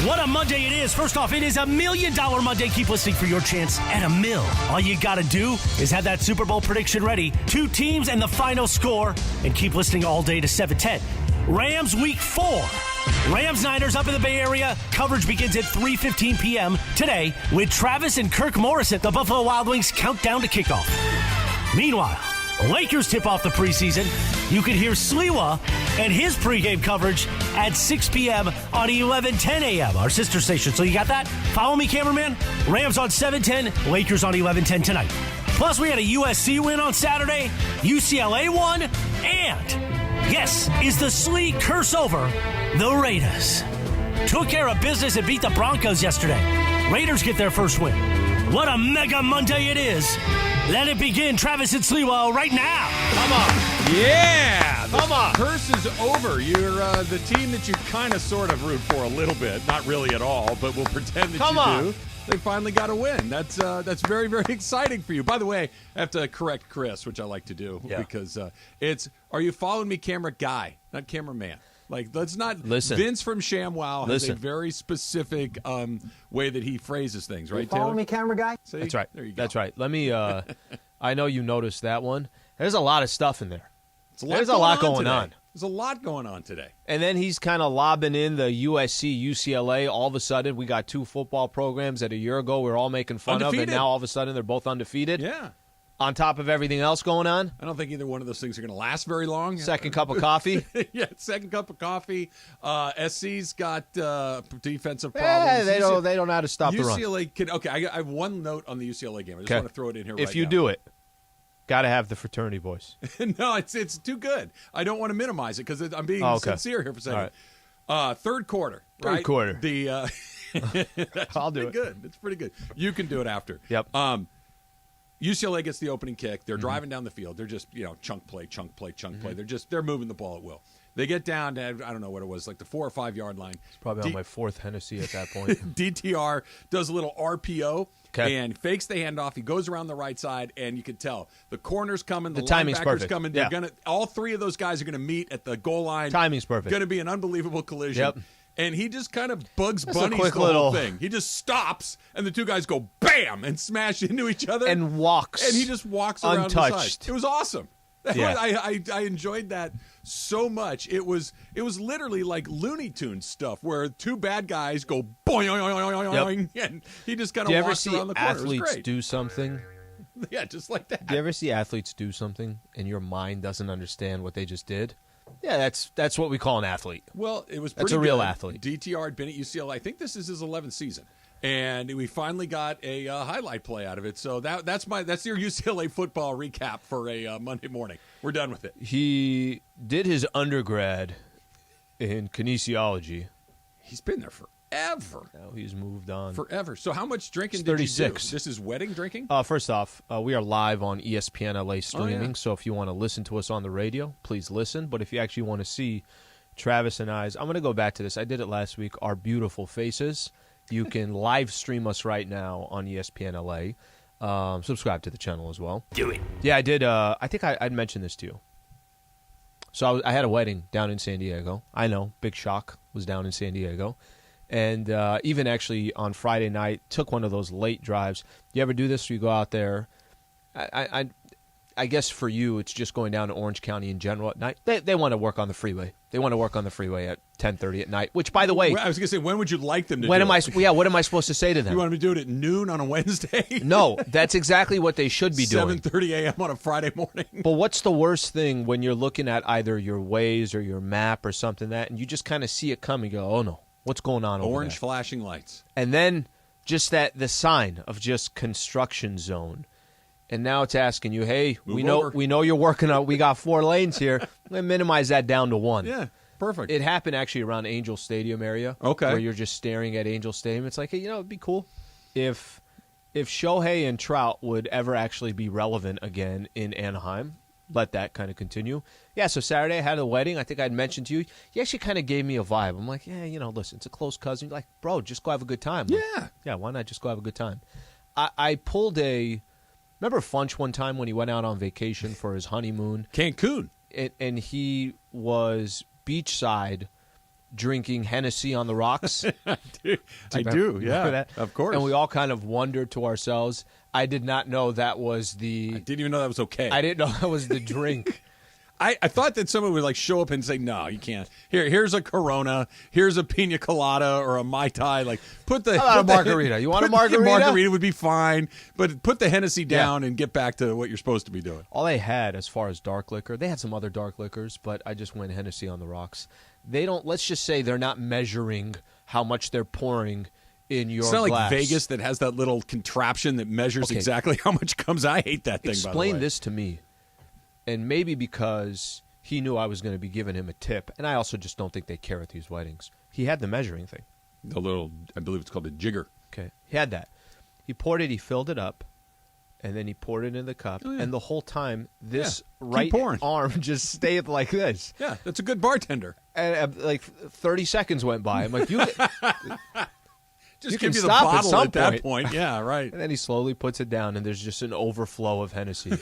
What a Monday it is. First off, it is $1 million Monday. Keep listening for your chance at $1 million. All you got to do is have that Super Bowl prediction ready. 2 teams and the final score. And keep listening all day to 7:10. Rams Week 4. Rams-Niners up in the Bay Area. Coverage begins at 3:15 p.m. today with Travis and Kirk Morrison. The Buffalo Wild Wings countdown to kickoff. Meanwhile, Lakers tip off the preseason. You can hear Sliwa and his pregame coverage at 6 p.m. on 11:10 a.m., our sister station. So you got that? Follow me, cameraman. Rams on 7:10, Lakers on 11:10 tonight. Plus, we had a USC win on Saturday. UCLA won. And, yes, is the Slee curse over? The Raiders took care of business and beat the Broncos yesterday. Raiders get their first win. What a mega Monday it is. Let it begin. Travis and Sliwa right now. Come on. Yeah. Come on. Curse is over. You're the team that you kind of sort of root for a little bit. Not really at all, but we'll pretend that you do. They finally got a win. That's very, very exciting for you. By the way, I have to correct Chris, which I like to do, because it's, are you following me, camera guy, not cameraman? Like, let's not listen. Vince from ShamWow has a very specific way that he phrases things, right, Taylor? Follow me, camera guy? See? That's right. There you go. That's right. Let me, I know you noticed that one. There's a lot of stuff in there. There's a lot going on. There's a lot going on today. And then he's kind of lobbing in the USC, UCLA. All of a sudden, we got 2 football programs that a year ago we were all making fun of, and now all of a sudden they're both undefeated. Yeah. On top of everything else going on. I don't think either one of those things are going to last very long. Second cup of coffee. Yeah, second cup of coffee. SC's got defensive problems. They don't know how to stop the run. UCLA okay, I have one note on the UCLA game. I just want to throw it in here right now. If you do it, got to have the fraternity boys. No, it's too good. I don't want to minimize it because I'm being sincere here for a second. Right. Third quarter. Third quarter. I'll do it. Good. It's pretty good. You can do it after. Yep. UCLA gets the opening kick. They're driving down the field. They're just, chunk play. They're moving the ball at will. They get down to, I don't know what it was, like the 4 or 5 yard line. It's probably on my 4th Hennessy at that point. DTR does a little RPO and fakes the handoff. He goes around the right side, and you can tell the corner's coming, the timing's linebackers perfect. coming. They're gonna, all 3 of those guys are going to meet at the goal line. Timing's perfect. Going to be an unbelievable collision. Yep. And he just kind of Bugs Bunnies the whole thing. He just stops, and the 2 guys go bam and smash into each other. And walks. And he just walks around untouched. the side. It was awesome. Yeah. I enjoyed that so much. It was literally like Looney Tunes stuff where 2 bad guys go boing, and he just kind of walks around the corner. Do you ever see athletes do something? Yeah, just like that. Do you ever see athletes do something and your mind doesn't understand what they just did? Yeah, that's what we call an athlete. Well, it was that's a real athlete. DTR had been at UCLA. I think this is his 11th season, and we finally got a highlight play out of it. So that's your UCLA football recap for a Monday morning. We're done with it. He did his undergrad in kinesiology. He's been there forever. Now he's moved on. Forever. So how much drinking did 36. you do? This is wedding drinking? First off, we are live on ESPNLA streaming, Oh, yeah. so if you want to listen to us on the radio, please listen. But if you actually want to see Travis and I's, I'm going to go back to this. I did it last week, our beautiful faces. You can live stream us right now on ESPNLA. Subscribe to the channel as well. Do it. Yeah, I did. I think I'd mentioned this to you. So I had a wedding down in San Diego. I know, big shock, was down in San Diego. And even actually on Friday night, took one of those late drives. You ever do this? You go out there. I guess for you, it's just going down to Orange County in general at night. They want to work on the freeway. They want to work on the freeway at 10:30 at night. Which, by the way, I was going to say, when would you like them to do it? What am I supposed to say to them? You want them to do it at noon on a Wednesday? No, that's exactly what they should be doing. 7:30 a.m. on a Friday morning. But what's the worst thing when you're looking at either your Waze or your map or something and you just kind of see it coming? You go, oh no. What's going on over Orange there? flashing lights. And then just the sign of just construction zone. And now it's asking you, hey, we know you're working on, we got 4 lanes here. I'm going to minimize that down to 1. Yeah, perfect. It happened actually around Angel Stadium area. Okay. Where you're just staring at Angel Stadium. It's like, hey, it'd be cool if Shohei and Trout would ever actually be relevant again in Anaheim. Let that kind of continue. Yeah, so Saturday I had a wedding. I think I'd mentioned to you. He actually kind of gave me a vibe. I'm like, yeah, listen, it's a close cousin. You're like, bro, just go have a good time. Yeah. Yeah, why not just go have a good time? I pulled remember Funch one time when he went out on vacation for his honeymoon? Cancun. And he was beachside drinking Hennessy on the rocks. I do. Yeah, that? Of course. And we all kind of wondered to ourselves. I did not know that was the. I didn't even know that was okay. I didn't know that was the drink. I thought that someone would like show up and say, "No, you can't. Here's a Corona. Here's a Pina Colada or a Mai Tai. Like, put the How about a margarita? You want a margarita? Margarita would be fine, but put the Hennessy down and get back to what you're supposed to be doing." All they had as far as dark liquor, they had some other dark liquors, but I just went Hennessy on the rocks. They don't. Let's just say they're not measuring how much they're pouring in your glass. It's not like Vegas that has that little contraption that measures exactly how much comes. I hate that thing. Explain by the way. this to me. And maybe because he knew I was going to be giving him a tip, and I also just don't think they care at these weddings. He had the measuring thing. The little, I believe it's called a jigger. Okay. He had that. He poured it, he filled it up, and then he poured it in the cup. Oh, yeah. And the whole time, this Keep pouring. arm just stayed like this. Yeah, that's a good bartender. And like 30 seconds went by. I'm like, Just you give can you the stop at bottle some at that point. point. Yeah, right. And then he slowly puts it down, and there's just an overflow of Hennessy.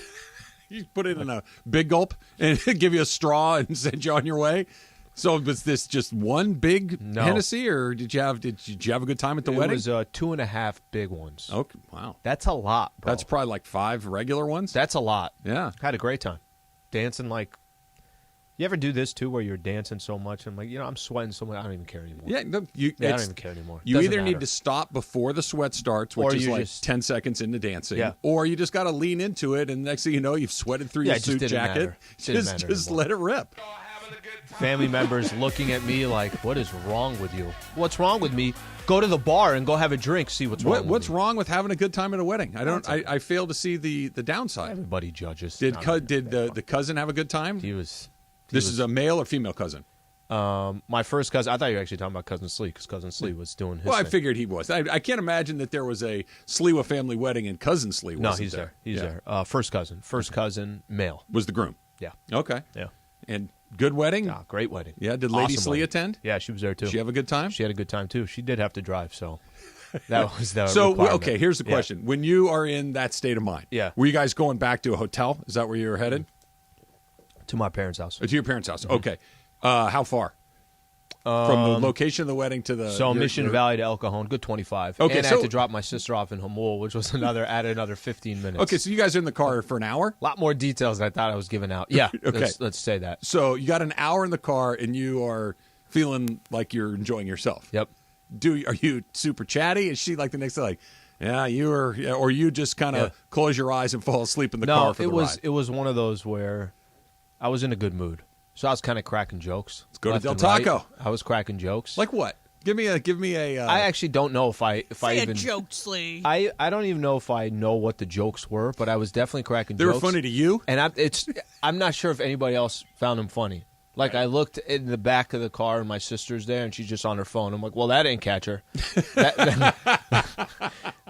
You put it in a big gulp and give you a straw and send you on your way. So was this just one big Hennessy, or did you have a good time at the wedding? It was 2.5 big ones. Okay, wow, That's a lot, bro. that's probably like 5 regular ones. That's a lot. Yeah, Had a great time. Dancing like... You ever do this, too, where you're dancing so much? I'm like, I'm sweating so much, I don't even care anymore. yeah. No, I don't even care anymore. You Doesn't either need matter. to stop before the sweat starts, which Or is you like just- 10 seconds into dancing, Yeah. or you just got to lean into it, and next thing you know, you've sweated through your it just suit didn't jacket. matter. It didn't matter Just anymore. let it rip. Family members looking at me like, what is wrong with you? What's wrong with me? Go to the bar and go have a drink, see what's wrong What's with me. wrong with having a good time at a wedding? I fail to see the downside. Everybody judges. Did the cousin have a good time? He was... This is a male or female cousin? my first cousin. I thought you were actually talking about Cousin Slee, because Cousin Slee was doing his Well, I thing. figured he was. I can't imagine that there was a Sliwa family wedding and cousin Slee No, wasn't he's there. He's Yeah. there. First cousin, male. Was the groom. Yeah. Okay. Yeah. And good wedding? Ah, great wedding. Yeah, did Lady Awesome Slee wedding. attend? Yeah, she was there too. Did she have a good time? She had a good time too. She did have to drive, so that was the So, requirement. okay, here's the Yeah. question. When you are in that state of mind, Yeah. were you guys going back to a hotel? Is that where you were headed? To my parents' house. To your parents' house. Mm-hmm. Okay. How far? From the location of the wedding to the... So Mission Valley to El Cajon, good 25. Okay, and I so- had to drop my sister off in Hamul, which was another 15 minutes. Okay, so you guys are in the car for an hour? A lot more details than I thought I was giving out. Yeah, Okay. let's say that. So you got an hour in the car and you are feeling like you're enjoying yourself. Yep. Are you super chatty? Is she like the next day like, yeah, you were, or you just kind of Yeah. close your eyes and fall asleep in the No, car for it the was ride? it was one of those where I was in a good mood. So I was kind of cracking jokes. Let's go to Del Taco. I was cracking jokes. Like what? Give me a. I actually don't know if I Say even a joke, Slee. I don't even know if I know what the jokes were, but I was definitely cracking they jokes. were funny to you? And I'm not sure if anybody else found them funny. Like, I looked in the back of the car and my sister's there and she's just on her phone. I'm like, well, that ain't catch her.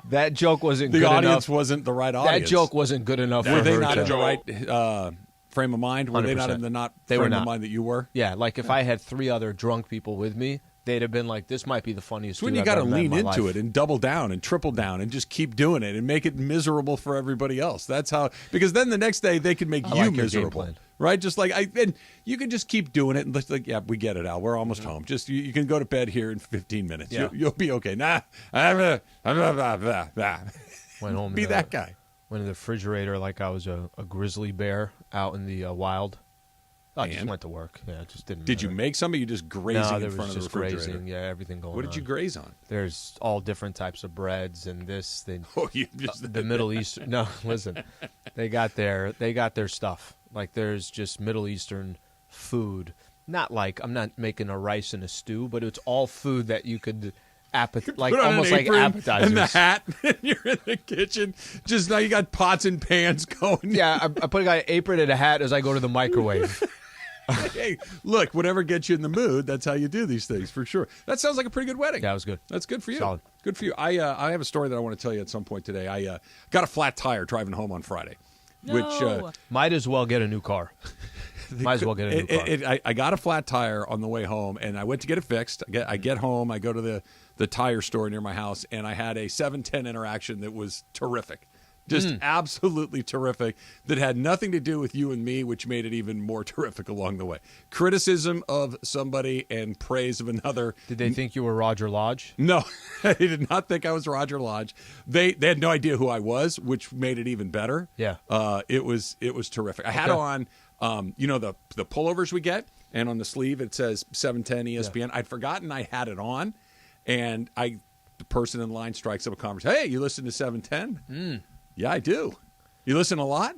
That joke wasn't The good audience enough. wasn't the right That audience. joke wasn't good enough Were for they her not to- in the right frame of mind? Were they not 100%. in the They frame were of not. mind that you were? Yeah, like if I had 3 other drunk people with me, they'd have been like, this might be the funniest It's when dude you I've got to ever met in lean my into life. it and double down and triple down and just keep doing it and make it miserable for everybody else. That's how, because then the next day they can make I you like your game miserable, plan. right? Just like and you can just keep doing it and just like, yeah, we get it, Al. We're almost home. Just you can go to bed here in 15 minutes. Yeah. You'll be okay. Nah, Went home. be in that guy. Went in the refrigerator like I was a grizzly bear out in the wild. I just And? went to work. Yeah, it just didn't Did you matter. make some? Or you just grazing No, in there front was of the just refrigerator? grazing. Yeah, everything going on. What did you graze on? There's all different types of breads and this. Oh, you just The Middle East. No, listen. They got their stuff. Like, there's just Middle Eastern food. Not like, I'm not making a rice and a stew, but it's all food that you could like Put on almost an like apron appetizers. and the hat, and you're in the kitchen. Just now, you got pots and pans going. Yeah, I put an apron and a hat as I go to the microwave. Hey, look, whatever gets you in the mood, that's how you do these things, for sure. That sounds like a pretty good wedding. Yeah, it was good. That's good for you. Solid. Good for you. I have a story that I want to tell you at some point today. I got a flat tire driving home on Friday. No. Might as well get a new car. Might as well get a new car. I got a flat tire on the way home, and I went to get it fixed. I get home, I go to the tire store near my house, and I had a 710 interaction that was terrific. Just absolutely terrific. That had nothing to do with you and me, which made it even more terrific along the way. Criticism of somebody and praise of another. Did they think you were Roger Lodge? No, they did not think I was Roger Lodge. They had no idea who I was, which made it even better. Yeah. It was terrific. I had on, the pullovers we get, and on the sleeve it says 710 ESPN. I'd forgotten I had it on, and the person in line strikes up a conversation. Hey, you listen to 710? Yeah, I do. You listen a lot?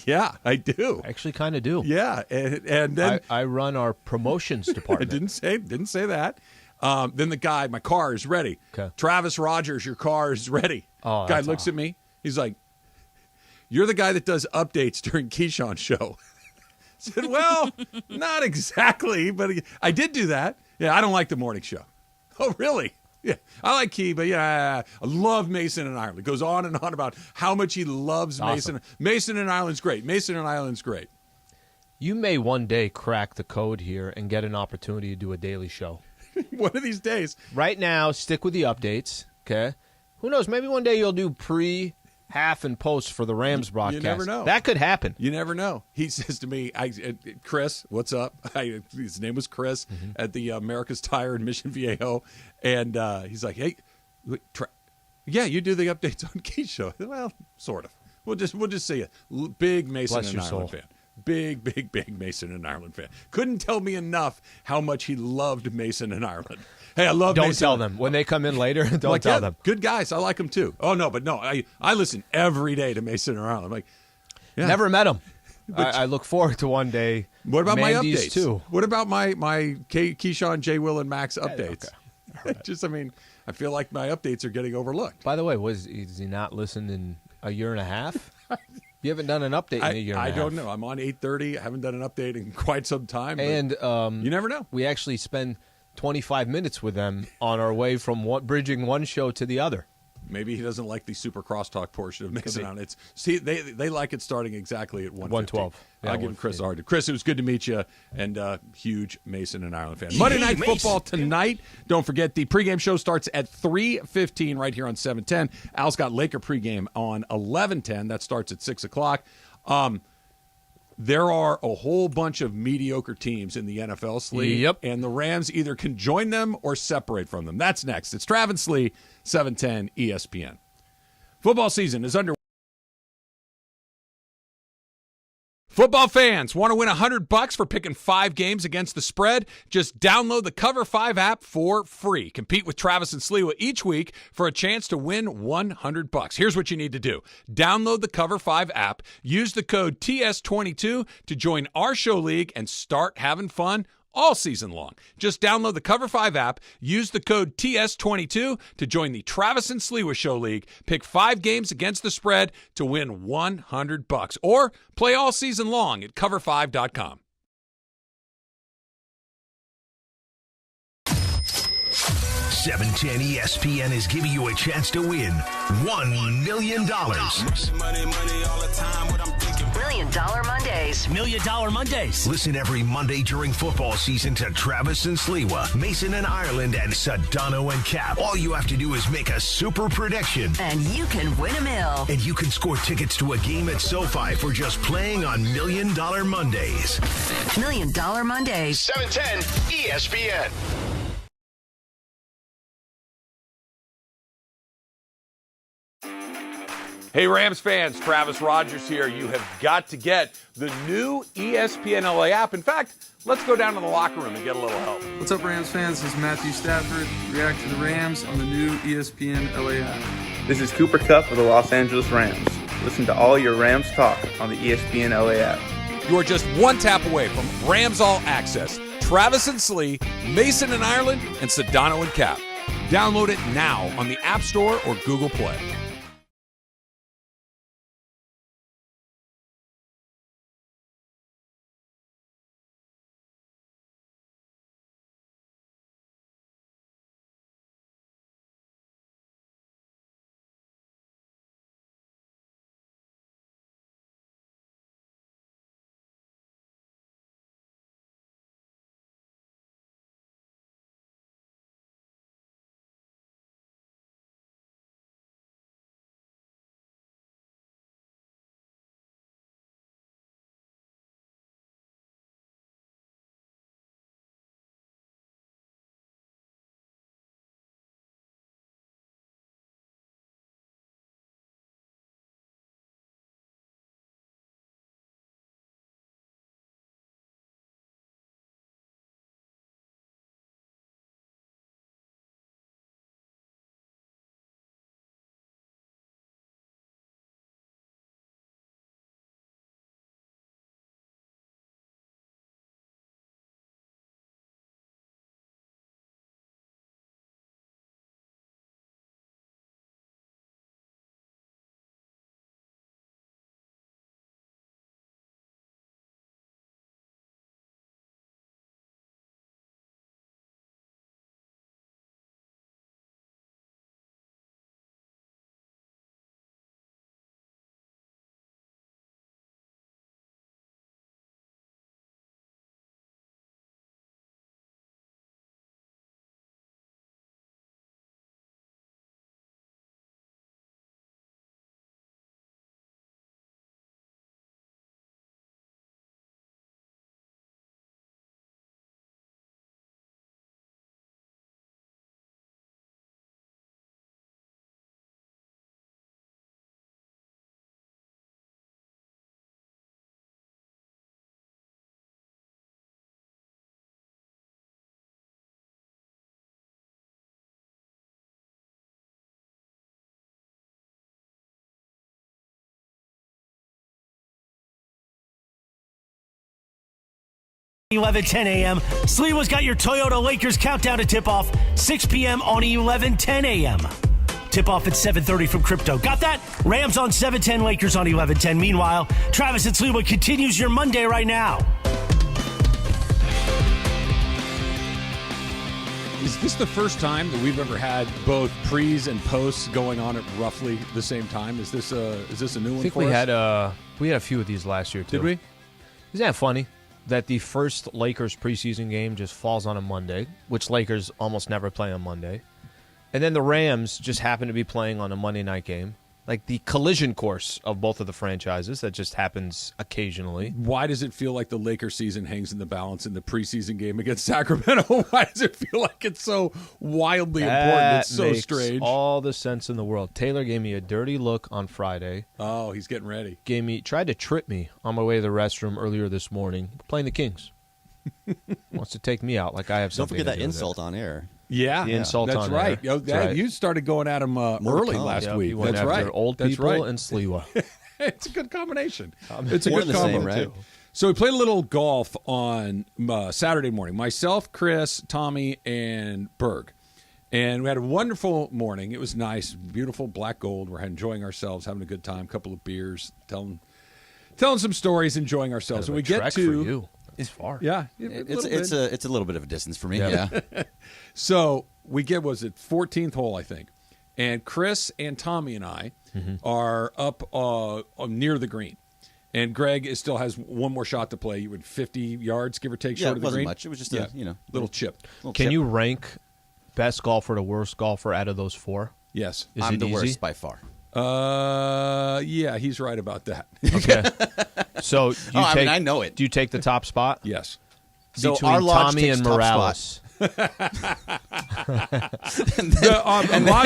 Yeah, I do. I actually kind of do. Yeah, and then I run our promotions I department. didn't say that. Then the guy, my car is ready. Okay. Travis Rogers, your car is ready. Oh, guy that's looks awesome. at me. He's like, "You're the guy that does updates during Keyshawn's show." I said, "Well, not exactly, but I did do that. Yeah, I don't like the morning show." Oh, really? Yeah, I like Key, but I love Mason and Ireland. Goes on and on about how much he loves Awesome. Mason. Mason and Ireland's great. Mason and Ireland's great. You may one day crack the code here and get an opportunity to do a daily show. One of these days. Right now, stick with the updates, okay? Who knows? Maybe one day you'll do pre, half, and post for the Rams broadcast. You never know. That could happen. You never know. He says to me, Chris, what's up? His name was Chris at the America's Tire in Mission Viejo. And he's like, hey, yeah, you do the updates on Key Show. Well, sort of. We'll just see it. Big Mason Bless and your Ireland soul. fan. Big Mason and Ireland fan. Couldn't tell me enough how much he loved Mason and Ireland. Hey, I love Don't Mason. tell them. When they come in later, don't Like, tell yeah, them. Good guys. I like them too. Oh, no, but no. I listen every day to Mason and Ireland. I'm like, yeah. Never met them. I look forward to one day. What about Mandy's my updates? too. What about my Keyshawn, J. Will, and Max updates? I feel like my updates are getting overlooked. By the way, is he not listened in a year and a half? You haven't done an update in a year and a half. I don't know. I'm on 8:30. I haven't done an update in quite some time. But And you never know. We actually spend 25 minutes with them on our way from bridging one show to the other. Maybe he doesn't like the super crosstalk portion of Mason on it. See, they like it starting exactly at 1:12. Yeah, I'll give Chris a 1:15. hard. Chris, it was good to meet you, and huge Mason and Ireland fan. Monday Night Football tonight. Don't forget the pregame show starts at 3:15 right here on 710. Al's got Laker pregame on 11:10. That starts at 6 o'clock. There are a whole bunch of mediocre teams in the NFL, Slee. Yep. And the Rams either can join them or separate from them. That's next. It's Travis Slee, 710 ESPN. Football season is under. Football fans want to win $100 for picking 5 games against the spread? Just download the Cover 5 app for free. Compete with Travis and Sliwa each week for a chance to win $100. Here's what you need to do. Download the Cover 5 app, use the code TS22 to join our show league and start having fun all season long. Just download the Cover 5 app, use the code TS22 to join the Travis and Sliwa Show League. Pick 5 games against the spread to win $100. Or play all season long at cover5.com. 710 ESPN is giving you a chance to win $1 million. Money all the time. What I'm thinking. $1 Million Mondays. $1 Million Mondays. Listen every Monday during football season to Travis and Sliwa, Mason and Ireland, and Sedano and Cap. All you have to do is make a super prediction. And you can win $1 million. And you can score tickets to a game at SoFi for just playing on $1 Million Mondays. $1 Million Mondays. 710 ESPN. Hey, Rams fans, Travis Rogers here. You have got to get the new ESPNLA app. In fact, let's go down to the locker room and get a little help. What's up, Rams fans? This is Matthew Stafford. React to the Rams on the new ESPNLA app. This is Cooper Kupp of the Los Angeles Rams. Listen to all your Rams talk on the ESPNLA app. You are just one tap away from Rams All Access. Travis and Slee, Mason and Ireland, and Sedano and Cap. Download it now on the App Store or Google Play. 11:10 a.m. Sliwa's got your Toyota Lakers countdown to tip-off, 6 p.m. on 11:10 a.m. Tip-off at 7:30 from Crypto. Got that? Rams on 7:10, Lakers on 11:10. Meanwhile, Travis and Sliwa continues your Monday right now. Is this the first time that we've ever had both pre's and posts going on at roughly the same time? Is this a new one? I think for we us? had a few of these last year too. Did we? Isn't that funny that the first Lakers preseason game just falls on a Monday, which Lakers almost never play on Monday, and then the Rams just happen to be playing on a Monday night game? Like the collision course of both of the franchises that just happens occasionally. Why does it feel like the Lakers season hangs in the balance in the preseason game against Sacramento? Why does it feel like it's so wildly important? It's so makes strange. All the sense in the world. Taylor gave me a dirty look on Friday. Oh, he's getting ready. Tried to trip me on my way to the restroom earlier this morning playing the Kings. Wants to take me out like I have Don't something. forget to that do with insult it. on air. Yeah, The insult that's on right. air. That's right. You started going at him early last Yep, week. he went That's after right. old That's people right. and Sliwa. It's a good combination. It's a More good than the combo same, right? too. So we played a little golf on Saturday morning. Myself, Chris, Tommy, and Berg. And we had a wonderful morning. It was nice, beautiful black gold. We're enjoying ourselves, having a good time, couple of beers, telling some stories, enjoying ourselves. And we get Trek to for you. It's far. Yeah, It's a little bit of a distance for me. Yeah. So we get, was it 14th hole, I think. And Chris and Tommy and I are up near the green. And Greg still has one more shot to play. You would 50 yards, give or take, Yeah, short it of the wasn't green. much. It was just Yeah. a little chip. Can you rank best golfer to worst golfer out of those four? Yes. Is I'm it the easy? worst by far. Yeah, he's right about that. Okay. So I know it. Do you take the top spot? Yes. So Between our lodge Tommy takes and top Morales.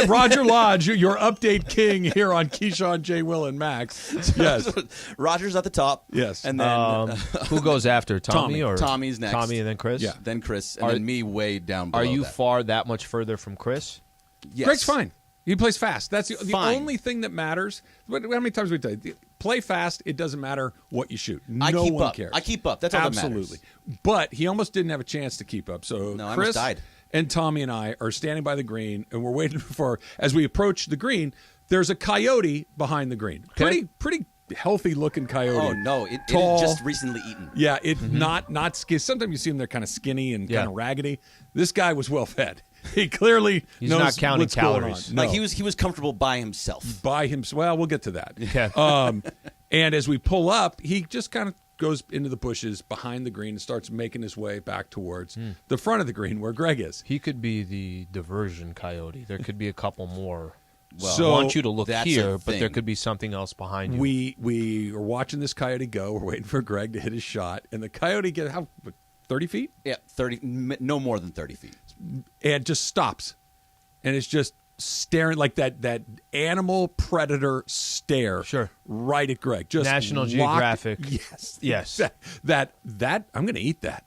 Roger Lodge, your update king here on Keyshawn, J. Will, and Max. Yes. Roger's at the top. Yes. And then Who goes after Tommy or Tommy's next. Tommy and then Chris? Yeah. then Chris, and then me way down below Are you that. far that much further from Chris? Yes. Greg's fine. He plays fast. That's the Fine. only thing that matters. How many times we tell you? Play fast. It doesn't matter what you shoot. I No keep one up. cares. I keep up. That's all that matters. Absolutely. But he almost didn't have a chance to keep up. So No, I Chris almost died. and Tommy and I are standing by the green, and we're waiting for, as we approach the green, there's a coyote behind the green. Okay. Pretty healthy-looking coyote. Oh no! It Tall. had just recently eaten. Yeah, it not skinny. Sometimes you see them; they're kind of skinny and kind of raggedy. This guy was well fed. He clearly He's knows not counting what's going calories. on. Like No. he was comfortable by himself. By himself. Well, we'll get to that. Yeah. And as we pull up, he just kind of goes into the bushes behind the green and starts making his way back towards the front of the green where Greg is. He could be the diversion coyote. There could be a couple more. Well, I So want you to look that's here, a but there thing. could be something else behind you. We are watching this coyote go. We're waiting for Greg to hit his shot, and the coyote gets 30 feet, Yeah, 30, no more than 30 feet. and just stops, and it's just staring like that animal predator stare. Sure. Right at Greg. Just National locked- Geographic. Yes. Yes. That I'm going to eat that.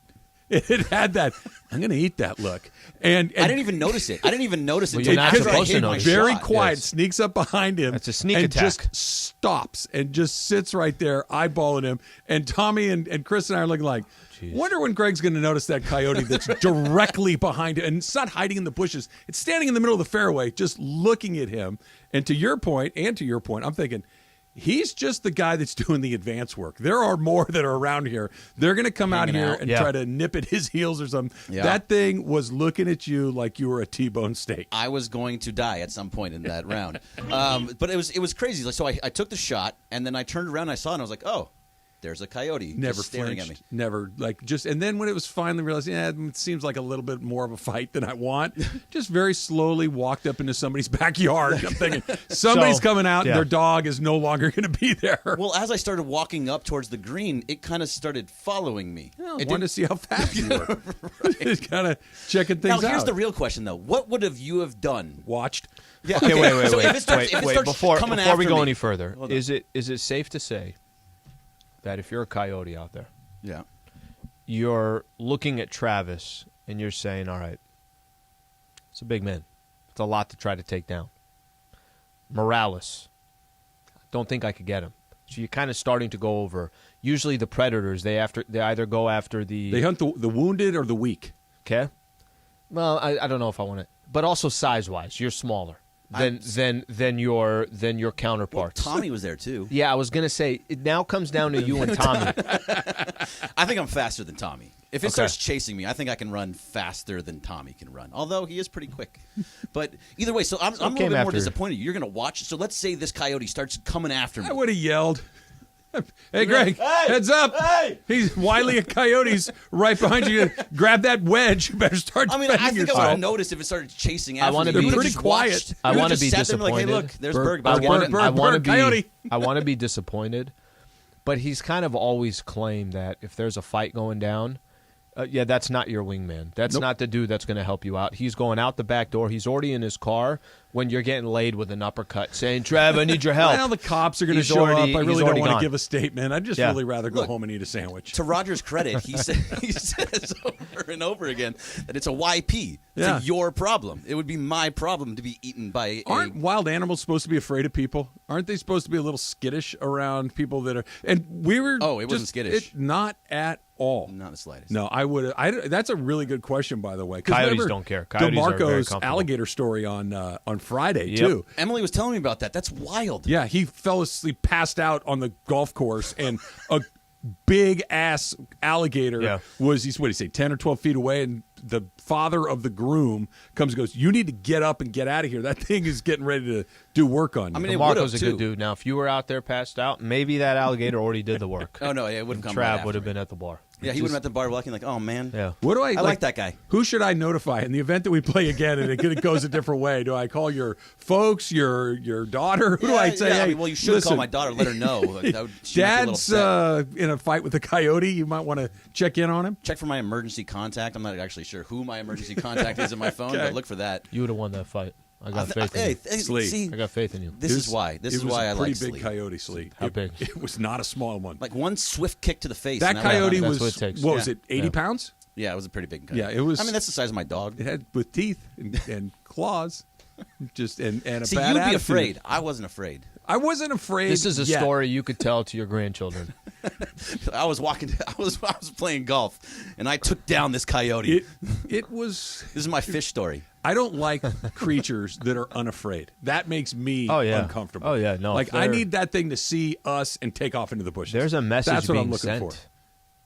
It had that I'm going to eat that look, and I didn't even notice it. I didn't even notice it. Well, until you're not after I supposed to hit my notice. very shot. quiet, Yes. sneaks up behind him. That's a sneak and attack. just stops and just sits right there, eyeballing him. And Tommy and Chris and I are looking like, wonder when Greg's going to notice that coyote that's directly behind him. And it's not hiding in the bushes. It's standing in the middle of the fairway, just looking at him. And to your point, I'm thinking, he's just the guy that's doing the advance work. There are more that are around here. They're going to come out Hanging here out. and Yeah. try to nip at his heels or something. Yeah. That thing was looking at you like you were a T-bone steak. I was going to die at some point in that round. But it was crazy. Like, so I took the shot, and then I turned around and I saw it, and I was like, oh, there's a coyote Never just staring flinched, at me. never and then when it was finally realized, it seems like a little bit more of a fight than I want, just very slowly walked up into somebody's backyard. I'm thinking somebody's So, coming out yeah. and their dog is no longer going to be there. Well, as I started walking up towards the green, it kind of started following me. I It wanted didn't- to see how fast you were. Just kind of checking things Now, here's out. the real question, though. What would have you have done? Watched. Yeah. Okay, wait. So if it starts Before coming we after go me- any further, Hold on. is it safe to say that if you're a coyote out there, Yeah. you're looking at Travis and you're saying, all right, it's a big man. It's a lot to try to take down. Morales, don't think I could get him. So you're kind of starting to go over. Usually the predators, they either go after They hunt the wounded or the weak. Okay. Well, I don't know if I want to, but also size-wise, you're smaller than your counterparts. Well, Tommy was there too. Yeah, I was gonna say it now comes down to you and Tommy. I think I'm faster than Tommy. If it starts chasing me, I think I can run faster than Tommy can run. Although he is pretty quick. But either way, so I'm a little bit more disappointed. You're going to watch. So let's say this coyote starts coming after me. I would have yelled. Hey, Greg, heads up. Hey. He's Wiley at Coyotes right behind you. Grab that wedge. You better start I think yourself. I would have noticed if it started chasing after me. They're pretty quiet. I want to be disappointed. Like, hey, look, there's Berg. I want to be be disappointed, but he's kind of always claimed that if there's a fight going down, that's not your wingman. That's not the dude that's going to help you out. He's going out the back door. He's already in his car when you're getting laid with an uppercut, saying, "Trav, I need your help." Well, the cops are going to show up. I really don't want to give a statement. I'd just really rather go home and eat a sandwich. To Roger's credit, he says over and over again that it's a YP. It's your problem. It would be my problem to be eaten by Aren't wild animals supposed to be afraid of people? Aren't they supposed to be a little skittish around people that are... And we were... Oh, it wasn't skittish. Not at all. Not the slightest. No, I would... That's a really good question, by the way. Coyotes don't care. Coyotes are very DeMarco's alligator story on Friday, Yep. too. Emily was telling me about that. That's wild. Yeah, he fell asleep, passed out on the golf course, and a big-ass alligator was, what did he say, 10 or 12 feet away, and the father of the groom comes and goes, "You need to get up and get out of here. That thing is getting ready to do work on you." I mean, Marco's a good dude. Now, if you were out there passed out, maybe that alligator already did the work. Oh, no, it wouldn't come Trav right would have been at the bar. Yeah, he would have been at the bar walking like, "Oh, man." Yeah. What do I like that guy. Who should I notify in the event that we play again and it goes a different way? Do I call your folks, your daughter? Who do I say? Yeah, Hey, well, you should listen, call my daughter. Let her know. She might be a little Dad's upset. in a fight with a coyote. You might want to check in on him. Check for my emergency contact. I'm not actually sure who my emergency contact is in my phone, but look for that. You would have won that fight. I got faith in you. See, I got faith in you. This is why. This is why I like It was a pretty big Slee. coyote, Slee. How big? It was not a small one. Like one swift kick to the face. That and coyote That's was, what it takes. what was it, 80 pounds? Yeah, it was a pretty big coyote. Yeah, it was. I mean, that's the size of my dog. It had with teeth and claws. Just and a See, bad you'd be attitude. afraid. I wasn't afraid. I wasn't afraid. This is a yet. story you could tell to your grandchildren. I was walking. I was playing golf, and I took down this coyote. It was. This is my fish story. I don't like creatures that are unafraid. That makes me uncomfortable. Oh, yeah. No, like I need that thing to see us and take off into the bushes. There's a message That's what being I'm looking sent. for.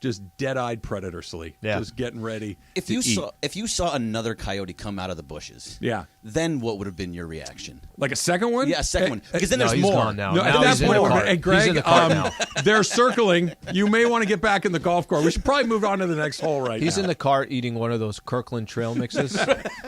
Just dead-eyed predator, Slee. Yeah. Just getting ready. If you saw another coyote come out of the bushes, then what would have been your reaction? Like a second one? Yeah, a second one. Because then there's he's more. gone now. No, Now that's he's in the more. cart. Hey, Greg, He's in the cart now. They're circling. You may want to get back in the golf cart. We should probably move on to the next hole right He's now. in the cart eating one of those Kirkland trail mixes.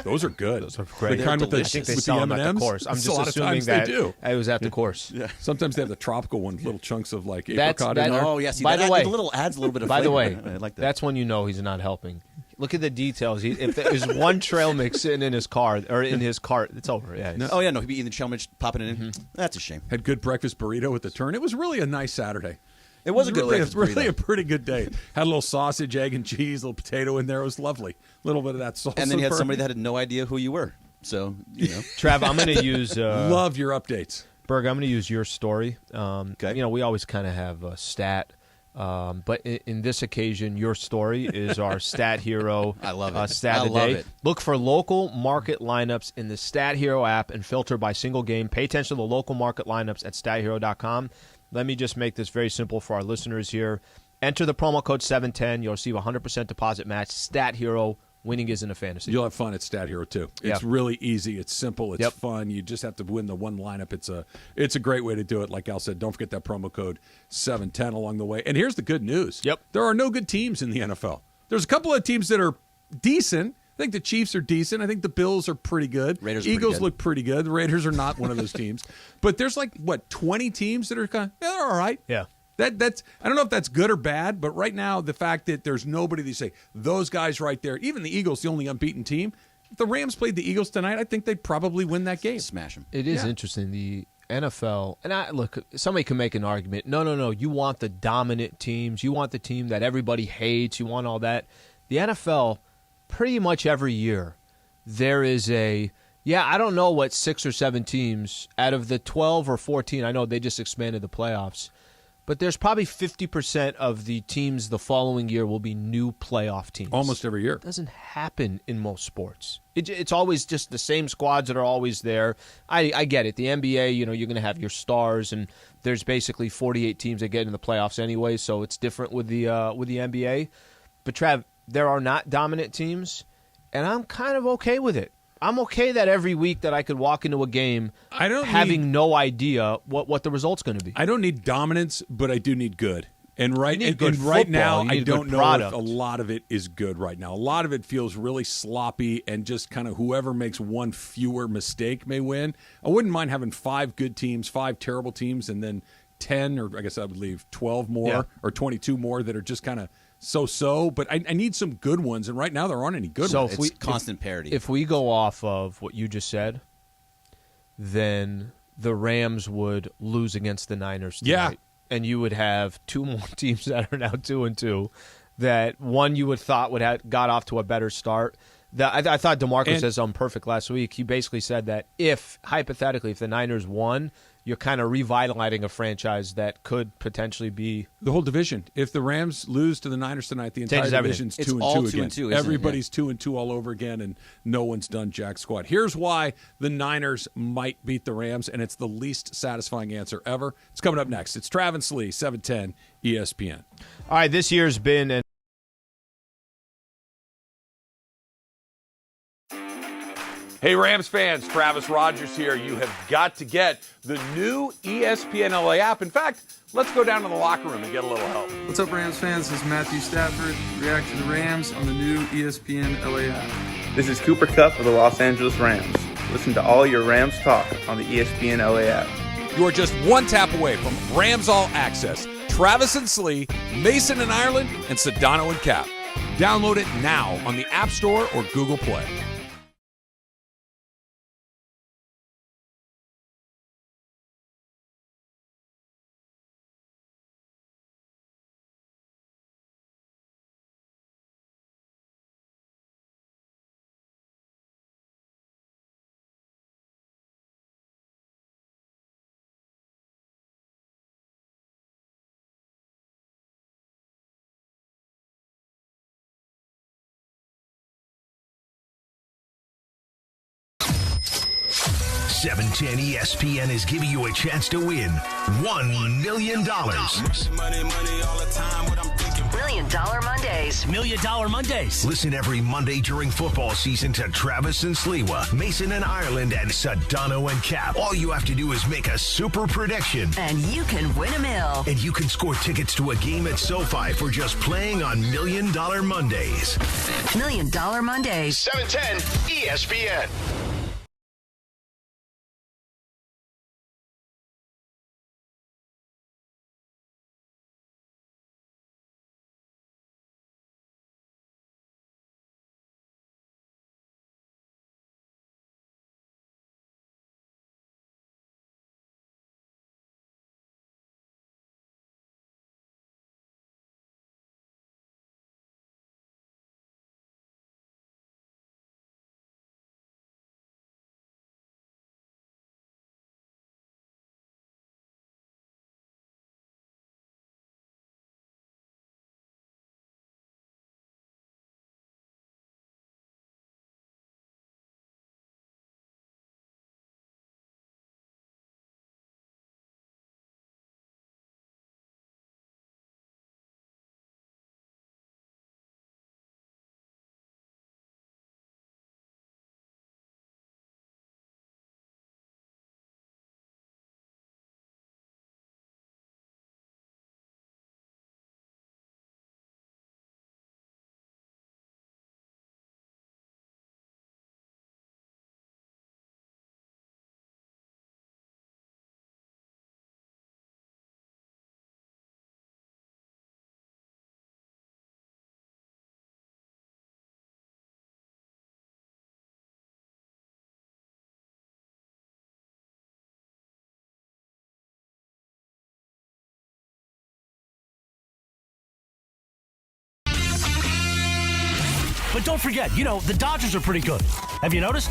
Those are good. Those are great. The kind with the, I think they with sell the them at M&Ms. the course. I'm That's just a lot assuming of times that they do. I was at the course. Yeah. Sometimes they have the tropical ones, little chunks of like That's- apricot that- in there. Oh, yeah. See, By the way- the little adds a little bit of By the flavor. way, I like that. that's when you know he's not helping. Look at the details. If there's one trail mix sitting in his car or in his cart, it's over. Yeah. Oh, yeah, no, he'd be eating the trail mix, popping it in. Mm-hmm. That's a shame. Had good breakfast burrito with the turn. It was really a nice Saturday. It was a good breakfast really burrito. a pretty good day. Had a little sausage, egg, and cheese, a little potato in there. It was lovely. A little bit of that salsa. And then you had burn. somebody that had no idea who you were. So, you know. Trav, I'm going to use Love your updates. Berg, I'm going to use your story. Okay. You know, we always kind of have a stat. But in this occasion, your story is our Stat Hero I love it. stat I of the love day. it. Look for local market lineups in the Stat Hero app and filter by single game. Pay attention to the local market lineups at stathero.com. Let me just make this very simple for our listeners here. Enter the promo code 710. You'll receive a 100% deposit match. Stat Hero. Winning isn't a fantasy. You'll have fun at Stat Hero too. It's really easy. It's simple. It's fun. You just have to win the one lineup. It's a great way to do it. Like Al said, don't forget that promo code 710 along the way. And here's the good news. There are no good teams in the NFL. There's a couple of teams that are decent. I think the Chiefs are decent. I think the Bills are pretty good. Raiders Eagles look pretty good. The Raiders are not one of those teams. But there's 20 teams that are kind of, they're all right. Yeah. That's I don't know if that's good or bad, but right now the fact that there's nobody that say those guys right there, even the Eagles, the only unbeaten team. If the Rams played the Eagles tonight, I think they'd probably win that game. Smash them. It is interesting. The NFL, and look, somebody can make an argument. No. You want the dominant teams. You want the team that everybody hates. You want all that. The NFL, pretty much every year, there is I don't know what 6 or 7 teams out of the 12 or 14. I know they just expanded the playoffs. but there's probably 50% of the teams the following year will be new playoff teams. Almost every year. It doesn't happen in most sports. It's always just the same squads that are always there. I get it. The NBA, you're going to have your stars, and there's basically 48 teams that get in the playoffs anyway, so it's different with the NBA. But, Trav, there are not dominant teams, and I'm kind of okay with it. I'm okay that every week that I could walk into a game having no idea what the result's going to be. I don't need dominance, but I do need good. And right football. now, I don't know if product. a lot of it is good right now. A lot of it feels really sloppy and just kind of whoever makes one fewer mistake may win. I wouldn't mind having 5 good teams, 5 terrible teams, and then 10, or I guess I would leave 12 more or 22 more that are just kind of so-so, but I need some good ones, and right now there aren't any good ones. It's constant parity. If we go off of what you just said, then the Rams would lose against the Niners tonight. Yeah. And you would have 2 more teams that are now 2-2, that one you would thought would have got off to a better start. I thought DeMarco says on Perfect last week, he basically said that hypothetically, if the Niners won, you're kind of revitalizing a franchise that could potentially be the whole division. If the Rams lose to the Niners tonight, the entire division's 2-2 again. Everybody's 2-2 all over again, and no one's done jack squat. Here's why the Niners might beat the Rams, and it's the least satisfying answer ever. It's coming up next. It's Trav and Slee, 710 ESPN. All right, this year's been an Hey, Rams fans, Travis Rogers here. You have got to get the new ESPNLA app. In fact, let's go down to the locker room and get a little help. What's up, Rams fans? This is Matthew Stafford. React to the Rams on the new ESPNLA app. This is Cooper Kupp of the Los Angeles Rams. Listen to all your Rams talk on the ESPNLA app. You are just one tap away from Rams All Access. Travis and Slee, Mason and Ireland, and Sedano and Cap. Download it now on the App Store or Google Play. $710 ESPN is giving you a chance to win $1 million. Money all the time. What I'm thinking. $1 Million Mondays. $1 Million Mondays. Listen every Monday during football season to Travis and Sliwa, Mason and Ireland, and Sedano and Cap. All you have to do is make a super prediction. And you can win $1 million. And you can score tickets to a game at SoFi for just playing on $1 Million Mondays. $1 Million Mondays. 710 ESPN. But don't forget, the Dodgers are pretty good. Have you noticed?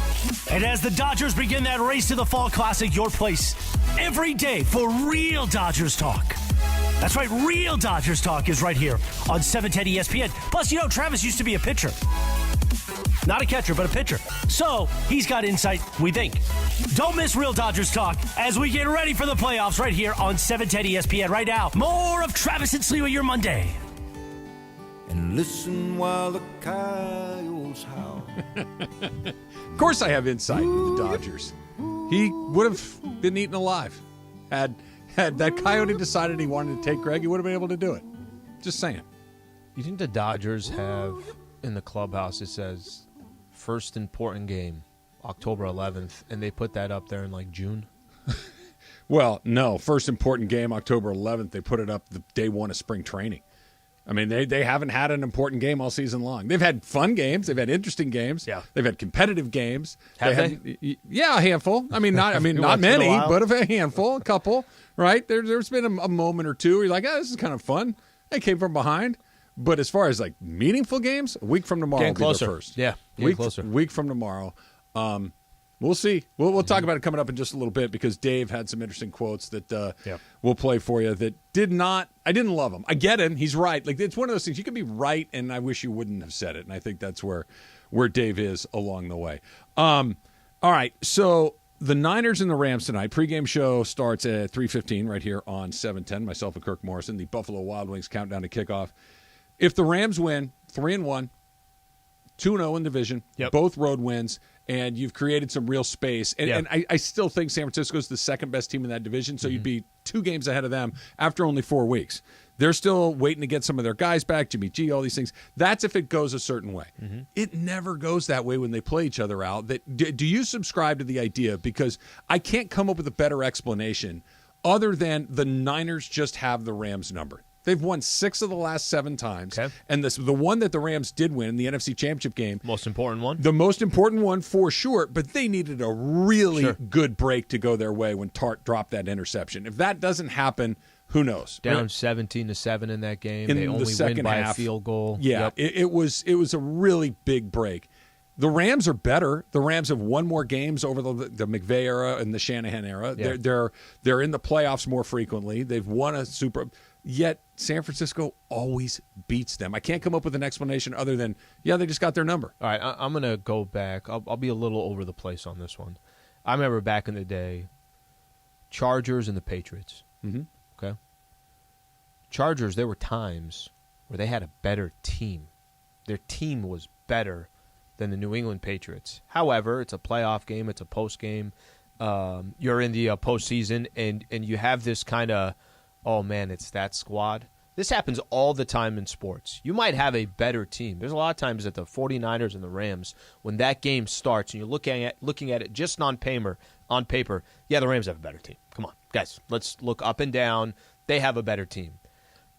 And as the Dodgers begin that race to the Fall Classic, your place every day for real Dodgers talk That's right, real Dodgers talk is right here on 710 ESPN. Plus, Travis used to be a pitcher. Not a catcher, but a pitcher. So, he's got insight, we think. Don't miss real Dodgers talk as we get ready for the playoffs right here on 710 ESPN. Right now, more of Travis and Sliwa, your Monday. And listen while the coyotes howl. Of course I have insight into the Dodgers. He would have been eaten alive. Had that coyote decided he wanted to take Greg, he would have been able to do it. Just saying. You think the Dodgers have in the clubhouse, it says, first important game, October 11th, and they put that up there in like June? Well, no. First important game, October 11th, they put it up the day one of spring training. I mean, they haven't had an important game all season long. They've had fun games. They've had interesting games. Yeah. They've had competitive games. Have they? Yeah, a handful. I mean, not many, but a handful, a couple. Right? There's been a moment or two where you're like, this is kind of fun. They came from behind. But as far as like meaningful games, a week from tomorrow will be their first. Yeah, closer. Week from tomorrow. We'll see. We'll talk about it coming up in just a little bit because Dave had some interesting quotes that we'll play for you that I didn't love them. I get it. He's right. Like, it's one of those things. You can be right, and I wish you wouldn't have said it. And I think that's where Dave is along the way. All right. So the Niners and the Rams tonight. Pregame show starts at 3:15 right here on 710. Myself and Kirk Morrison. The Buffalo Wild Wings countdown to kickoff. If the Rams win, 3-1, 2-0 in division, both road wins, and you've created some real space. And I still think San Francisco is the second best team in that division, so you'd be 2 games ahead of them after only 4 weeks. They're still waiting to get some of their guys back, Jimmy G, all these things. That's if it goes a certain way. It never goes that way when they play each other out. Do you subscribe to the idea? Because I can't come up with a better explanation other than the Niners just have the Rams number. They've won 6 of the last 7 times. Okay. And the one that the Rams did win, the NFC Championship game. Most important one? The most important one for sure, but they needed a really good break to go their way when Tart dropped that interception. If that doesn't happen, who knows? Down 17-7 in that game. They only win by a field goal. Yeah, it was a really big break. The Rams are better. The Rams have won more games over the McVay era and the Shanahan era. Yeah. They're in the playoffs more frequently. They've won a Super. Yet San Francisco always beats them. I can't come up with an explanation other than they just got their number. All right, I'm going to go back. I'll be a little over the place on this one. I remember back in the day, Chargers and the Patriots. Okay, Chargers. There were times where they had a better team. Their team was better than the New England Patriots. However, it's a playoff game. It's a post game. You're in the postseason, and you have this kind of, oh, man, it's that squad. This happens all the time in sports. You might have a better team. There's a lot of times that the 49ers and the Rams, when that game starts and you're looking at it just on paper, the Rams have a better team. Come on, guys, let's look up and down. They have a better team.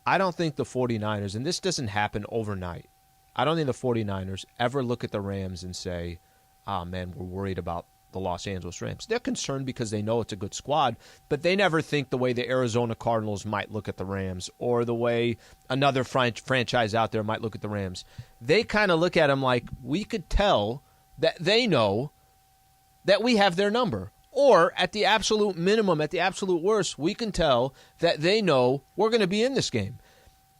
I don't think the 49ers, and this doesn't happen overnight, I don't think the 49ers ever look at the Rams and say, man, we're worried about the Los Angeles Rams. They're concerned because they know it's a good squad, but they never think the way the Arizona Cardinals might look at the Rams or the way another franchise out there might look at the Rams. They kind of look at them like, we could tell that they know that we have their number. Or at the absolute minimum, at the absolute worst, we can tell that they know we're going to be in this game.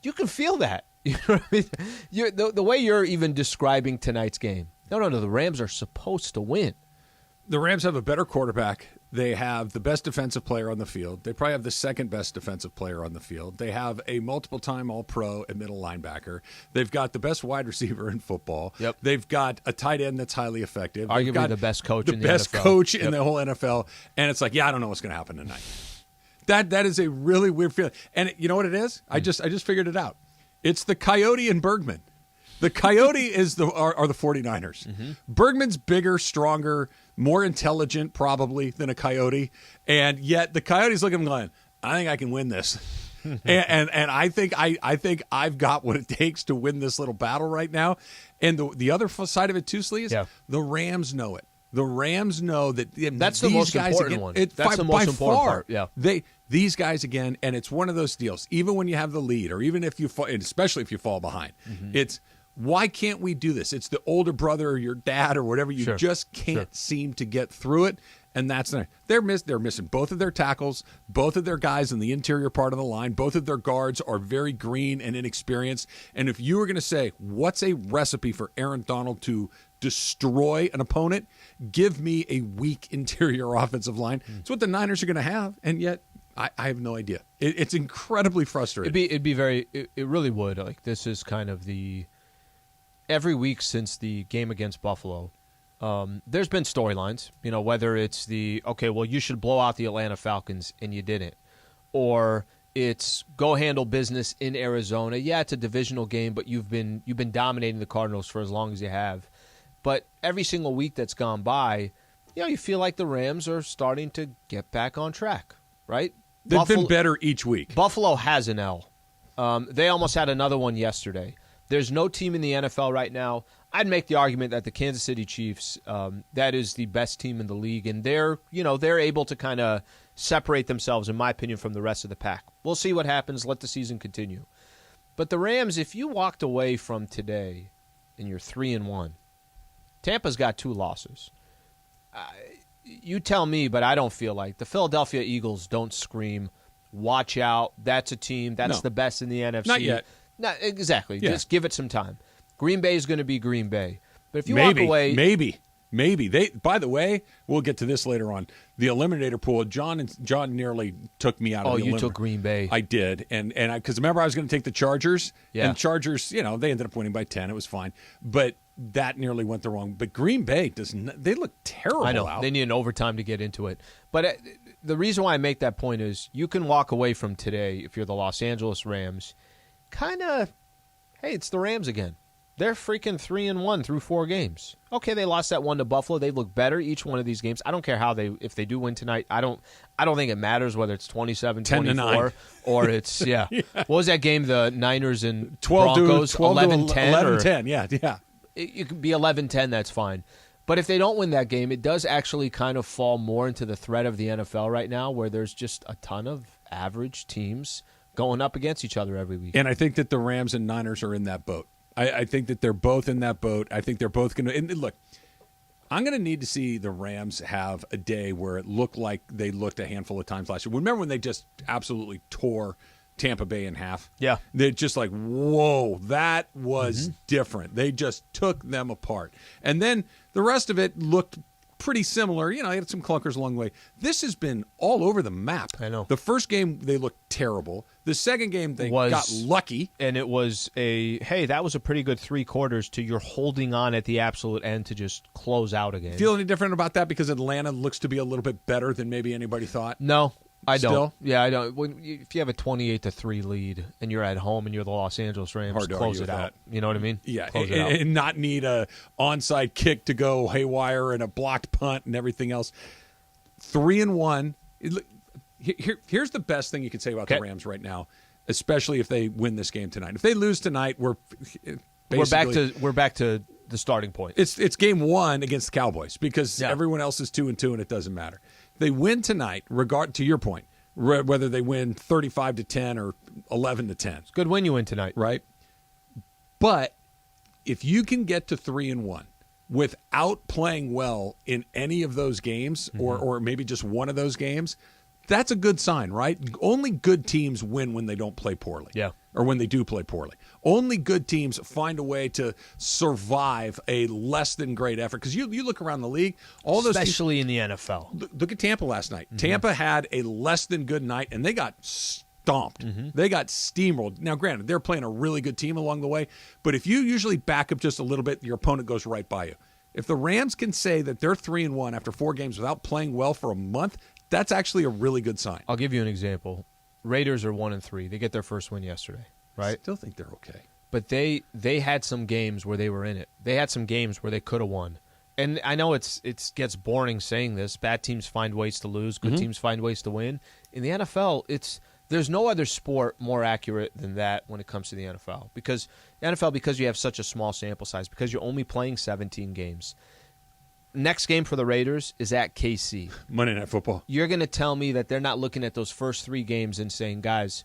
You can feel that. You know what I mean? The way you're even describing tonight's game. No, the Rams are supposed to win. The Rams have a better quarterback. They have the best defensive player on the field. They probably have the second best defensive player on the field. They have a multiple-time All-Pro and middle linebacker. They've got the best wide receiver in football. Yep. They've got a tight end that's highly effective. Arguably the best coach in the NFL. The best coach in the whole NFL. And it's like, I don't know what's going to happen tonight. That is a really weird feeling. And you know what it is? I just figured it out. It's the Coyote and Bergman. The Coyote are the 49ers. Bergman's bigger, stronger, more intelligent probably than a Coyote, and yet the Coyote's looking and going, I think I can win this. and I think I've got what it takes to win this little battle right now. And the other side of it too, Sleaze, the Rams know it. The Rams know that that's the most important one. That's the most important part. Yeah, these guys again, and it's one of those deals. Even when you have the lead, or even if you fall, and especially if you fall behind, it's Why can't we do this? It's the older brother or your dad or whatever. You just can't seem to get through it. And that's not, they're missing both of their tackles, both of their guys in the interior part of the line. Both of their guards are very green and inexperienced. And if you were going to say, what's a recipe for Aaron Donald to destroy an opponent, give me a weak interior offensive line. It's what the Niners are going to have, and yet I have no idea. It's incredibly frustrating. It really would. Like, this is kind of every week since the game against Buffalo, there's been storylines, whether it's you should blow out the Atlanta Falcons and you didn't, or it's go handle business in Arizona. Yeah, it's a divisional game, but you've been dominating the Cardinals for as long as you have. But every single week that's gone by, you feel like the Rams are starting to get back on track, right? They've been better each week. Buffalo has an L. They almost had another one yesterday. There's no team in the NFL right now. I'd make the argument that the Kansas City Chiefs, that is the best team in the league, and they're able to kind of separate themselves, in my opinion, from the rest of the pack. We'll see what happens. Let the season continue. But the Rams, if you walked away from today and you're 3-1, Tampa's got 2 losses. You tell me, but I don't feel like the Philadelphia Eagles don't scream, watch out, that's a team, that's the best in the NFC. Not yet. Not exactly. Yeah. Just give it some time. Green Bay is going to be Green Bay. But if you walk away... Maybe. By the way, we'll get to this later on. The eliminator pool, John nearly took me out of the eliminator. Oh, you took Green Bay. I did. And because remember I was going to take the Chargers? Yeah. And Chargers, they ended up winning by 10. It was fine. But that nearly went the wrong. But Green Bay, they look terrible. I know. Out. They need an overtime to get into it. But the reason why I make that point is you can walk away from today, if you're the Los Angeles Rams, kind of, hey, it's the Rams again. They're freaking 3-1 through 4 games. Okay, they lost that one to Buffalo. They look better each one of these games. I don't care if they do win tonight. I don't think it matters whether it's 27-24 or it's yeah. What was that game? The Niners and Broncos 11-10. 11-10. Yeah. It could be 11-10. That's fine. But if they don't win that game, it does actually kind of fall more into the threat of the NFL right now, where there's just a ton of average teams going up against each other every week. And I think that the Rams and Niners are in that boat. I think that they're both in that boat. I think they're both going to – and look, I'm going to need to see the Rams have a day where it looked like they looked a handful of times last year. Remember when they just absolutely tore Tampa Bay in half? Yeah. They're just like, whoa, that was different. They just took them apart. And then the rest of it looked pretty similar. They had some clunkers along the way. This has been all over the map. I know. The first game, they looked terrible. The second game, they got lucky. And it was that was a pretty good 3 quarters to you're holding on at the absolute end to just close out again. Feel any different about that because Atlanta looks to be a little bit better than maybe anybody thought? No, I don't. Still? Yeah, I don't. If you have a 28-3 lead and you're at home and you're the Los Angeles Rams, hard to close it argue out. that. You know what I mean? Yeah, close it out. And not need a onside kick to go haywire and a blocked punt and everything else. 3-1. Here's the best thing you can say about the Rams right now, especially if they win this game tonight. If they lose tonight, we're back to the starting point. It's game 1 against the Cowboys because everyone else is 2-2 and it doesn't matter. They win tonight, to your point, whether they win 35-10 or 11-10. It's a good win you win tonight, right? But if you can get to 3-1 without playing well in any of those games, or maybe just one of those games, that's a good sign, right? Only good teams win when they don't play poorly. Yeah. Or when they do play poorly. Only good teams find a way to survive a less than great effort. Because you look around the league, all those especially in the NFL. Look at Tampa last night. Tampa had a less than good night, and they got stomped. They got steamrolled. Now, granted, they're playing a really good team along the way, but if you usually back up just a little bit, your opponent goes right by you. If the Rams can say that they're 3-1 after 4 games without playing well for a month, that's actually a really good sign. I'll give you an example. Raiders are 1-3. They get their first win yesterday, right? I still think they're okay. But they had some games where they were in it. They had some games where they could have won. And I know it gets boring saying this. Bad teams find ways to lose. Good teams find ways to win. In the NFL, there's no other sport more accurate than that when it comes to the NFL. Because you have such a small sample size, because you're only playing 17 games. Next game for the Raiders is at KC. Monday Night Football. You're going to tell me that they're not looking at those first 3 games and saying, guys,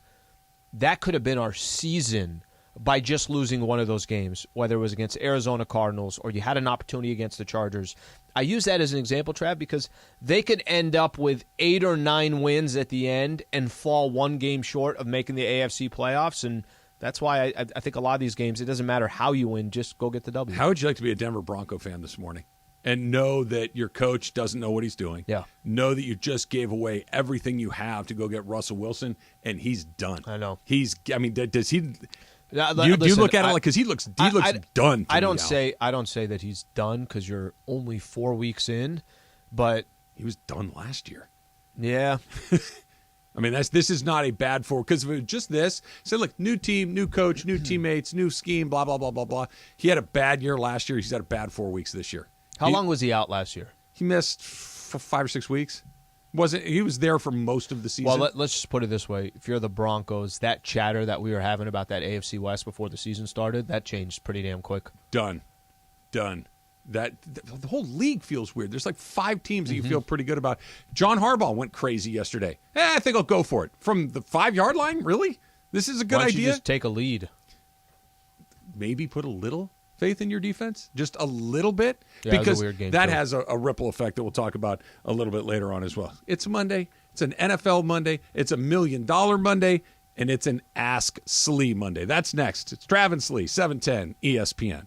that could have been our season. by just losing one of those games, whether it was against Arizona Cardinals or you had an opportunity against the Chargers. I use that as an example, Trav, because they could end up with 8 or 9 wins at the end and fall one game short of making the AFC playoffs, and that's why I think a lot of these games, it doesn't matter how you win, just go get the W. How would you like to be a Denver Bronco fan this morning and know that your coach doesn't know what he's doing? Yeah. Know that you just gave away everything you have to go get Russell Wilson, and he's done. I know. Does he... Listen, do you look at it like, because he looks done? I don't say that he's done because you're only 4 weeks in, but he was done last year. Yeah. I mean, this is not a bad four, because if it was just this, say, look, new team, new coach, new teammates, new scheme, blah, blah, blah, blah, blah. He had a bad year last year. He's had a bad 4 weeks this year. How long was he out last year? He missed 5 or 6 weeks. He was there for most of the season. Well, let's just put it this way. If you're the Broncos, that chatter that we were having about that AFC West before the season started, that changed pretty damn quick. Done. The whole league feels weird. There's like 5 teams that you feel pretty good about. John Harbaugh went crazy yesterday. I think I'll go for it. From the 5-yard line? Really? This is a good Why don't idea? you just take a lead? Maybe put a little faith in your defense? Just a little bit? Yeah, because a weird game that too. has a ripple effect that we'll talk about a little bit later on as well. It's Monday. It's an NFL Monday. It's a $1 million Monday. And it's an Ask Slee Monday. That's next. It's Trav and Slee, 710 ESPN.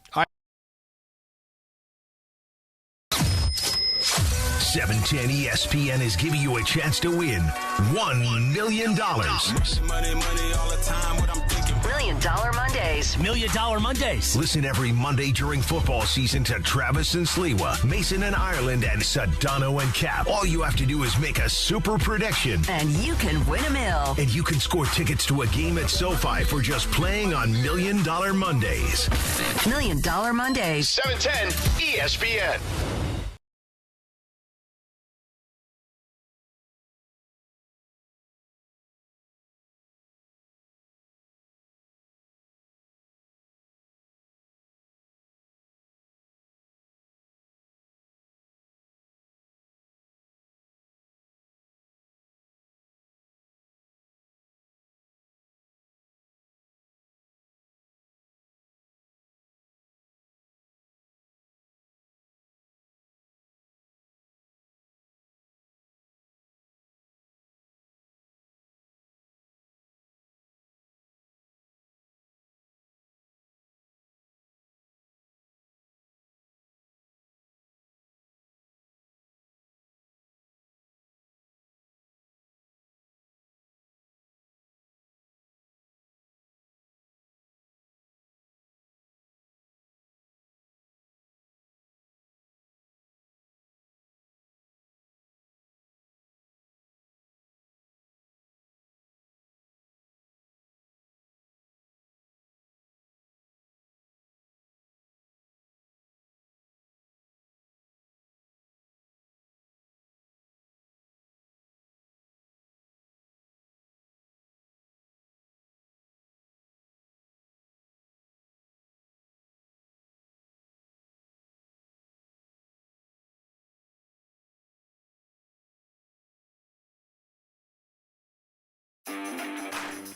710 ESPN is giving you a chance to win $1 million. $1 Million Mondays. $1 Million Mondays. Listen every Monday during football season to Travis and Sliwa, Mason and Ireland, and Sedano and Cap. All you have to do is make a super prediction. And you can win $1 million. And you can score tickets to a game at SoFi for just playing on $1 Million Mondays. $1 Million Mondays. 710 ESPN.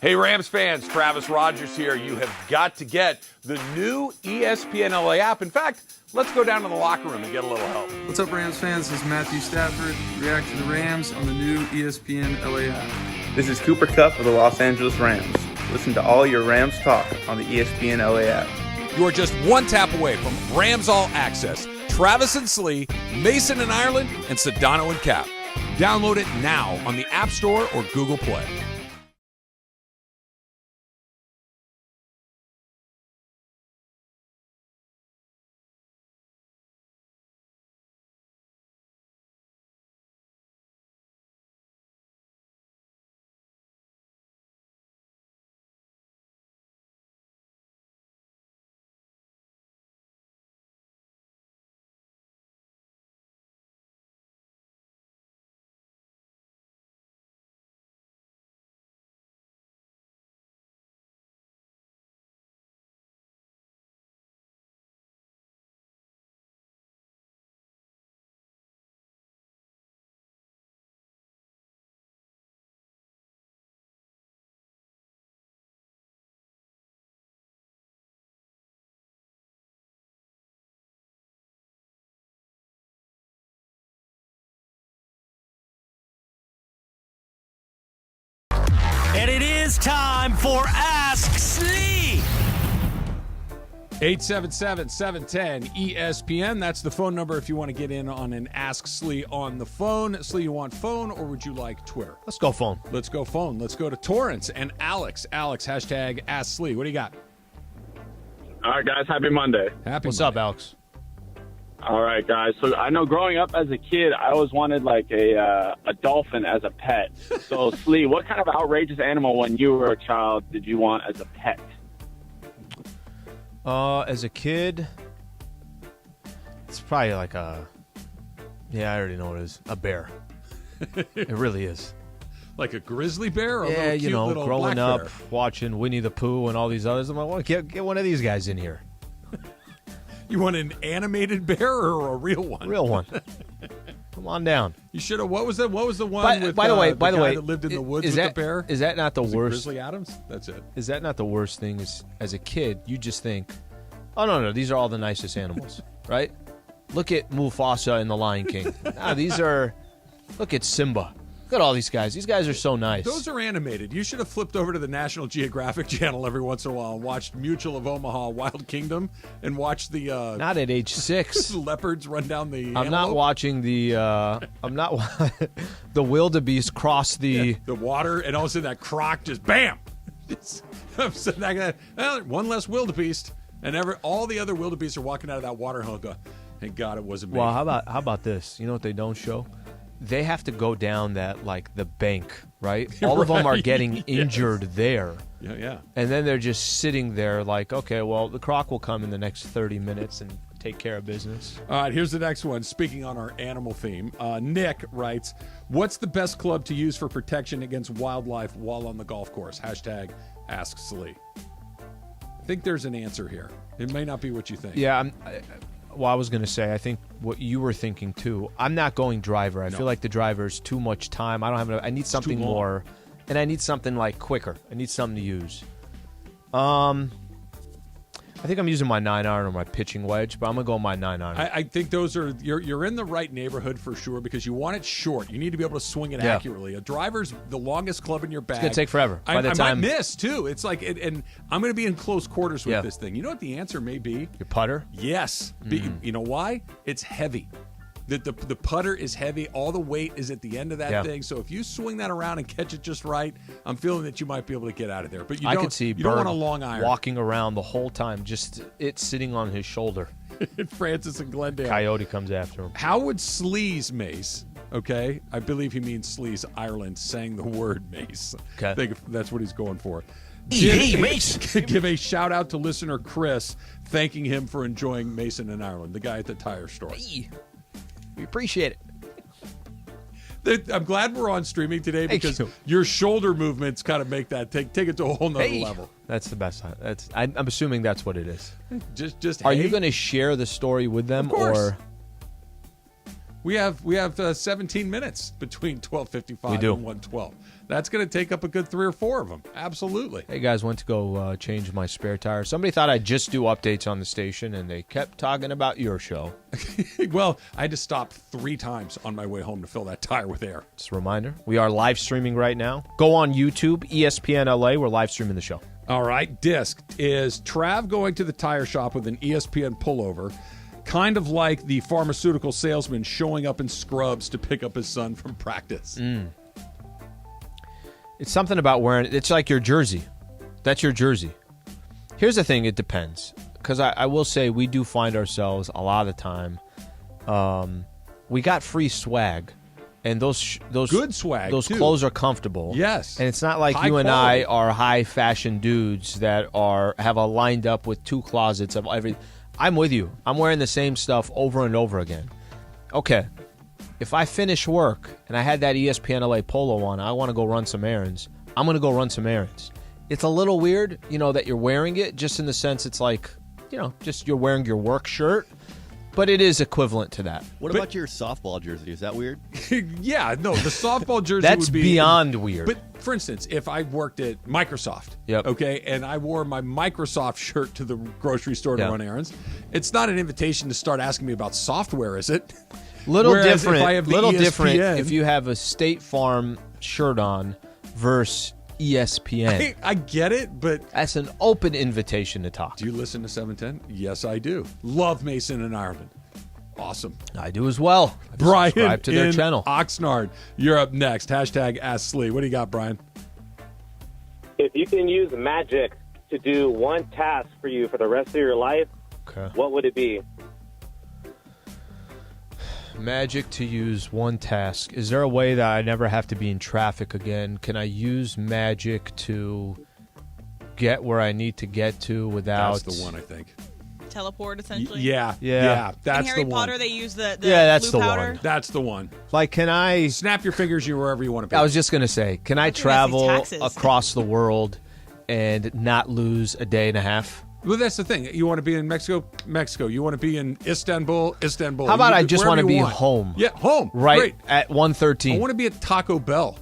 Hey, Rams fans, Travis Rogers here. You have got to get the new ESPNLA app. In fact, let's go down to the locker room and get a little help. What's up, Rams fans? This is Matthew Stafford. React to the Rams on the new ESPNLA app. This is Cooper Kupp of the Los Angeles Rams. Listen to all your Rams talk on the ESPNLA app. You are just one tap away from Rams All Access. Travis and Slee, Mason and Ireland, and Sedano and Cap. Download it now on the App Store or Google Play. And it is time for Ask Slee. 877-710-ESPN. That's the phone number if you want to get in on an Ask Slee on the phone. Slee, you want phone or would you like Twitter? Let's go phone. Let's go phone. Let's go to Torrance and Alex. Alex, hashtag Ask Slee. What do you got? All right, guys. Happy Monday. What's up, Alex? All right, guys. So I know growing up as a kid, I always wanted like a dolphin as a pet. So, Slee, what kind of outrageous animal when you were a child did you want as a pet? As a kid, it's probably like I already know what it is. A bear. It really is. Like a grizzly bear? Or a little cute little growing black up, bear? watching Winnie the Pooh and all these others, I'm like, well, get one of these guys in here. You want an animated bear or a real one? Real one. Come on down. You should have. What was the one by the way, guy that lived in the woods with the bear? Is that not the worst? Grizzly Adams? That's it. Is that not the worst thing? Is as a kid, you just think, oh no, these are all the nicest animals, right? Look at Mufasa in The Lion King. Look at Simba. Look at all these guys. These guys are so nice. Those are animated. You should have flipped over to the National Geographic Channel every once in a while and watched Mutual of Omaha, Wild Kingdom, and watched the not at age 6 leopards run down the. I'm not watching the. The wildebeest cross the water, and all of a sudden that croc just bam. One less wildebeest, and all the other wildebeest are walking out of that water hole. Thank God it wasn't me. Well, how about this? You know what they don't show? They have to go down the bank, right? All of them are getting injured there. Yeah. And then they're just sitting there like, okay, well, the croc will come in the next 30 minutes and take care of business. All right, here's the next one. Speaking on our animal theme, Nick writes, what's the best club to use for protection against wildlife while on the golf course? Hashtag Ask Slee. I think there's an answer here. It may not be what you think. Yeah, I was going to say, I think what you were thinking too. I'm not going driver. I feel like the driver's too much time. I don't have enough. I need something more, and I need something like quicker. I need something to use. I think I'm using my 9-iron or my pitching wedge, but I'm going to go my 9-iron. I think those are you're in the right neighborhood for sure because you want it short. You need to be able to swing it accurately. A driver's the longest club in your bag. It's going to take forever. I might miss, too. It's like, and I'm going to be in close quarters with this thing. You know what the answer may be? Your putter? Yes. You know why? It's heavy. The putter is heavy. All the weight is at the end of that thing. So if you swing that around and catch it just right, I'm feeling that you might be able to get out of there. But you could see you don't want a long iron. Walking around the whole time, just it sitting on his shoulder. Francis and Glendale. Coyote comes after him. How would Sleaze Mace, okay, I believe he means Sleaze, Ireland, saying the word mace. Okay. I think that's what he's going for. Hey, Mace! Give a shout out to listener Chris, thanking him for enjoying Mason in Ireland, the guy at the tire store. Hey. We appreciate it. I'm glad we're on streaming today because your shoulder movements kind of make that take it to a whole nother level. That's the best. I'm assuming that's what it is. Just. Are you going to share the story with them, of course. or we have 17 minutes between 12:55 and 1:12? That's going to take up a good 3 or 4 of them. Absolutely. Hey, guys, went to go change my spare tire. Somebody thought I'd just do updates on the station, and they kept talking about your show. Well, I had to stop 3 times on my way home to fill that tire with air. Just a reminder, we are live streaming right now. Go on YouTube, ESPNLA. We're live streaming the show. All right. Disc, is Trav going to the tire shop with an ESPN pullover, kind of like the pharmaceutical salesman showing up in scrubs to pick up his son from practice? It's something about wearing it. It's like your jersey. That's your jersey. Here's the thing. It depends. Because I will say we do find ourselves a lot of the time. We got free swag. And those good swag, those too. Clothes are comfortable. Yes. And it's not like High you and quality. I are high fashion dudes that have a lined up with 2 closets of every. I'm with you. I'm wearing the same stuff over and over again. Okay. If I finish work and I had that ESPNLA polo on, I want to go run some errands, I'm going to go run some errands. It's a little weird, that you're wearing it, just in the sense it's like, just you're wearing your work shirt, but it is equivalent to that. What about your softball jersey? Is that weird? Yeah, no, the softball jersey That's would be beyond weird. But for instance, if I worked at Microsoft, okay, and I wore my Microsoft shirt to the grocery store to run errands, it's not an invitation to start asking me about software, is it? Little Whereas different. If I have the little ESPN, different if you have a State Farm shirt on versus ESPN. I get it, but that's an open invitation to talk. Do you listen to 710? Yes, I do. Love Mason and Ireland. Awesome. I do as well. Brian subscribe to their channel. Oxnard, you're up next. Hashtag Ask Slee. What do you got, Brian? If you can use magic to do one task for you for the rest of your life, what would it be? Magic to use one task. Is there a way that I never have to be in traffic again? Can I use magic to get where I need to get to without... That's the one, I think. Teleport, essentially? Yeah. That's in Harry the Potter, one. they use the that's blue the powder. one. That's the one. Like, can I... Snap your fingers wherever you want to be. I was just going to say, can I travel across the world and not lose a day and a half? Well, that's the thing. You want to be in Mexico. You want to be in Istanbul. How about I just want to be home? Yeah, home. Right Great. at 1:13. I want to be at Taco Bell.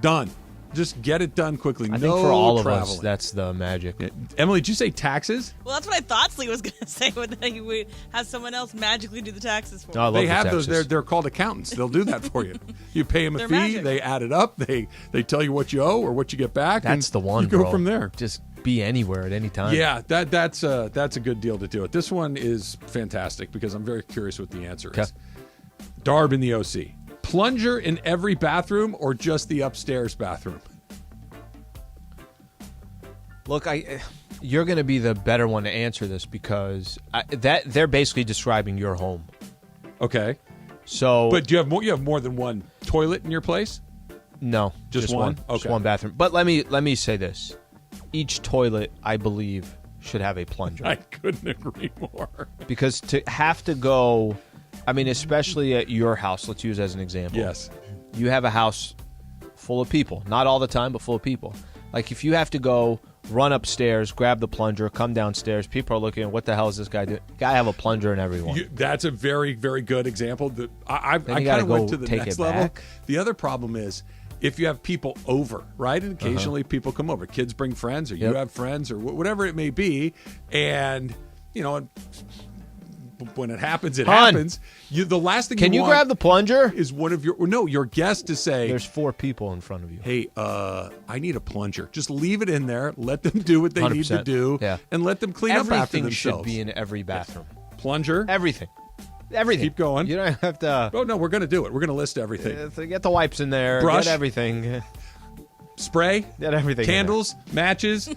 Done. Just get it done quickly. I think for all of us, that's the magic. Yeah. Emily, did you say taxes? Well, that's what I thought Slee was going to say, but then he would have someone else magically do the taxes for They have those. They're called accountants. They'll do that for you. You pay them a fee. Magic. They add it up. They tell you what you owe or what you get back. That's the one. You go bro. from there. Just be anywhere at any time. Yeah, that's a good deal to do it. This one is fantastic because I'm very curious what the answer is. Darb in the OC. Plunger in every bathroom or just the upstairs bathroom? Look, you're going to be the better one to answer this because they're basically describing your home. Okay. So, but do you have more than one toilet in your place? No, just one. Okay. Just one bathroom. But let me say this: each toilet, I believe, should have a plunger. I couldn't agree more. Because to have to go, I mean, especially at your house. Let's use as an example. Yes. You have a house full of people. Not all the time, but full of people. Like if you have to go. Run upstairs, grab the plunger, come downstairs. People are looking at what the hell is this guy doing? Guy have a plunger in everyone. That's a very, very good example. I kind of went to the next level. The other problem is if you have people over, right? And occasionally people come over. Kids bring friends or you have friends or whatever it may be. And, you know, when it happens, it happens. The last thing Can you grab the plunger? Is one of your guests to say, there's 4 people in front of you. Hey, I need a plunger. Just leave it in there. Let them do what they 100%. need to do. Yeah. And let them clean up after Everything themselves. should be in every bathroom. Plunger. Everything. Keep going. You don't have to. Oh, no, we're going to do it. We're going to list everything. Get the wipes in there. Brush. Get everything. Spray. Get everything. Candles. Matches.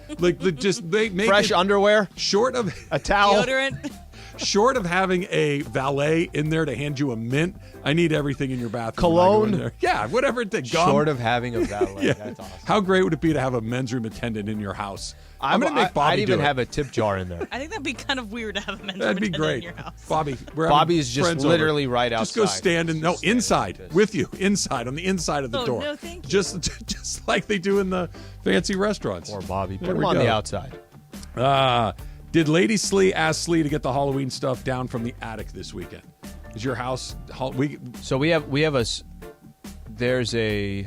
Just make fresh underwear. Short of a towel. Deodorant. Short of having a valet in there to hand you a mint, I need everything in your bathroom. Cologne? Yeah, whatever it takes. Short of having a valet. That's awesome. How great would it be to have a men's room attendant in your house? I'm going to make Bobby I'd even do it. have a tip jar in there. I think that'd be kind of weird to have a men's That'd be room great. in your house. Bobby, Bobby is just literally right outside. Just go stand inside with you, inside, on the inside of the door. No, thank you. Just like they do in the fancy restaurants. Or Bobby. Put There him we on go. the outside. Did Lady Slee ask Slee to get the Halloween stuff down from the attic this weekend? Is your house? So we have there's a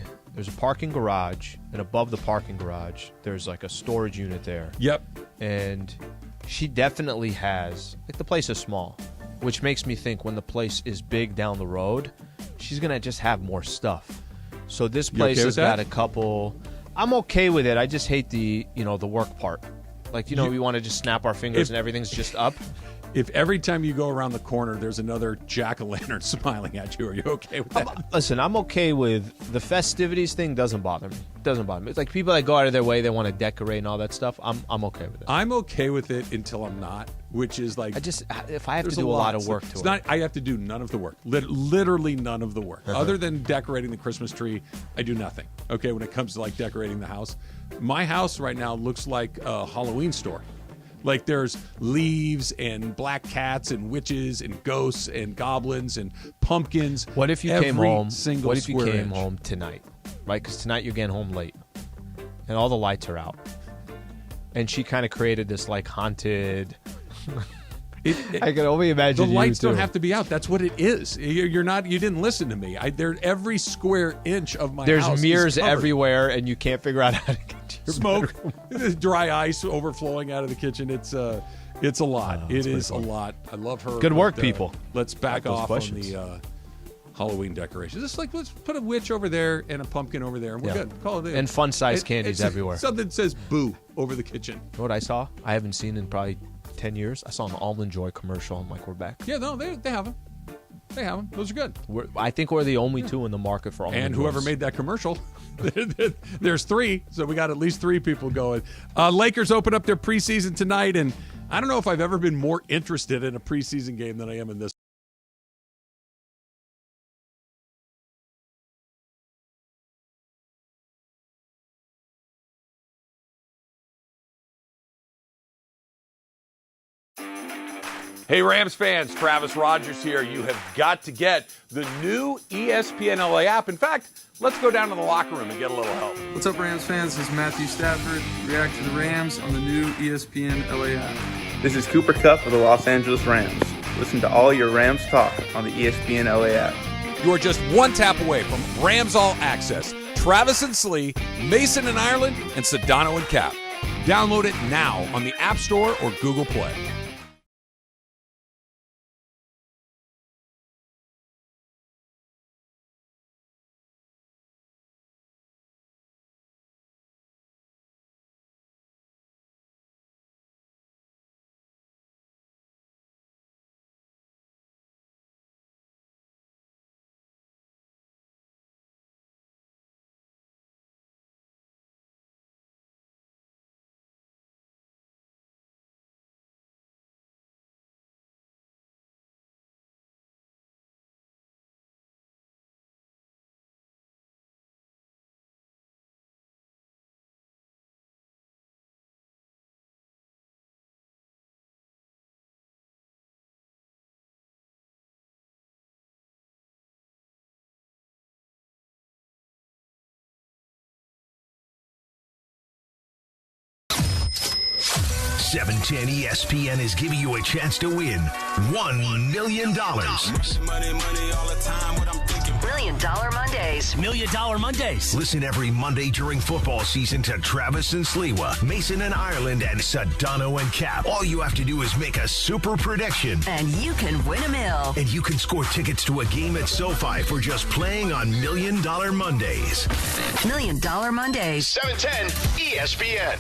parking garage, and above the parking garage, there's like a storage unit there. Yep. And she definitely has, like, the place is small, which makes me think when the place is big down the road, she's gonna just have more stuff. So this place has got a couple. I'm okay with it. I just hate the work part. Like, we want to just snap our fingers and everything's just up. If every time you go around the corner, there's another jack-o'-lantern smiling at you, are you okay with that? Listen, I'm okay with the festivities thing. Doesn't bother me. It's like people that go out of their way, they want to decorate and all that stuff. I'm okay with it. I'm okay with it until I'm not, which is like if I have to do a lot of work to it. I have to do none of the work. Literally none of the work. Other than decorating the Christmas tree, I do nothing. Okay, when it comes to like decorating the house. My house right now looks like a Halloween store. Like there's leaves and black cats and witches and ghosts and goblins and pumpkins. What if you came home? What if you came inch. home tonight? Right, because tonight you're getting home late, and all the lights are out, and she kind of created this like haunted. I can only imagine the you lights too. don't have to be out. That's what it is. You're not. You didn't listen to me. Every square inch of my house. There's mirrors is covered. everywhere, and you can't figure out how to get to your smoke, bedroom. dry ice overflowing out of the kitchen. It's a lot. It is a lot. I love her. Good work, but, people. Let's back those off questions. on the Halloween decorations. It's like, let's put a witch over there and a pumpkin over there, and we're good. Call it in. And fun-sized candies everywhere. Something that says boo over the kitchen. You know what I saw? I haven't seen in probably 10 years. I saw an Almond Joy commercial. I'm like, we're back. Yeah, no, they have them. They have them. Those are good. I think we're the only two in the market for Almond And Joys. whoever made that commercial, there's 3, so we got at least 3 people going. Lakers open up their preseason tonight, and I don't know if I've ever been more interested in a preseason game than I am in this. Hey, Rams fans, Travis Rogers here. You have got to get the new ESPNLA app. In fact, let's go down to the locker room and get a little help. What's up, Rams fans? This is Matthew Stafford. React to the Rams on the new ESPNLA app. This is Cooper Kupp of the Los Angeles Rams. Listen to all your Rams talk on the ESPNLA app. You are just one tap away from Rams All Access. Travis and Slee, Mason and Ireland, and Sedano and Cap. Download it now on the App Store or Google Play. $710 ESPN is giving you a chance to win $1 million. $1 Million Mondays. $1 Million Mondays. Listen every Monday during football season to Travis and Sliwa, Mason and Ireland, and Sedano and Cap. All you have to do is make a super prediction. And you can win $1 million. And you can score tickets to a game at SoFi for just playing on $1 Million Mondays. $1 Million Mondays. 710 ESPN.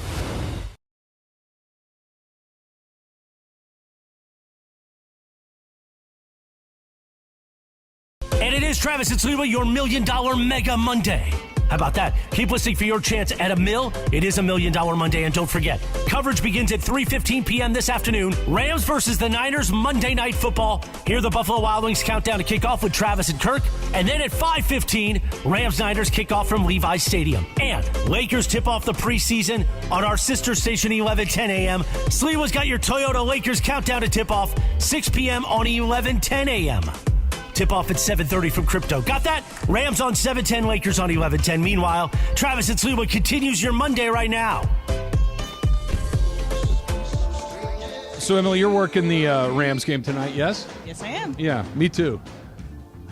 And it is Travis and Sliwa, your $1 Million Mega Monday. How about that? Keep listening for your chance at $1 million. It is $1 Million Monday, and don't forget, coverage begins at 3:15 p.m. this afternoon. Rams versus the Niners, Monday Night Football. Hear the Buffalo Wild Wings countdown to kickoff with Travis and Kirk. And then at 5:15, Rams-Niners kick off from Levi's Stadium. And Lakers tip off the preseason on our sister station, 11:10 a.m. Sliwa's got your Toyota Lakers countdown to tip off, 6 p.m. on 11:10 a.m. Tip off at 7:30 from Crypto. Got that? Rams on 7:10, Lakers on 11:10. Meanwhile, Travis and Sliwa continues your Monday right now. So, Emily, you're working the Rams game tonight, yes? Yes, I am. Yeah, me too.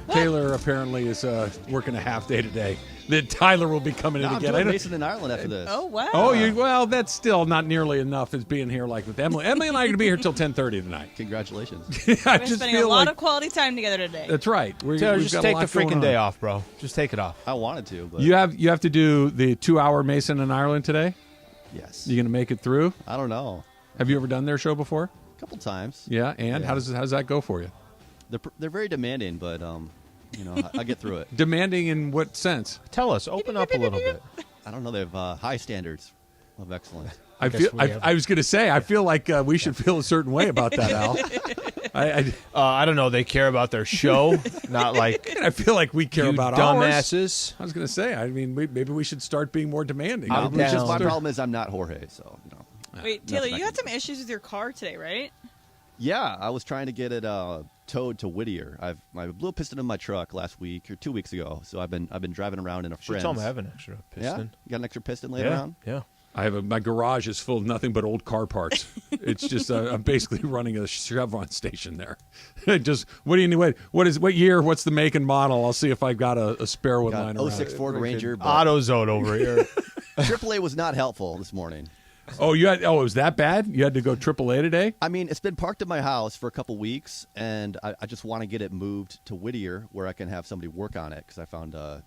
What? Taylor apparently is working a half day today. Then Tyler will be coming in again. I'm doing Mason and Ireland after this. Oh, wow. Oh, well, that's still not nearly enough as being here like with Emily. Emily and I are going to be here till 10:30 tonight. Congratulations. I We're just spending a feel lot like of quality time together today. that's right. Taylor, just take the freaking day off, bro. Just take it off. I wanted to, but You have to do the 2-hour Mason and Ireland today. yes. You going to make it through? I don't know. Have you ever done their show before? A couple times. Yeah, and Yeah. how does that go for you? They're very demanding, but I get through it. Demanding in what sense? Tell us. Open up a little bit. I don't know. They have high standards of excellence. I was going to say I feel like we should feel a certain way about that, Al. I don't know. They care about their show, not like I feel like we care you about dumbasses. ours. I was going to say. I mean, maybe we should start being more demanding. I'm Maybe we should down. My start- problem is I'm not Jorge, so Wait, nothing Taylor, I you had can some issues with your car today, right? Yeah, I was trying to get it towed to Whittier. I blew a piston in my truck last week or 2 weeks ago, so I've been driving around in a Should friend's. tell them I have an extra piston. Yeah, you got an extra piston laying Yeah, around? yeah. my garage is full of nothing but old car parts. It's just I'm basically running a Chevron station there. Just what do you need? What year? What's the make and model? I'll see if I've got a spare one Got lying around. 06 Ford Ranger. But AutoZone over here. AAA was not helpful this morning. Oh, it was that bad? You had to go AAA today? I mean, it's been parked at my house for a couple weeks, and I just want to get it moved to Whittier where I can have somebody work on it because I found a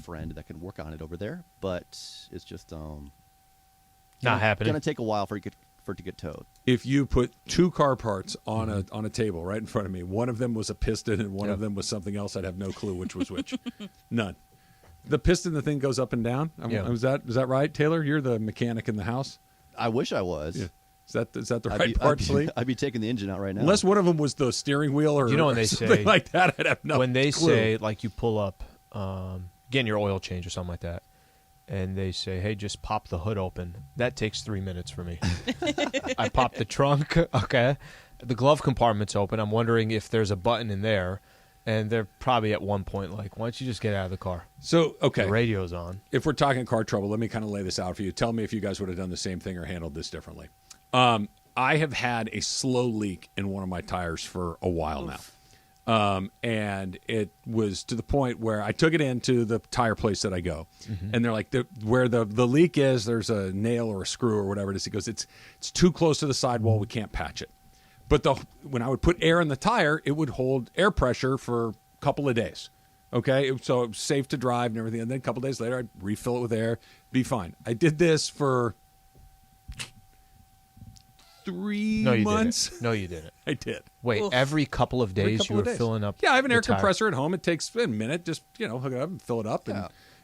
friend that can work on it over there. But it's just not happening. Going to take a while for it to get towed. If you put two car parts on a table right in front of me, one of them was a piston and one of them was something else, I'd have no clue which was which. None. The piston, the thing goes up and down. Is that right, Taylor? You're the mechanic in the house. I wish I was. Yeah. Is that the right part, Slee? I'd be taking the engine out right now. Unless one of them was the steering wheel or when they something say like that, I'd have no when they clue. say like you pull up, getting your oil change or something like that, and they say, "Hey, just pop the hood open." That takes 3 minutes for me. I pop the trunk. Okay, the glove compartment's open. I'm wondering if there's a button in there. And they're probably at one point like, why don't you just get out of the car? So, okay. The radio's on. If we're talking car trouble, let me kind of lay this out for you. Tell me if you guys would have done the same thing or handled this differently. I have had a slow leak in one of my tires for a while now. And it was to the point where I took it into the tire place that I go. Mm-hmm. And they're like, where the leak is, there's a nail or a screw or whatever it is. He goes, it's too close to the sidewall. We can't patch it. But when I would put air in the tire, it would hold air pressure for a couple of days. Okay? So it was safe to drive and everything. And then a couple of days later, I'd refill it with air, be fine. I did this for 3 months. No, you didn't. I did. Wait, every couple of days you were filling up? Yeah, I have an air tire. compressor at home. It takes a minute. Just, hook it up and fill it up.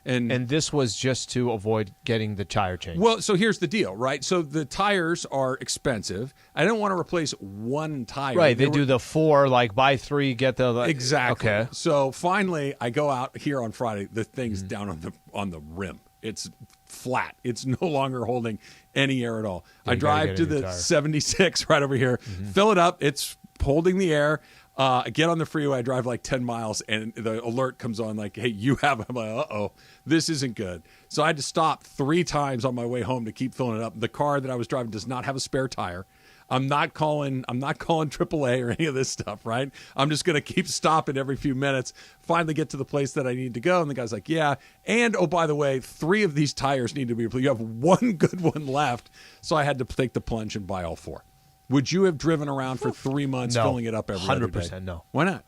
And this was just to avoid getting the tire changed. Well, so here's the deal, right? So the tires are expensive. I don't want to replace one tire. Right, they do the 4, like buy 3, get the exactly. Okay. So finally, I go out here on Friday. The thing's down on the rim. It's flat. It's no longer holding any air at all. I drive to the 76 right over here, fill it up. It's holding the air. I get on the freeway, I drive like 10 miles, and the alert comes on like, hey, you have it. I'm like, uh-oh, this isn't good. So I had to stop 3 times on my way home to keep filling it up. The car that I was driving does not have a spare tire. I'm not calling AAA or any of this stuff, right? I'm just going to keep stopping every few minutes, finally get to the place that I need to go. And the guy's like, yeah. And, oh, by the way, 3 of these tires need to be replaced. You have 1 good one left. So I had to take the plunge and buy all 4. Would you have driven around for 3 months filling it up every 100% no. Why not?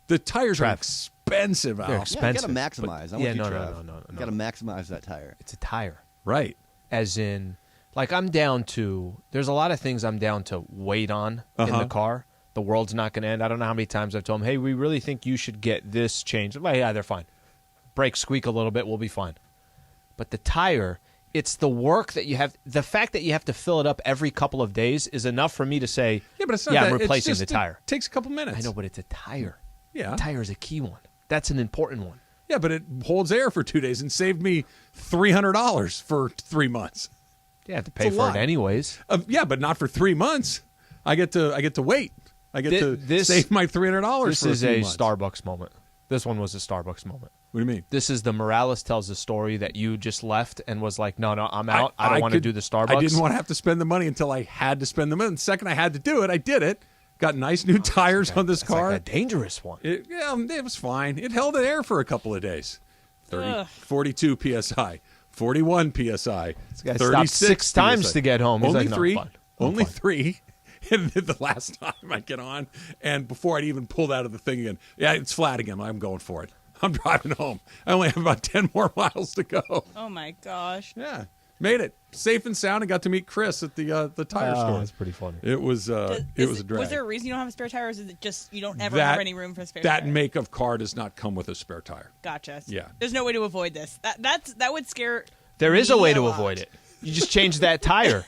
The tires are expensive, Al. They're expensive. Yeah, you got to maximize. No. You got to maximize that tire. It's a tire. Right. As in, like I'm down to, there's a lot of things I'm down to wait on in the car. The world's not going to end. I don't know how many times I've told them, hey, we really think you should get this changed. Well, yeah, they're fine. Brakes squeak a little bit, we'll be fine. But the tire... It's the work that you have. The fact that you have to fill it up every couple of days is enough for me to say, but it's not I'm replacing the tire. It takes a couple minutes. I know, but it's a tire. Yeah. The tire is a key one. That's an important one. Yeah, but it holds air for 2 days and saved me $300 for 3 months. You have to pay for it anyways. Yeah, but not for 3 months. I get to wait. I get to save my $300 This for is a a few months. Starbucks moment. This one was a Starbucks moment. What do you mean? This is the Morales tells the story that you just left and was like, no, I'm out. I don't want to do the Starbucks. I didn't want to have to spend the money until I had to spend the money. The second I had to do it, I did it. Got nice new tires on this car. Like a dangerous one. It was fine. It held air for a couple of days. 42 PSI, 41 PSI, This guy 36 stopped 6 times PSI. to get home. He's Only like, no, 3. fine. Only fine. 3. And then the last time I get on, and before I'd even pulled out of the thing again, yeah, it's flat again. I'm going for it. I'm driving home. I only have about 10 more miles to go. Oh, my gosh. Yeah. Made it. Safe and sound, and got to meet Chris at the tire store. That's pretty funny. It was a drag. Was there a reason you don't have a spare tire, or is it just you don't ever have any room for a spare tire? That make of car does not come with a spare tire. Gotcha. Yeah. There's no way to avoid this. That would scare There is a way to lot. avoid it. You just change that tire.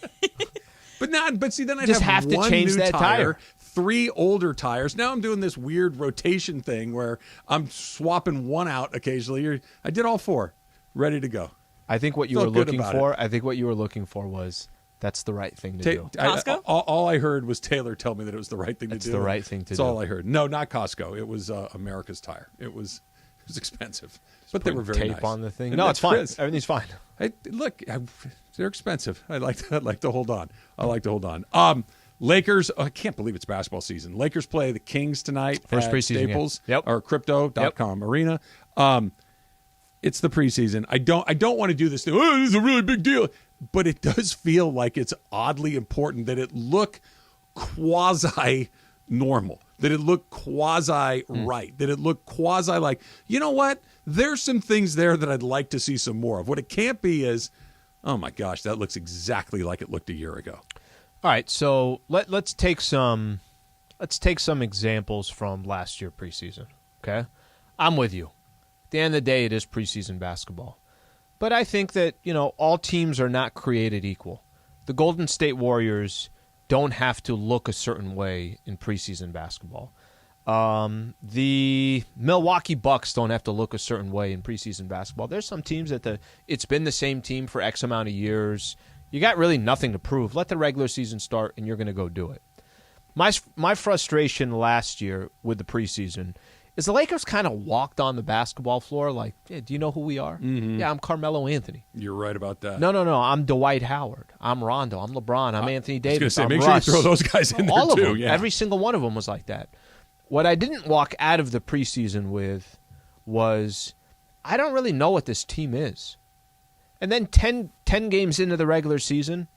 But see, then I'd just have to one change new that tire. 3 older tires. Now I'm doing this weird rotation thing where I'm swapping one out occasionally. I did all 4, ready to go. I think what you Felt were good looking about for. it. I think what you were looking for was that's the right thing to do. Costco? All I heard was Taylor tell me that it was the right thing to do. It's the right thing to do. That's all I heard. No, not Costco. It was America's Tire. It was expensive, but they were very tape nice. on the thing. And No, that's it's fine. Chris. Everything's fine. They're expensive. I'd like to hold on. Lakers. I can't believe it's basketball season. Lakers play the Kings tonight. First at preseason Staples. game. Yep. Or Crypto.com Arena. It's the preseason. I don't want to do this thing. Oh, this is a really big deal. but it does feel like it's oddly important that it look quasi-normal, that it look quasi-right, that it look quasi like, you know what? There's some things there that I'd like to see some more of. What it can't be is, oh my gosh, that looks exactly like it looked a year ago. All right, so let's take some examples from last year preseason. Okay, I'm with you. At the end of the day, it is preseason basketball, but I think that all teams are not created equal. The Golden State Warriors don't have to look a certain way in preseason basketball. The Milwaukee Bucks don't have to look a certain way in preseason basketball. There's some teams that it's been the same team for X amount of years. You got really nothing to prove. Let the regular season start, and you're going to go do it. My frustration last year with the preseason is the Lakers kind of walked on the basketball floor like, yeah, do you know who we are? Mm-hmm. Yeah, I'm Carmelo Anthony. You're right about that. No, I'm Dwight Howard. I'm Rondo. I'm LeBron. I'm Anthony Davis. I was I'm going to say, make Russ. sure you throw those guys in there, All too. of them. Yeah. Every single one of them was like that. What I didn't walk out of the preseason with was I don't really know what this team is. And then 10 games into the regular season,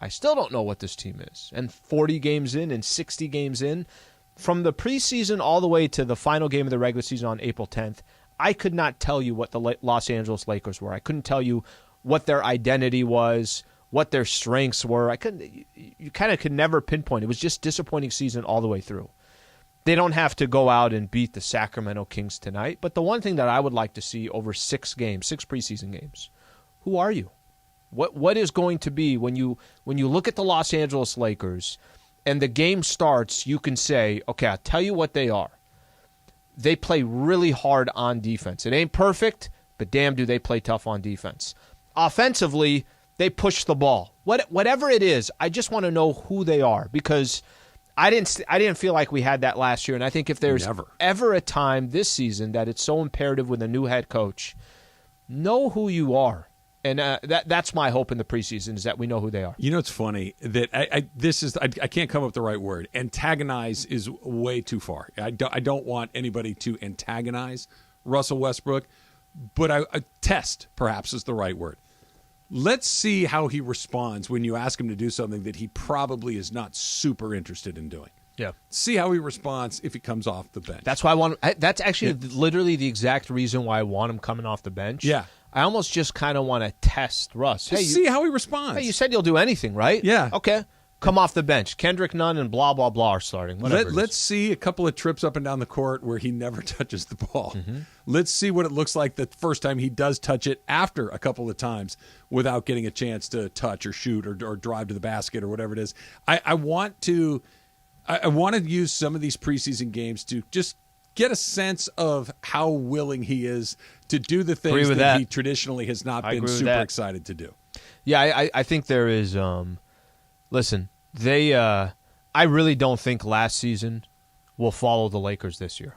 I still don't know what this team is. And 40 games in and 60 games in, from the preseason all the way to the final game of the regular season on April 10th, I could not tell you what the Los Angeles Lakers were. I couldn't tell you what their identity was, what their strengths were. You kind of could never pinpoint. It was just disappointing season all the way through. They don't have to go out and beat the Sacramento Kings tonight. But the one thing that I would like to see over 6 preseason games, who are you? What is going to be when you look at the Los Angeles Lakers and the game starts, you can say, okay, I'll tell you what they are. They play really hard on defense. It ain't perfect, but damn, do they play tough on defense. Offensively, they push the ball. Whatever it is, I just want to know who they are because I didn't feel like we had that last year, and I think if there's ever a time this season that it's so imperative with a new head coach, know who you are. And that's my hope in the preseason is that we know who they are. You know, it's funny that I can't come up with the right word. Antagonize is way too far. I don't want anybody to antagonize Russell Westbrook, but test perhaps is the right word. Let's see how he responds when you ask him to do something that he probably is not super interested in doing. Yeah. See how he responds if he comes off the bench. That's why that's actually literally the exact reason why I want him coming off the bench. Yeah. I almost just kind of want to test Russ. Just see how he responds. Hey, you said you'll do anything, right? Yeah. Okay. Come off the bench. Kendrick Nunn and blah, blah, blah are starting. Let's see a couple of trips up and down the court where he never touches the ball. Mm-hmm. Let's see what it looks like the first time he does touch it after a couple of times without getting a chance to touch or shoot or drive to the basket or whatever it is. I want to use some of these preseason games to just get a sense of how willing he is to do the things that he traditionally has not been super excited to do. Yeah, I think there is listen, I really don't think last season will follow the Lakers this year.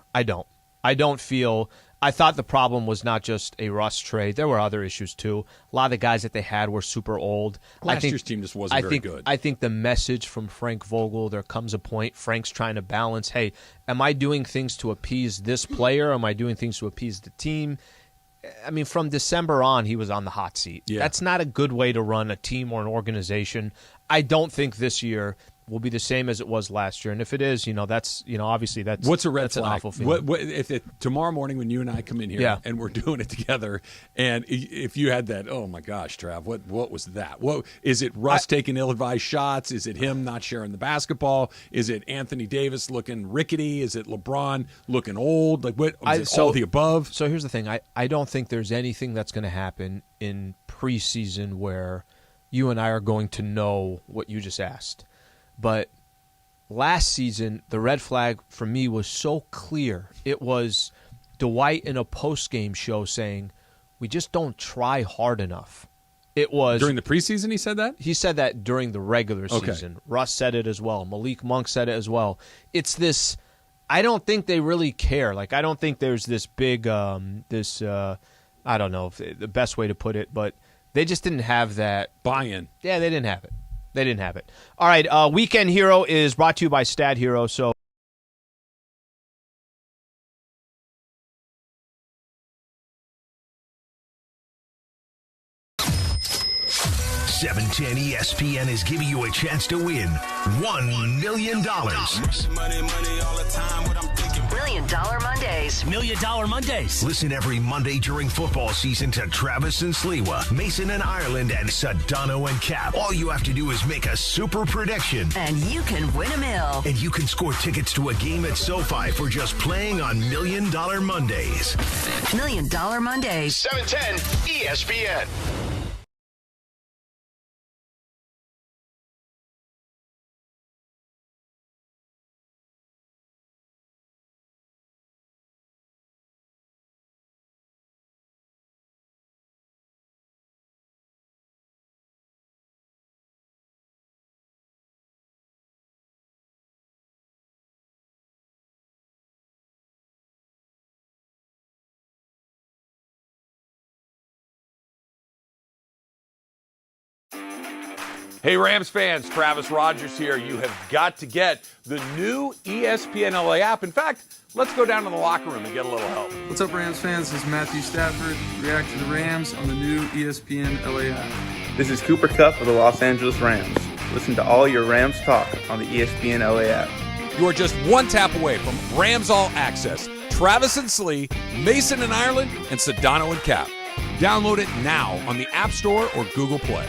I thought the problem was not just a Russ trade. There were other issues too. A lot of the guys that they had were super old. Last year's team just wasn't very good. I think the message from Frank Vogel, there comes a point, Frank's trying to balance, hey, am I doing things to appease this player? Am I doing things to appease the team? I mean, from December on, he was on the hot seat. Yeah. That's not a good way to run a team or an organization. I don't think this year will be the same as it was last year. And if it is, that's, obviously that's what's a red that's flag? An awful feeling. If tomorrow morning when you and I come in here and we're doing it together, and if you had that, oh my gosh, Trav, what was that? What is it? Russ taking ill-advised shots? Is it him not sharing the basketball? Is it Anthony Davis looking rickety? Is it LeBron looking old? Like what? All the above? So here's the thing. I don't think there's anything that's going to happen in preseason where you and I are going to know what you just asked. But last season, the red flag for me was so clear. It was Dwight in a post-game show saying, we just don't try hard enough. It was during the preseason he said that? He said that during the regular season. Russ said it as well. Malik Monk said it as well. It's this, I don't think they really care. Like, I don't think there's this big, I don't know if the best way to put it, but they just didn't have that buy-in. Yeah, they didn't have it. All right, Weekend Hero is brought to you by Stat Hero. So 710 ESPN is giving you a chance to win $1 million. $1 Million Mondays. $1 Million Mondays. Listen every Monday during football season to Travis and Sliwa, Mason and Ireland, and Sedano and Cap. All you have to do is make a super prediction. And you can win $1 million. And you can score tickets to a game at SoFi for just playing on $1 Million Mondays. $1 Million Mondays. 710 ESPN. Hey, Rams fans, Travis Rogers here. You have got to get the new ESPNLA app. In fact, let's go down to the locker room and get a little help. What's up, Rams fans? This is Matthew Stafford. React to the Rams on the new ESPNLA app. This is Cooper Kupp of the Los Angeles Rams. Listen to all your Rams talk on the ESPNLA app. You are just one tap away from Rams All Access. Travis and Slee, Mason and Ireland, and Sedano and Cap. Download it now on the App Store or Google Play.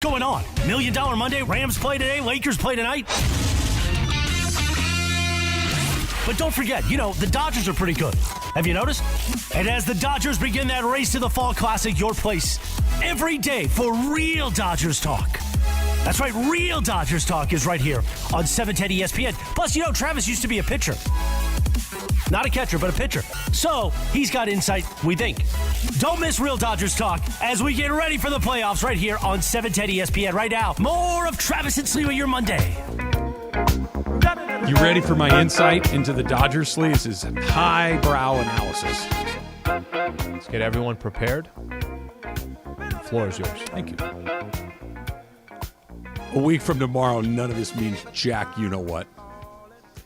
Going on? $1 Million Monday, Rams play today, Lakers play tonight. But don't forget, the Dodgers are pretty good. Have you noticed? And as the Dodgers begin that race to the Fall Classic, your place every day for real Dodgers talk That's right, real Dodgers talk is right here on 710 ESPN. Plus, Travis used to be a pitcher. Not a catcher, but a pitcher. So, he's got insight, we think. Don't miss real Dodgers talk as we get ready for the playoffs right here on 710 ESPN. Right now, more of Travis and Sliwa, your Monday. You ready for my insight into the Dodgers, Slee? This is highbrow analysis. Let's get everyone prepared. The floor is yours. Thank you. A week from tomorrow, none of this means jack you-know-what.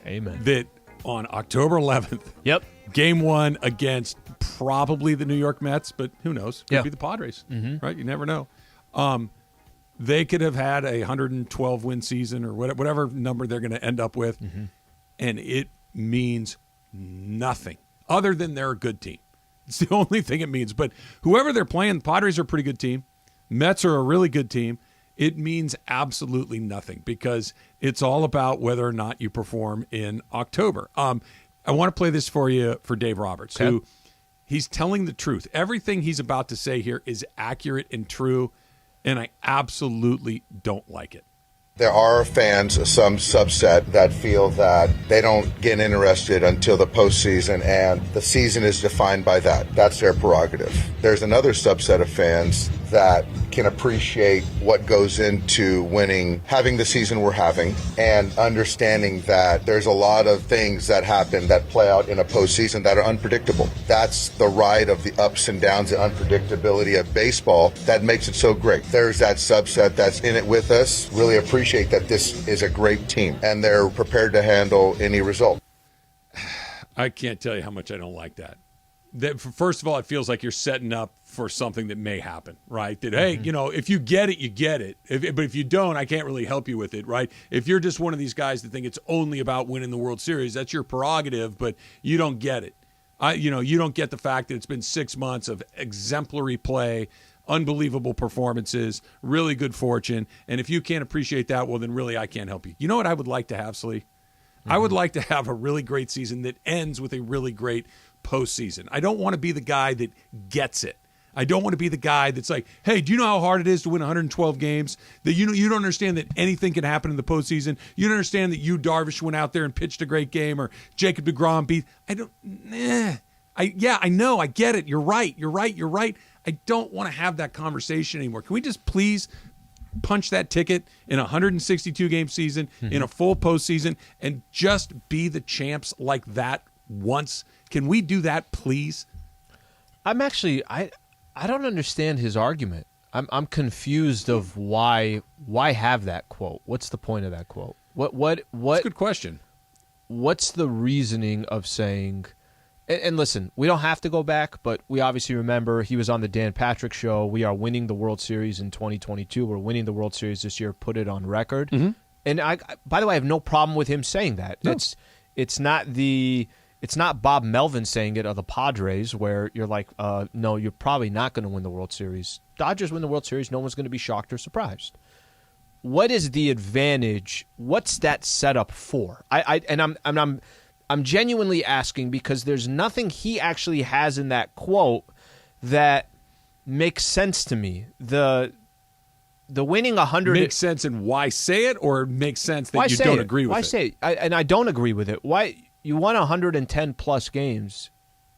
Amen. That on October 11th, yep, Game 1 against probably the New York Mets, but who knows? Could be the Padres, right? You never know. They could have had a 112-win season or whatever number they're going to end up with, and it means nothing other than they're a good team. It's the only thing it means. But whoever they're playing, the Padres are a pretty good team. Mets are a really good team. It means absolutely nothing because it's all about whether or not you perform in October. I want to play this for you for Dave Roberts, who he's telling the truth. Everything he's about to say here is accurate and true, and I absolutely don't like it. There are fans, some subset, that feel that they don't get interested until the postseason, and the season is defined by that. That's their prerogative. There's another subset of fans that can appreciate what goes into winning, having the season we're having, and understanding that there's a lot of things that happen that play out in a postseason that are unpredictable. That's the ride of the ups and downs and unpredictability of baseball that makes it so great. There's that subset that's in it with us, really appreciate that this is a great team, and they're prepared to handle any result. I can't tell you how much I don't like that. First of all, it feels like you're setting up for something that may happen, right? That, hey, if you get it, you get it. But if you don't, I can't really help you with it, right? If you're just one of these guys that think it's only about winning the World Series, that's your prerogative, but you don't get it. You don't get the fact that it's been 6 months of exemplary play, unbelievable performances, really good fortune, and if you can't appreciate that, well, then really I can't help you. You know what I would like to have, Slee? I would like to have a really great season that ends with a really great postseason. I don't want to be the guy that gets it. I don't want to be the guy that's like, hey, do you know how hard it is to win 112 games? That you don't understand that anything can happen in the postseason. You don't understand that Darvish went out there and pitched a great game, or Jacob deGrom beat. I know, I get it. You're right. I don't want to have that conversation anymore. Can we just please punch that ticket in a 162-game season, in a full postseason, and just be the champs like that once? Can we do that, please? I'm actually I don't understand his argument. I'm confused of why have that quote. What's the point of that quote? What? That's a good question. What's the reasoning of saying? And listen, we don't have to go back, but we obviously remember he was on the Dan Patrick Show. We are winning the World Series in 2022. We're winning the World Series this year. Put it on record. And by the way, I have no problem with him saying that. No. It's not Bob Melvin saying it, or the Padres, where you're like, no, you're probably not going to win the World Series. Dodgers win the World Series, no one's going to be shocked or surprised. What is the advantage? What's that set up for? I'm genuinely asking because there's nothing he actually has in that quote that makes sense to me. The winning 100 makes sense, and why say it, or makes sense that you don't agree with it? Why say it? And I don't agree with it. Why? You won 110 plus games.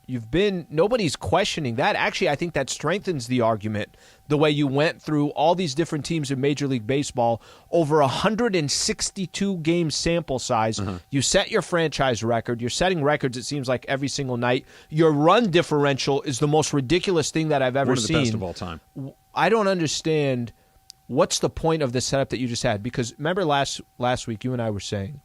Nobody's questioning that. Actually, I think that strengthens the argument, the way you went through all these different teams in Major League Baseball over 162 game sample size. You set your franchise record. You're setting records, it seems like, every single night. Your run differential is the most ridiculous thing that I've ever seen. One of the best of all time. I don't understand what's the point of the setup that you just had. Because remember last week you and I were saying,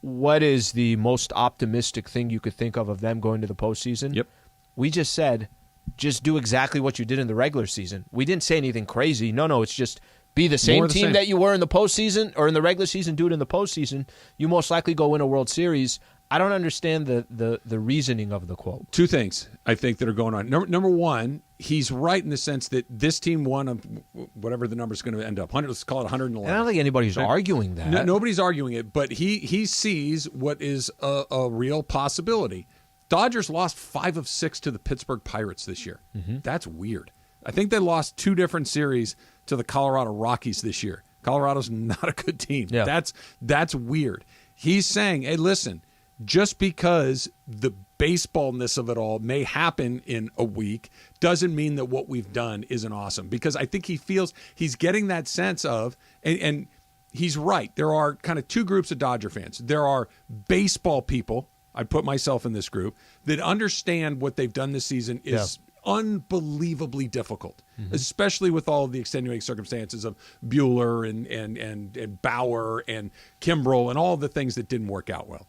what is the most optimistic thing you could think of them going to the postseason? Yep. We just said, just do exactly what you did in the regular season. We didn't say anything crazy. No, it's just be the same team that you were in the postseason, or in the regular season, do it in the postseason. You most likely go win a World Series. I don't understand the reasoning of the quote. Two things I think that are going on. Number one, he's right in the sense that this team won whatever the number's going to end up. Let's call it 111. I don't think anybody's arguing that. No, nobody's arguing it, but he sees what is a real possibility. Dodgers lost 5 of 6 to the Pittsburgh Pirates this year. That's weird. I think they lost 2 different series to the Colorado Rockies this year. Colorado's not a good team. Yeah. That's weird. He's saying, hey, listen, just because the baseballness of it all may happen in a week doesn't mean that what we've done isn't awesome. Because I think he feels he's getting that sense of, and he's right, there are kind of two groups of Dodger fans. There are baseball people, I put myself in this group, that understand what they've done this season is unbelievably difficult, especially with all of the extenuating circumstances of Buehler and Bauer and Kimbrel and all the things that didn't work out well.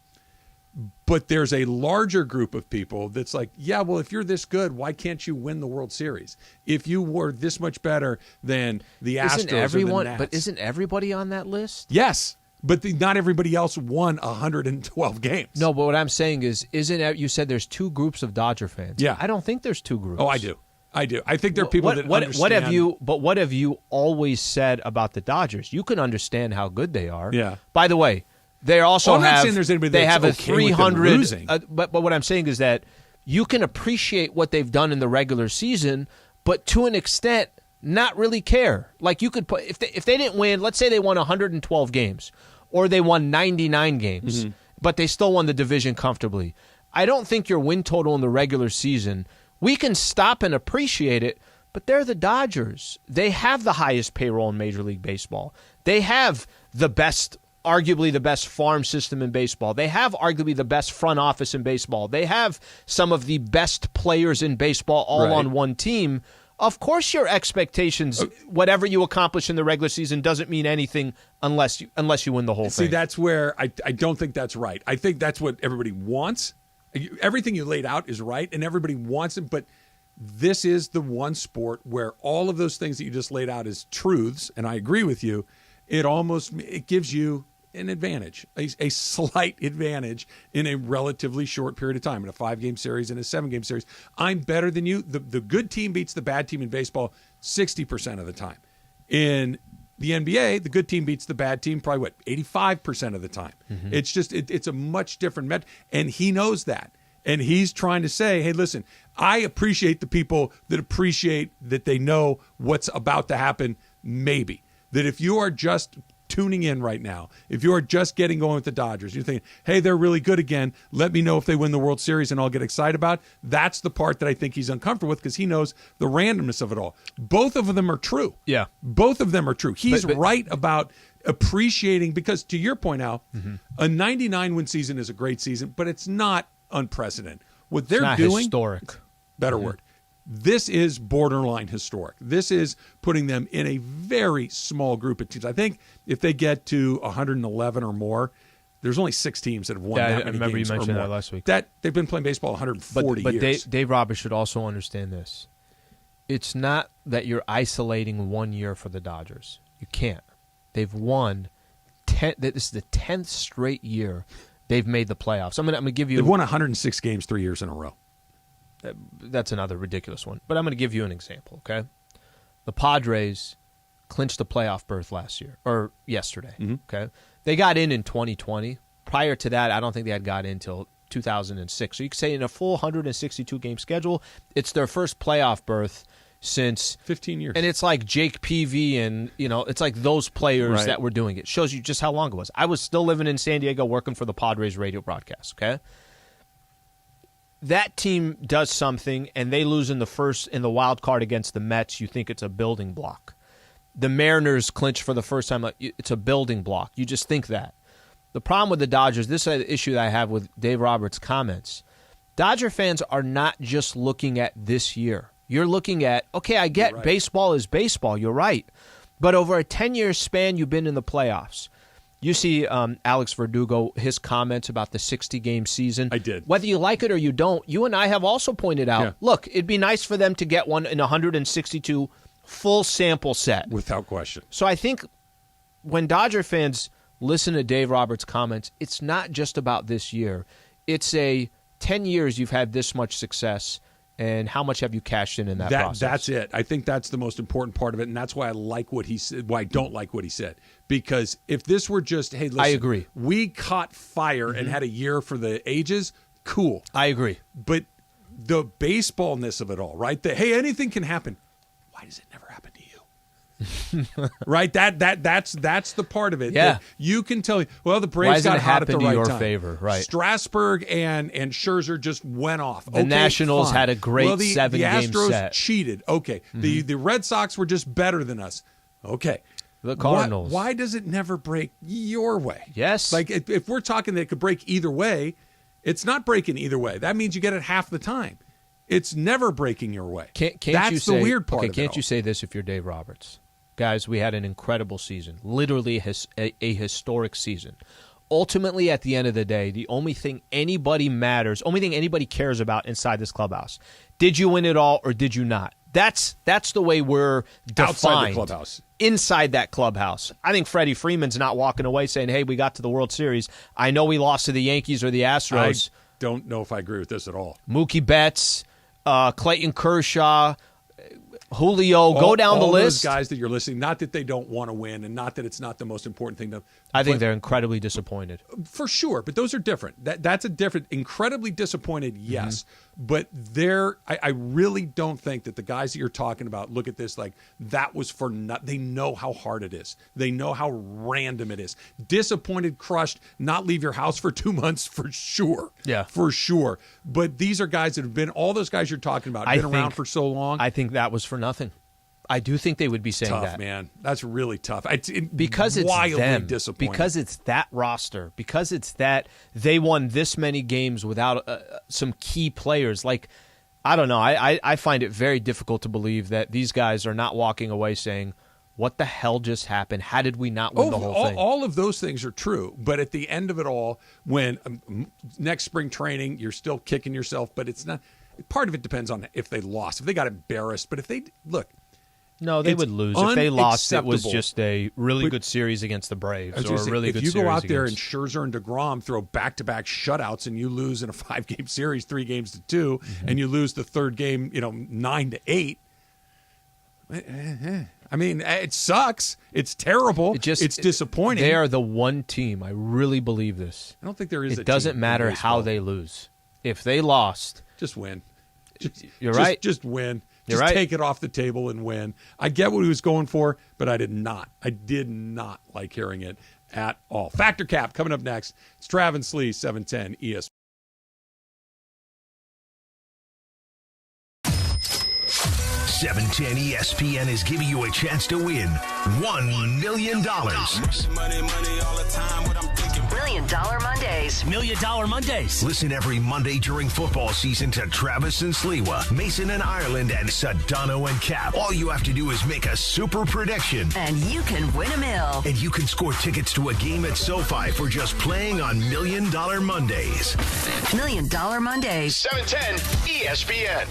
But there's a larger group of people that's like, yeah, well, if you're this good, why can't you win the World Series? If you were this much better than the Astros or the Nats. But isn't everybody on that list? Yes, but not everybody else won 112 games. No, but what I'm saying is, you said there's two groups of Dodger fans. Yeah. I don't think there's two groups. Oh, I do. I think there are people that understand. What have you always said about the Dodgers? You can understand how good they are. Yeah. By the way, they also I'm not saying there's anybody they that's have a okay with them 300. losing. But what I'm saying is that you can appreciate what they've done in the regular season, but to an extent, not really care. Like you could put if they didn't win, let's say they won 112 games, or they won 99 games, but they still won the division comfortably. I don't think your win total in the regular season, we can stop and appreciate it, but they're the Dodgers. They have the highest payroll in Major League Baseball. They have arguably the best farm system in baseball. They have arguably the best front office in baseball. They have some of the best players in baseball all on one team. Of course your expectations, whatever you accomplish in the regular season, doesn't mean anything unless you win the whole thing. See, that's where I don't think that's right. I think that's what everybody wants. Everything you laid out is right, and everybody wants it, but this is the one sport where all of those things that you just laid out as truths, and I agree with you, it gives you an advantage, a slight advantage in a relatively short period of time, in a 5-game series, in a 7-game series. I'm better than you. The good team beats the bad team in baseball 60% of the time. In the NBA, the good team beats the bad team probably, 85% of the time. It's just, it's a much different and he knows that. And he's trying to say, hey, listen, I appreciate the people that appreciate that they know what's about to happen, maybe. That if you are just tuning in right now, if you are just getting going with the Dodgers, you're thinking, hey, they're really good again. Let me know if they win the World Series and I'll get excited about it. That's the part that I think he's uncomfortable with because he knows the randomness of it all. Both of them are true. Yeah. Both of them are true. He's right about appreciating, because to your point, Al, a 99-win season is a great season, but it's not unprecedented. What they're doing, historic. Better word. This is borderline historic. This is putting them in a very small group of teams. I think if they get to 111 or more, there's only 6 teams that have won that many games. I remember you mentioned that last week. That they've been playing baseball 140 years. But Dave Roberts should also understand this. It's not that you're isolating one year for the Dodgers. You can't. They've won 10. This is the 10th straight year they've made the playoffs. I'm going to give you. They've won 106 games 3 years in a row. That's another ridiculous one. But I'm going to give you an example, okay? The Padres clinched the playoff berth yesterday, okay? They got in 2020. Prior to that, I don't think they had got in until 2006. So you could say in a full 162-game schedule, it's their first playoff berth since 15 years. And it's like Jake Peavy and, it's like those players that were doing it. Shows you just how long it was. I was still living in San Diego working for the Padres radio broadcast, okay? That team does something, and they lose in the wild card against the Mets. You think it's a building block. The Mariners clinch for the first time. It's a building block. You just think that. The problem with the Dodgers, this is the issue that I have with Dave Roberts' comments. Dodger fans are not just looking at this year. You're looking at, okay, I get baseball is baseball. You're right. But over a 10-year span, you've been in the playoffs. You see Alex Verdugo, his comments about the 60-game season. I did. Whether you like it or you don't, you and I have also pointed out, look, it'd be nice for them to get one in 162 full sample set. Without question. So I think when Dodger fans listen to Dave Roberts' comments, it's not just about this year. It's 10 years you've had this much success, and how much have you cashed in that process? That's it. I think that's the most important part of it, and that's why I like what he said. Why I don't like what he said, because if this were just, hey, listen, I agree. We caught fire and had a year for the ages. Cool. I agree. But the baseballness of it all, right? Hey, anything can happen. Why does it never happen to you? right? That's the part of it. Yeah. That you can tell. Well, the Braves got hot at the right time. Favor, right? Strasburg and Scherzer just went off. The Nationals fine. had a great the 7-game Astros set. Cheated. Okay. The Red Sox were just better than us. Okay. The Cardinals. Why does it never break your way? Yes. Like if we're talking that it could break either way, it's not breaking either way. That means you get it half the time. It's never breaking your way. That's the weird part of it. Can't you say this if you're Dave Roberts? Guys, we had an incredible season, literally a historic season. Ultimately, at the end of the day, the only thing anybody cares about inside this clubhouse, did you win it all or did you not? That's the way we're defined. Outside the clubhouse. Inside that clubhouse. I think Freddie Freeman's not walking away saying, hey, we got to the World Series. I know we lost to the Yankees or the Astros. I don't know if I agree with this at all. Mookie Betts, Clayton Kershaw, Julio, go down the list. All those guys that you're listening, not that they don't want to win and not that it's not the most important thing to I think they're incredibly disappointed. For sure, but those are different. That's a different, incredibly disappointed, yes. But I really don't think that the guys that you're talking about look at this like that was for nothing. They know how hard it is. They know how random it is. Disappointed, crushed, not leave your house for 2 months for sure. Yeah. For sure. But these are guys that have been, all those guys you're talking about, been around for so long. I think that was for nothing. I do think they would be saying tough, that. Man. That's really tough. Because it's wildly them. Disappointing. Because it's that roster. Because it's that they won this many games without some key players. Like, I don't know. I find it very difficult to believe that these guys are not walking away saying, what the hell just happened? How did we not win the whole thing? All of those things are true. But at the end of it all, when next spring training, you're still kicking yourself. But it's not. Part of it depends on if they lost. If they got embarrassed. But if they, look. No, they would lose. If they lost, it was just a really good series against the Braves or a really good series. If you go out there and Scherzer and DeGrom throw back-to-back shutouts and you lose in a 5-game series, 3-2, and you lose the third game, 9-8, I mean, it sucks. It's terrible. It's disappointing. They are the one team. I really believe this. I don't think there is a team. It doesn't matter how they lose. If they lost. Just win. You're right. Just win. Just take it off the table and win. I get what he was going for, but I did not like hearing it at all. Factor Cap coming up next. It's Trav and Slee, 710 ESPN. 710 ESPN is giving you a chance to win $1 million. $1 Million Mondays. $1 Million Mondays. Listen every Monday during football season to Travis and Sliwa, Mason and Ireland, and Sedano and Cap. All you have to do is make a super prediction. And you can win $1 million. And you can score tickets to a game at SoFi for just playing on $1 Million Mondays. $1 Million Mondays. 710 ESPN.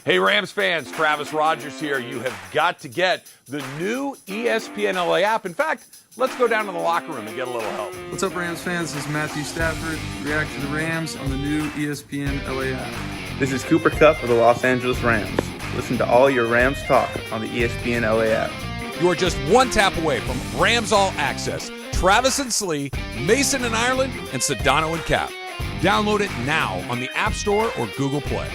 Hey, Rams fans, Travis Rogers here. You have got to get the new ESPNLA app. In fact, let's go down to the locker room and get a little help. What's up, Rams fans? This is Matthew Stafford. React to the Rams on the new ESPNLA app. This is Cooper Kupp of the Los Angeles Rams. Listen to all your Rams talk on the ESPNLA app. You are just one tap away from Rams All Access. Travis and Slee, Mason and Ireland, and Sedano and Cap. Download it now on the App Store or Google Play.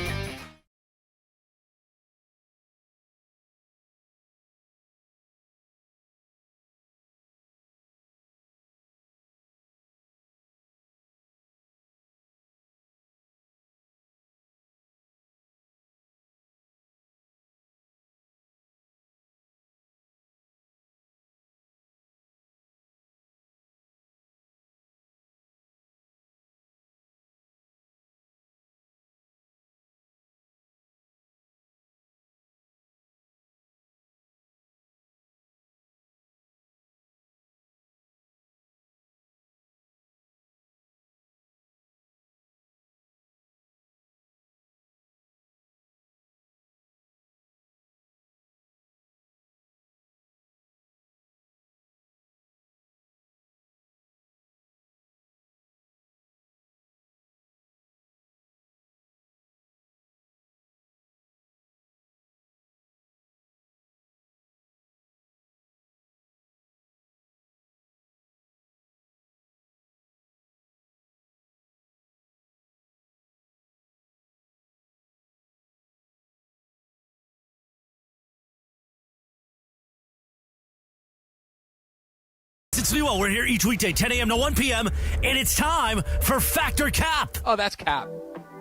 and Sliwa. We're here each weekday, 10 a.m. to 1 p.m., and it's time for Factor Cap. Oh, that's cap.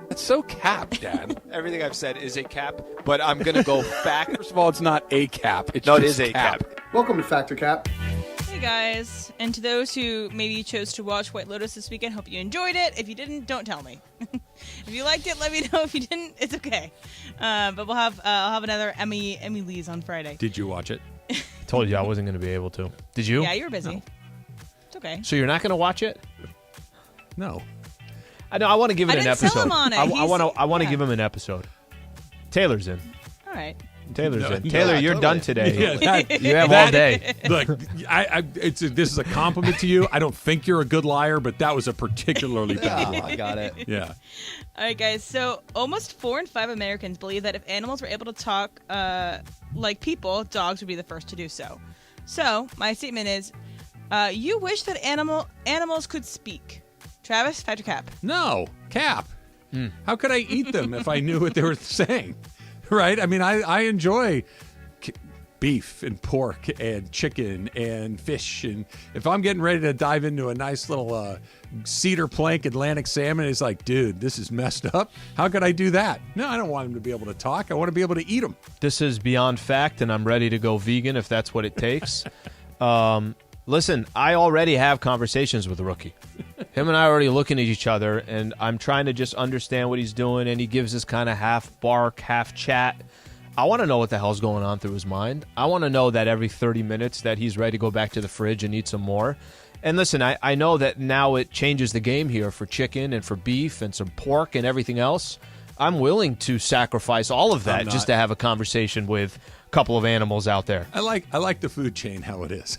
That's so cap, Dad. Everything I've said is a cap, but I'm going to go fact. First of all, it's not a cap. It's no, it just is a cap. Welcome to Factor Cap. Hey guys, and to those who maybe chose to watch White Lotus this weekend, hope you enjoyed it. If you didn't, don't tell me. If you liked it, let me know. If you didn't, it's okay. But we'll have I'll have another Emmy Lee's on Friday. Did you watch it? Told you I wasn't going to be able to. Did you? Yeah, you were busy. No. It's okay. So you're not going to watch it? No. I know. I want to give it an episode. Sell him on it. I want to give him an episode. Taylor's in. All right. Taylor's in. No, Taylor, you're totally. done today. Yeah, you have all day. Look, this is a compliment to you. I don't think you're a good liar, but that was a particularly bad lie. I got it. Yeah. All right, guys. So almost 4 in 5 Americans believe that if animals were able to talk like people, dogs would be the first to do so. So my statement is, you wish that animals could speak. Travis, Factor Cap. No, Cap. How could I eat them if I knew what they were saying? Right? I mean, I enjoy beef and pork and chicken and fish. And if I'm getting ready to dive into a nice little cedar plank Atlantic salmon, it's like, dude, this is messed up. How could I do that? No, I don't want them to be able to talk. I want to be able to eat them. This is beyond fact, and I'm ready to go vegan if that's what it takes. Listen, I already have conversations with the rookie. Him and I are already looking at each other, and I'm trying to just understand what he's doing, and he gives this kind of half bark, half chat. I want to know what the hell's going on through his mind. I want to know that every 30 minutes that he's ready to go back to the fridge and eat some more. And listen, I know that now it changes the game here for chicken and for beef and some pork and everything else. I'm willing to sacrifice all of that just to have a conversation with a couple of animals out there. I like the food chain how it is.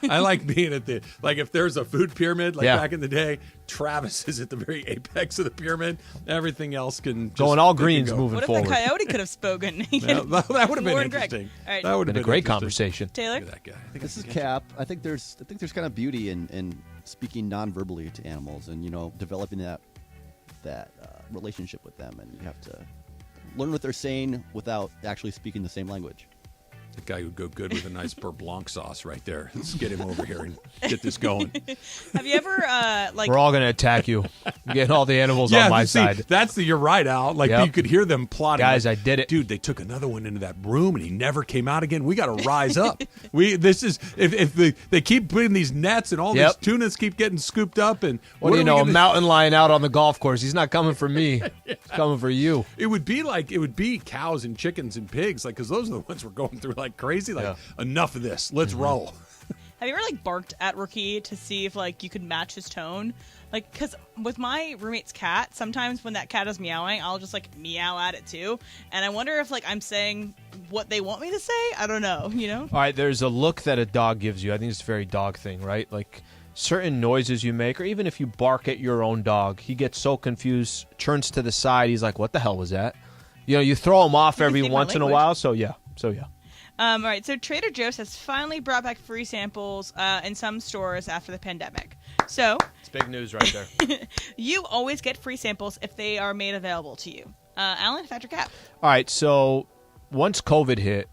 I like being at if there's a food pyramid, back in the day, Travis is at the very apex of the pyramid. Everything else can just going all greens moving forward. What if the coyote could have spoken? That would have been interesting. All right. That would have been a great conversation. Taylor? That guy. This is Cap. I think there's kind of beauty in speaking non-verbally to animals and, developing that relationship with them. And you have to learn what they're saying without actually speaking the same language. The guy would go good with a nice beurre blanc sauce right there. Let's get him over here and get this going. Have you ever We're all going to attack you. Getting all the animals on my side. You're right, Al. You could hear them plotting. Guys, I did it. Dude, they took another one into that room and he never came out again. We got to rise up. If they keep putting these nets and all these tunas keep getting scooped up and what do you know, a mountain lion out on the golf course. He's not coming for me. He's coming for you. It would be cows and chickens and pigs, because those are the ones we're going through like crazy. Enough of this. Let's roll. Have you ever barked at Rookie to see if you could match his tone? Because with my roommate's cat, sometimes when that cat is meowing, I'll just meow at it too, and I wonder if I'm saying what they want me to say. I don't know. All right, there's a look that a dog gives you. I think it's a very dog thing, right? Certain noises you make, or even if you bark at your own dog, he gets so confused, turns to the side. He's like, "What the hell was that?" You throw him off every once in a while. So yeah. All right, so Trader Joe's has finally brought back free samples in some stores after the pandemic. So it's big news right there. You always get free samples if they are made available to you. Alan, Factor Cap. All right, so once COVID hit,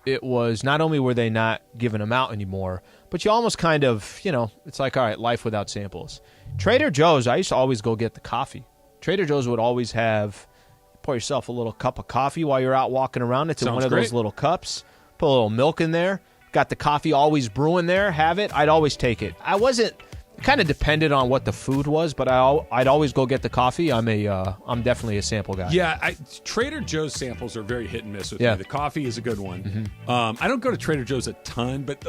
it was not only were they not giving them out anymore, but you almost kind of, it's like, all right, life without samples. Trader Joe's, I used to always go get the coffee. Trader Joe's would always have, pour yourself a little cup of coffee while you're out walking around. It's in one of those little cups. Put a little milk in there. Got the coffee always brewing there. Have it. I'd always take it. I wasn't. It kind of depended on what the food was, but I'd always go get the coffee. I'm definitely a sample guy. Yeah, Trader Joe's samples are very hit and miss with me. The coffee is a good one. I don't go to Trader Joe's a ton, but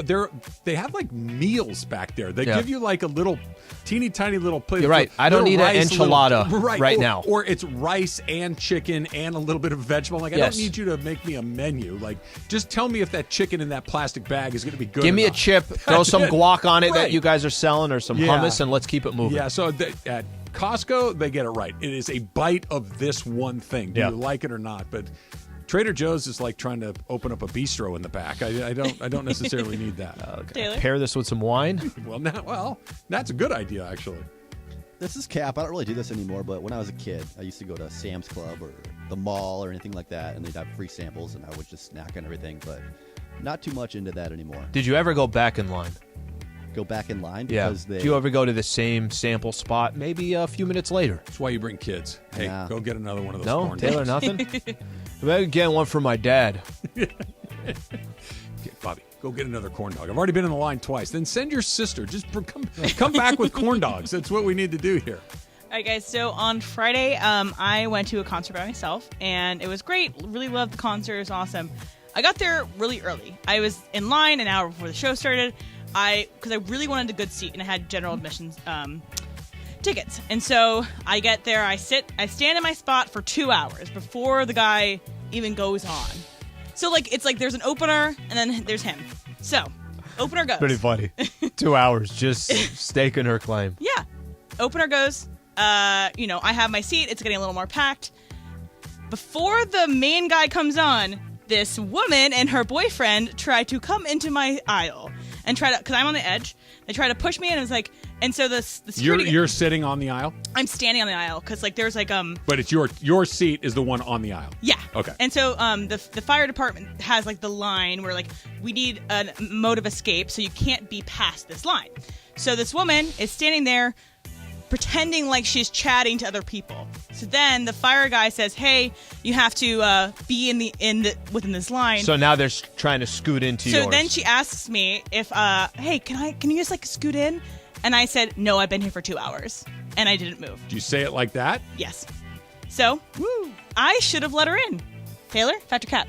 they have meals back there. They give you a little teeny tiny little plate. You're right. I don't need an enchilada right now. Or it's rice and chicken and a little bit of vegetable. I don't need you to make me a menu. Just tell me if that chicken in that plastic bag is going to be good. Give me a chip. Throw some guac on it that you guys are selling, or some hummus, and let's keep it moving. Yeah, so at Costco, they get it right. It is a bite of this one thing. Do you like it or not? But Trader Joe's is like trying to open up a bistro in the back. I don't necessarily need that. Taylor? Pair this with some wine? Well, that's a good idea, actually. This is Cap. I don't really do this anymore, but when I was a kid, I used to go to Sam's Club or the mall or anything like that, and they'd have free samples, and I would just snack on everything, but not too much into that anymore. Did you ever go back in line? go back in line Yeah. because they. Do you ever go to the same sample spot maybe a few minutes later? That's why you bring kids. Hey, go get another one of those No, corn Taylor, dogs. nothing? Maybe get one for my dad. Okay, Bobby, go get another corn dog. I've already been in the line twice. Then send your sister. Just come back with corn dogs. That's what we need to do here. All right, guys. So on Friday, I went to a concert by myself, and it was great. Really loved the concert. It was awesome. I got there really early. I was in line an hour before the show started. Because I really wanted a good seat, and I had general admissions tickets. And so I get there. I stand in my spot for 2 hours before the guy even goes on. So it's like there's an opener, and then there's him. So opener goes. Pretty funny. 2 hours just staking her claim. Yeah. Opener goes. I have my seat. It's getting a little more packed. Before the main guy comes on, this woman and her boyfriend try to come into my aisle and because I'm on the edge, they try to push me, and it was like, and so the security. You're sitting on the aisle? I'm standing on the aisle because there's But it's your seat is the one on the aisle. Yeah. Okay. And so the fire department has the line where we need a mode of escape, so you can't be past this line. So this woman is standing there pretending like she's chatting to other people. So then the fire guy says, "Hey, you have to be within this line." So now they're trying to scoot into yours. So then she asks me if, "Hey, can you just scoot in?" And I said, "No, I've been here for 2 hours," and I didn't move. Do you say it like that? Yes. So, I should have let her in. Taylor, fact or cap?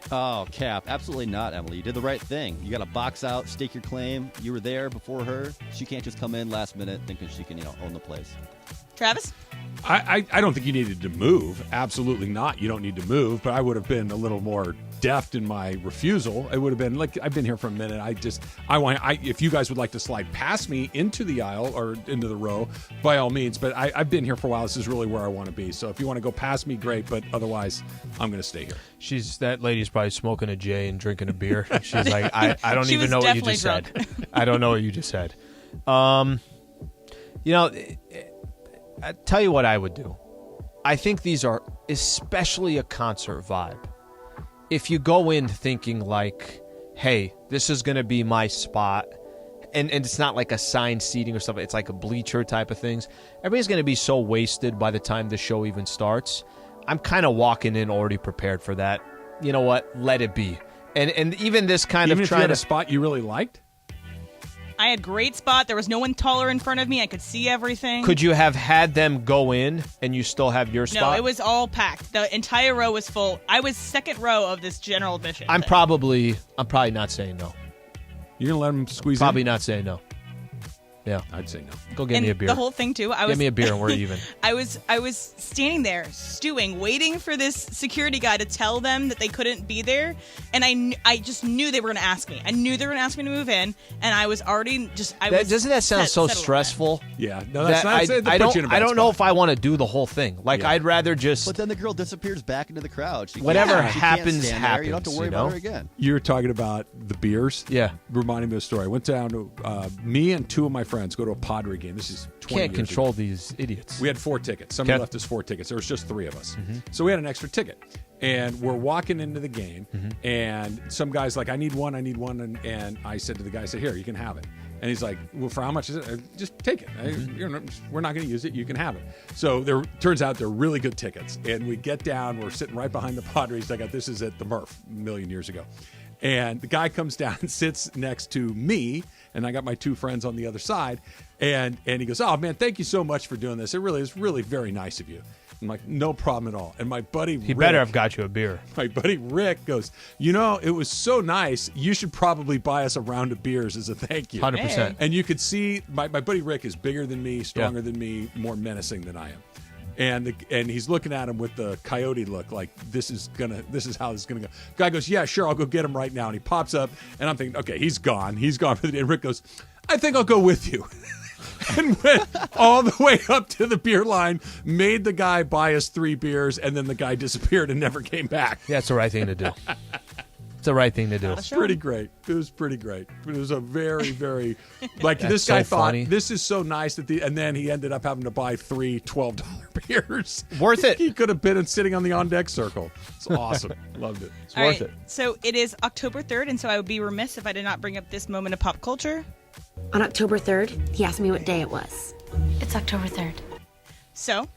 Oh, cap. Absolutely not, Emily. You did the right thing. You got to box out, stake your claim. You were there before her. She can't just come in last minute thinking she can, own the place. Travis? I don't think you needed to move. Absolutely not. You don't need to move. But I would have been a little more deft in my refusal. It would have been I've been here for a minute. If you guys would like to slide past me into the aisle or into the row, by all means. But I've been here for a while. This is really where I want to be. So if you want to go past me, great. But otherwise, I'm going to stay here. That lady's probably smoking a J and drinking a beer. She's like, I don't even know what you just said. I don't know what you just said. I tell you what I would do. I think these are especially a concert vibe. If you go in thinking hey, this is going to be my spot, and it's not like assigned seating or something, it's like a bleacher type of things, everybody's going to be so wasted by the time the show even starts. I'm kind of walking in already prepared for that. You know what? Let it be. And even this kind even of if trying you had a spot you really liked? I had great spot. There was no one taller in front of me. I could see everything. Could you have had them go in and you still have your spot? No, it was all packed. The entire row was full. I was second row of this general admission. I'm probably not saying no. You're going to let them squeeze Probably in? not saying no. Yeah. I'd say no. Go get me a beer. The whole thing, too. Get me a beer and we're even. I was standing there, stewing, waiting for this security guy to tell them that they couldn't be there. And I just knew they were going to ask me. I knew they were going to ask me to move in. And I was already doesn't that sound so stressful? Yeah. No, that's not. I don't know if I want to do the whole thing. I'd rather just. But then the girl disappears back into the crowd. Whatever happens, happens. You don't have to worry about her again. You were talking about the beers? Yeah. Reminding me of a story. I went down to me and two of my friends go to a Padre game. This is 20 Can't years control ago. these idiots. We had 4 tickets. Somebody left us 4 tickets. There was just 3 of us. So we had an extra ticket. And we're walking into the game, and some guy's like, I need one. And I said to the guy, I said, here, you can have it. And he's like, well, for how much is it? Just take it. We're not going to use it. You can have it. So turns out they're really good tickets. And we get down. We're sitting right behind the Padres. This is at the Murph a million years ago. And the guy comes down and sits next to me, and I got my 2 friends on the other side. And he goes, oh, man, thank you so much for doing this. It really is really very nice of you. I'm like, no problem at all. And my buddy He better have got you a beer. My buddy Rick goes, it was so nice. You should probably buy us a round of beers as a thank you. 100%. And you could see my buddy Rick is bigger than me, stronger than me, more menacing than I am. And he's looking at him with the coyote look, like this is how this is gonna go. Guy goes, yeah, sure, I'll go get him right now. And he pops up, and I'm thinking, okay, he's gone for the day. And Rick goes, I think I'll go with you. And went all the way up to the beer line, made the guy buy us 3 beers, and then the guy disappeared and never came back. Yeah, it's the right thing to do. the right thing to do. It's pretty great. It was pretty great. It was a very, very like That's this guy so thought funny. this is so nice that and then he ended up having to buy 3 $12 beers. Worth it. He could have been sitting on the on deck circle. It's awesome. Loved it. It's All worth right, it. so it is October 3rd, and so I would be remiss if I did not bring up this moment of pop culture. On October 3rd, he asked me what day it was. It's October 3rd. So,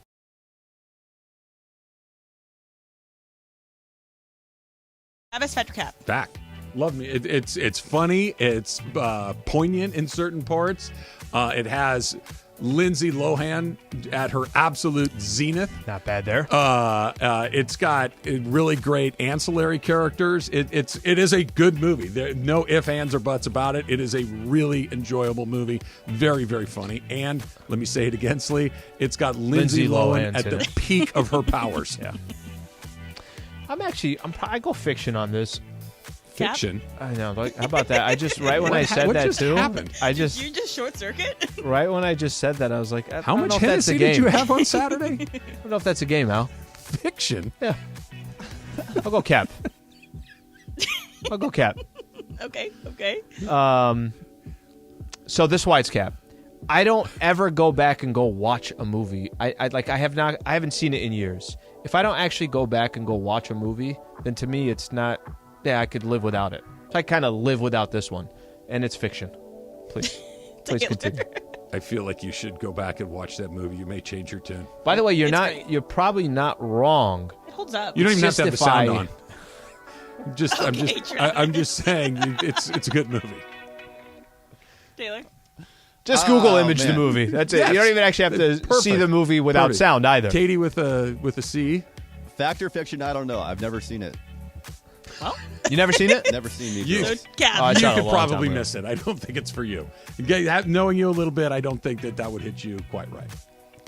Travis Feathercap. Back. Love me. It's funny. It's poignant in certain parts. It has Lindsay Lohan at her absolute zenith. Not bad there. It's got really great ancillary characters. It is a good movie. There no ifs, ands, or buts about it. It is a really enjoyable movie. Very, very funny. And let me say it again, Slee. It's got Lindsay Lohan at the peak of her powers. Yeah. I go fiction on this. Fiction. I know. Like, how about that? I just when I said what that just too. happened? I just You just short circuit? right when I just said that, I was like, How much Hennessy did you have on Saturday? I don't know if that's a game, Al. Fiction. Yeah. I'll go Cap. I'll go Cap. Okay. So this White's Cap. I don't ever go back and go watch a movie. I haven't seen it in years. If I don't actually go back and go watch a movie, then to me it's not. Yeah, I could live without it. So I kind of live without this one, and it's fiction. Please continue. I feel like you should go back and watch that movie. You may change your tune. By the way, It's great. you're probably not wrong. It holds up. You don't even have to have the sound on. Okay, I'm just saying it's a good movie. Taylor. Just Google image the man. movie. That's it. Yes. You don't even actually have to Perfect. see the movie without Perfect. sound either. Katie with a C. Fact or fiction? I don't know. I've never seen it. Well, You never seen it? Never seen Mean You, Girls. Cap. Oh, I you saw it a could long time probably ago. miss it. I don't think it's for you. Knowing you a little bit, I don't think that would hit you quite right.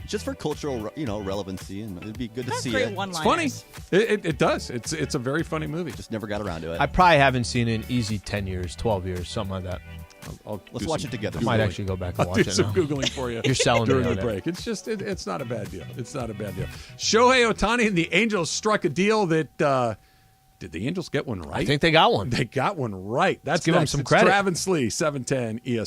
Just for cultural, relevancy, and it'd be good to That's see great it. It's funny. It does. It's a very funny movie. Just never got around to it. I probably haven't seen it in easy 10 years, 12 years, something like that. Let's watch it together. I might actually go back and I'll watch do it some now. Googling for you. You're selling me during on the it. break. It's just it's not a bad deal. It's not a bad deal. Shohei Ohtani and the Angels struck a deal that did the Angels get one right? I think they got one. They got one right. That's give them next. some It's credit. Travis Lee, 710 ES.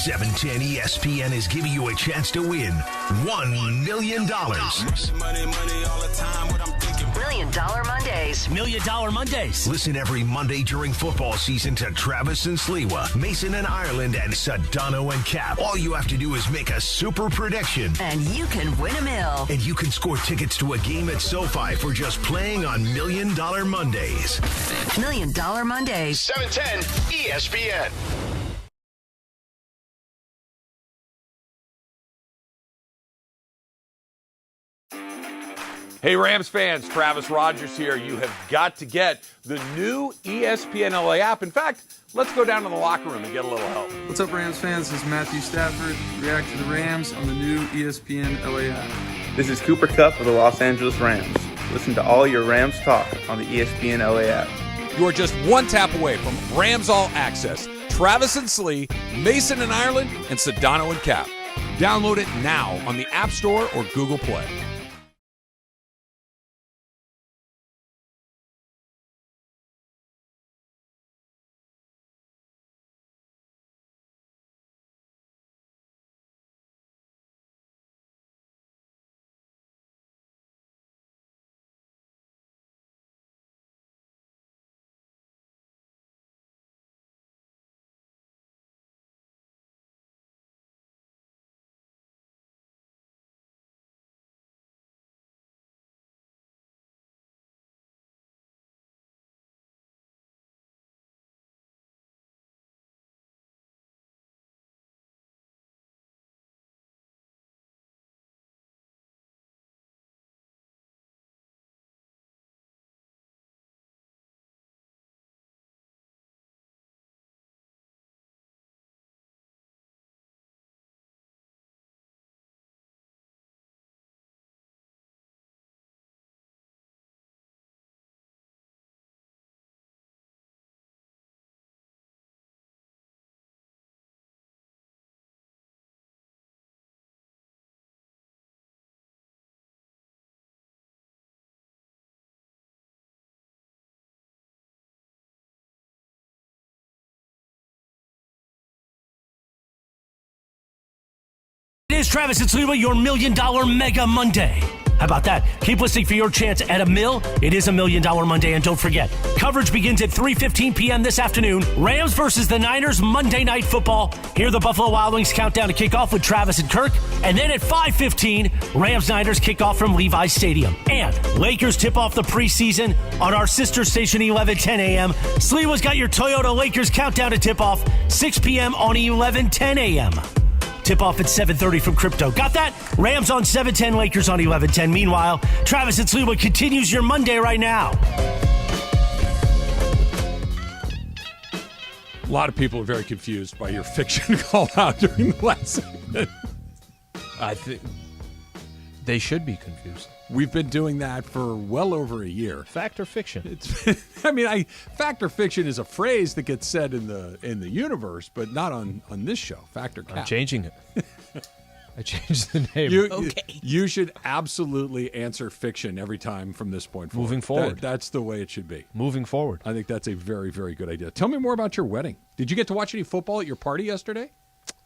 $710 ESPN is giving you a chance to win $1 million. $1 Million Mondays. $1 Million Mondays. Listen every Monday during football season to Travis and Sliwa, Mason and Ireland, and Sedano and Cap. All you have to do is make a super prediction. And you can win $1 million. And you can score tickets to a game at SoFi for just playing on $1 Million Mondays. $1 Million Mondays. 710 ESPN. Hey, Rams fans, Travis Rogers here. You have got to get the new ESPNLA app. In fact, let's go down to the locker room and get a little help. What's up, Rams fans? This is Matthew Stafford. React to the Rams on the new ESPNLA app. This is Cooper Kupp of the Los Angeles Rams. Listen to all your Rams talk on the ESPNLA app. You are just one tap away from Rams All Access. Travis and Slee, Mason and Ireland, and Sedano and Cap. Download it now on the App Store or Google Play. is Travis and Sliwa, your $1 Million Mega Monday. How about that? Keep listening for your chance at $1 million. It is $1 Million Monday, and don't forget, coverage begins at 3:15 p.m. this afternoon. Rams versus the Niners, Monday Night Football. Hear the Buffalo Wild Wings countdown to kickoff with Travis and Kirk. And then at 5:15, Rams-Niners kickoff from Levi's Stadium. And Lakers tip off the preseason on our sister station, 11:10 a.m. Sliwa's got your Toyota Lakers countdown to tip off, 6 p.m. on 11:10 a.m. Tip off at 7:30 from Crypto. Got that? Rams on 7:10, Lakers on 11:10. Meanwhile, Travis and Sliwa continues your Monday right now. A lot of people are very confused by your fiction call out during the last segment. I think they should be confused. We've been doing that for well over a year. Fact or fiction? Fact or fiction is a phrase that gets said in the universe, but not on this show. Fact or cap. I'm changing it. I changed the name. You should absolutely answer fiction every time from this point forward. Moving forward. That's the way it should be. Moving forward. I think that's a very, very good idea. Tell me more about your wedding. Did you get to watch any football at your party yesterday?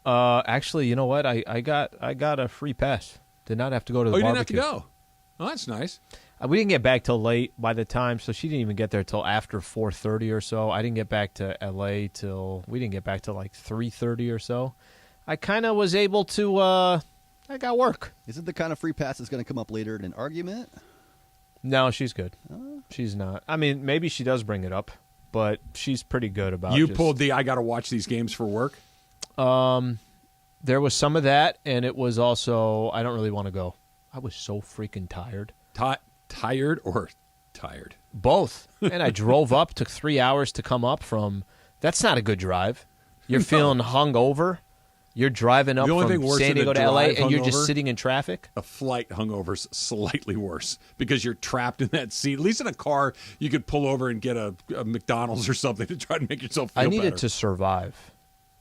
Actually, you know what? I got a free pass. Did not have to go to the barbecue. You didn't have to go? Oh, that's nice. We didn't get back till late by the time, so she didn't even get there till after 4:30 or so. I didn't get back to L.A. till we didn't get back till like 3:30 or so. I kind of was able to. I got work. Is it the kind of free pass that's going to come up later in an argument? No, she's good. She's not. I mean, maybe she does bring it up, but she's pretty good about it. You pulled the I got to watch these games for work? There was some of that, and it was also I don't really want to go. I was so freaking tired. Tired or tired? Both. And I drove up, took 3 hours to come up from. That's not a good drive. You're feeling hungover. You're driving up from San Diego to L.A., and you're just sitting in traffic? A flight hungover's slightly worse because you're trapped in that seat. At least in a car, you could pull over and get a McDonald's or something to try to make yourself feel better. I needed to survive.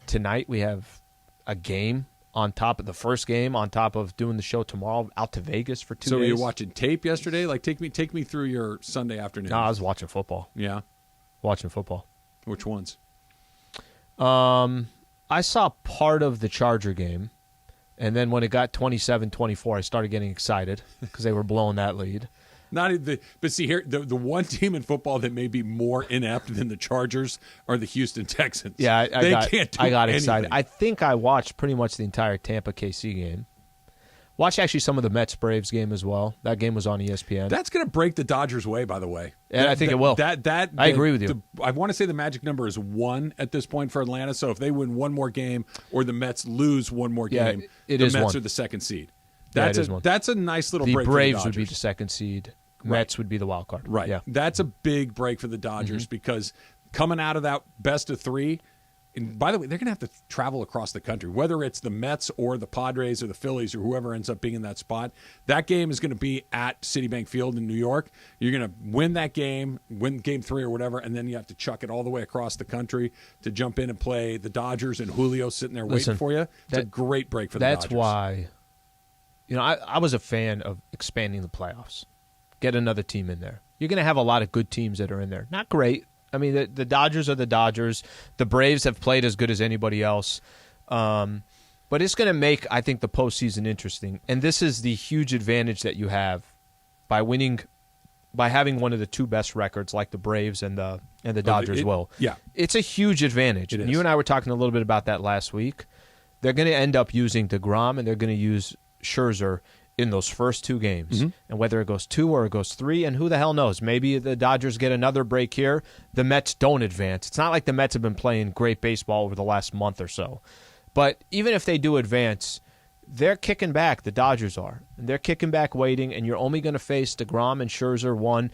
Tonight we have a game on top of the first game, on top of doing the show tomorrow, out to Vegas for 2 days. So were you watching tape yesterday? Like, take me through your Sunday afternoon. No, I was watching football. Yeah? Watching football. Which ones? I saw part of the Charger game, and then when it got 27-24, I started getting excited because they were blowing that lead. But see here, the one team in football that may be more inept than the Chargers are the Houston Texans. Yeah, I got excited. Anything. I think I watched pretty much the entire Tampa KC game. Watched actually some of the Mets Braves game as well. That game was on ESPN. That's going to break the Dodgers' way, by the way. And I think it will. I agree with you. I want to say the magic number is 1 at this point for Atlanta. So if they win one more game or the Mets lose one more game, the Mets are the second seed. That's a nice little break for the Braves Dodgers. would be the second seed. Mets would be the wild card. Right. Yeah. That's a big break for the Dodgers because coming out of that best of 3, and by the way, they're going to have to travel across the country, whether it's the Mets or the Padres or the Phillies or whoever ends up being in that spot. That game is going to be at Citibank Field in New York. You're going to win that game, win game 3 or whatever, and then you have to chuck it all the way across the country to jump in and play the Dodgers and Julio sitting there waiting for you. It's a great break for the Dodgers. That's why, I was a fan of expanding the playoffs. Get another team in there. You're going to have a lot of good teams that are in there. Not great. I mean, the Dodgers are the Dodgers. The Braves have played as good as anybody else. But it's going to make, I think, the postseason interesting. And this is the huge advantage that you have by having one of the 2 best records like the Braves and the Dodgers will. Yeah. It's a huge advantage. And you and I were talking a little bit about that last week. They're going to end up using DeGrom and they're going to use Scherzer in those first 2 games. And whether it goes 2 or it goes 3, and who the hell knows? Maybe the Dodgers get another break here. The Mets don't advance. It's not like the Mets have been playing great baseball over the last month or so. But even if they do advance, they're kicking back. The Dodgers are. And they're kicking back waiting, and you're only going to face DeGrom and Scherzer 1.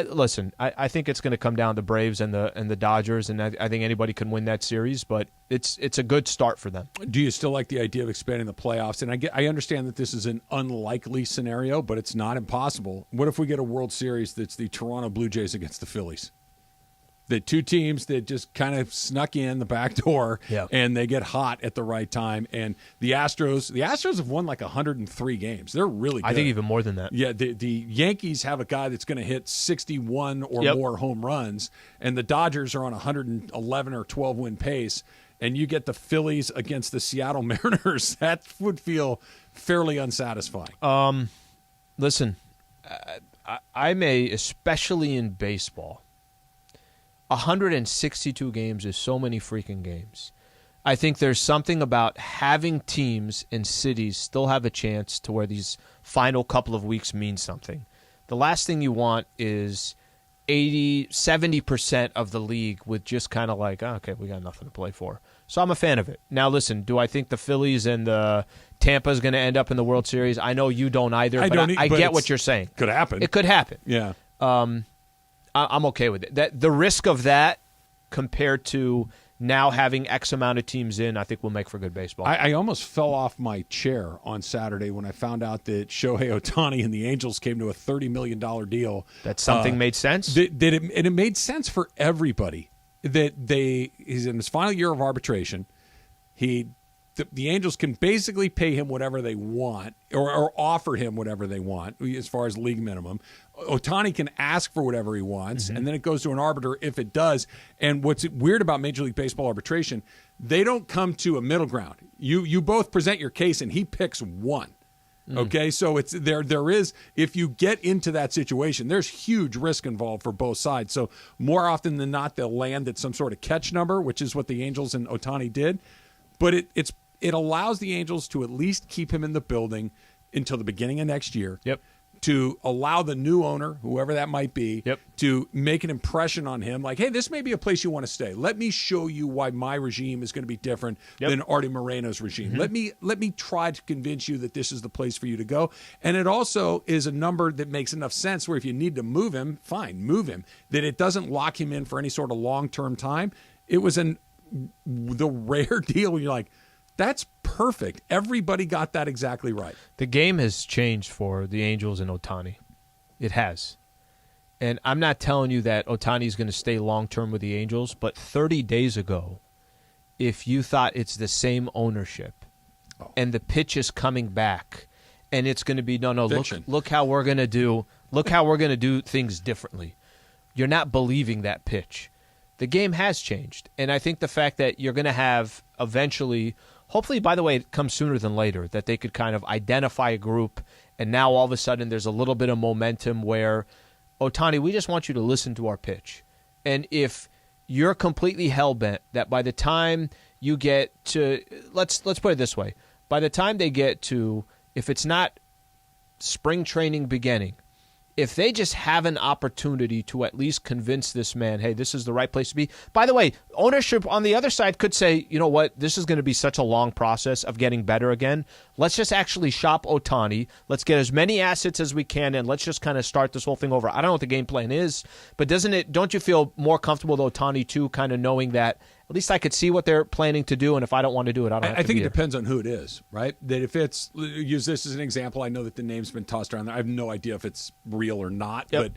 Listen, I think it's going to come down to Braves and the Dodgers, and I think anybody can win that series, but it's a good start for them. Do you still like the idea of expanding the playoffs? And I understand that this is an unlikely scenario, but it's not impossible. What if we get a World Series that's the Toronto Blue Jays against the Phillies? The 2 teams that just kind of snuck in the back door, and they get hot at the right time. And the Astros have won like 103 games. They're really good. I think even more than that. Yeah, the Yankees have a guy that's going to hit 61 or more home runs, and the Dodgers are on 111 or 12 win pace. and you get the Phillies against the Seattle Mariners, that would feel fairly unsatisfying. Listen, especially in baseball, 162 games is so many freaking games. I think there's something about having teams and cities still have a chance to where these final couple of weeks mean something. The last thing you want is 70% of the league with just kind of like, okay, we got nothing to play for. So I'm a fan of it. Now, listen, do I think the Phillies and the Tampa is going to end up in the World Series? I know you don't either, but I get what you're saying. Could happen. It could happen. Yeah. I'm okay with it. The risk of that compared to now having X amount of teams in, I think will make for good baseball. I almost fell off my chair on Saturday when I found out that Shohei Ohtani and the Angels came to a $30 million deal. That something made sense? It made sense for everybody. That he's in his final year of arbitration. The Angels can basically pay him whatever they want or offer him whatever they want as far as league minimum. Ohtani can ask for whatever he wants, and then it goes to an arbiter if it does. And what's weird about Major League Baseball arbitration, they don't come to a middle ground. You both present your case, and he picks one. Okay, so it's there is, if you get into that situation, there's huge risk involved for both sides. So more often than not, they'll land at some sort of catch number, which is what the Angels and Ohtani did. But it allows the Angels to at least keep him in the building until the beginning of next year. Yep. To allow the new owner, whoever that might be, to make an impression on him, like, hey, this may be a place you want to stay. Let me show you why my regime is going to be different than Artie Moreno's regime. Let me try to convince you that this is the place for you to go. And it also is a number that makes enough sense where if you need to move him, fine, move him. That it doesn't lock him in for any sort of long-term time. It was the rare deal where you're like, that's perfect. Everybody got that exactly right. The game has changed for the Angels and Ohtani. It has. And I'm not telling you that Ohtani is going to stay long-term with the Angels, but 30 days ago, if you thought it's the same ownership and the pitch is coming back and it's going to be, look how we're going to do things differently. You're not believing that pitch. The game has changed. And I think the fact that you're going to have eventually, hopefully, by the way, it comes sooner than later, that they could kind of identify a group, and now all of a sudden there's a little bit of momentum where, Ohtani, we just want you to listen to our pitch. And if you're completely hell-bent that by the time you get to, let's put it this way, by the time they get to, if it's not spring training beginning, if they just have an opportunity to at least convince this man, hey, this is the right place to be. By the way, ownership on the other side could say, you know what, this is going to be such a long process of getting better again. Let's just actually shop Ohtani. Let's get as many assets as we can, and let's just kind of start this whole thing over. I don't know what the game plan is, but don't you feel more comfortable with Ohtani too, kind of knowing that at least I could see what they're planning to do, and if I don't want to do it, I don't have to. I think it depends on who it is, right? That if it's, use this as an example, I know that the name's been tossed around there. I have no idea if it's real or not, but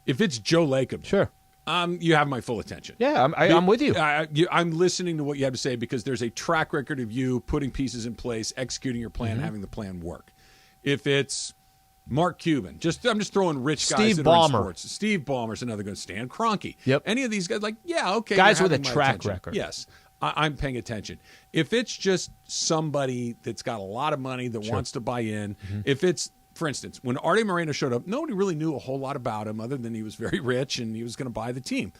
if it's Joe Lacob, sure, you have my full attention. Yeah, I'm with you. I'm listening to what you have to say because there's a track record of you putting pieces in place, executing your plan, having the plan work. If it's Mark Cuban, I'm just throwing rich guys that are in sports. Steve Ballmer's another good. Stan Kroenke. Yep. Any of these guys, like, yeah, okay. Guys with a track record. Yes, I'm paying attention. If it's just somebody that's got a lot of money that wants to buy in, if it's, for instance, when Artie Moreno showed up, nobody really knew a whole lot about him other than he was very rich and he was going to buy the team.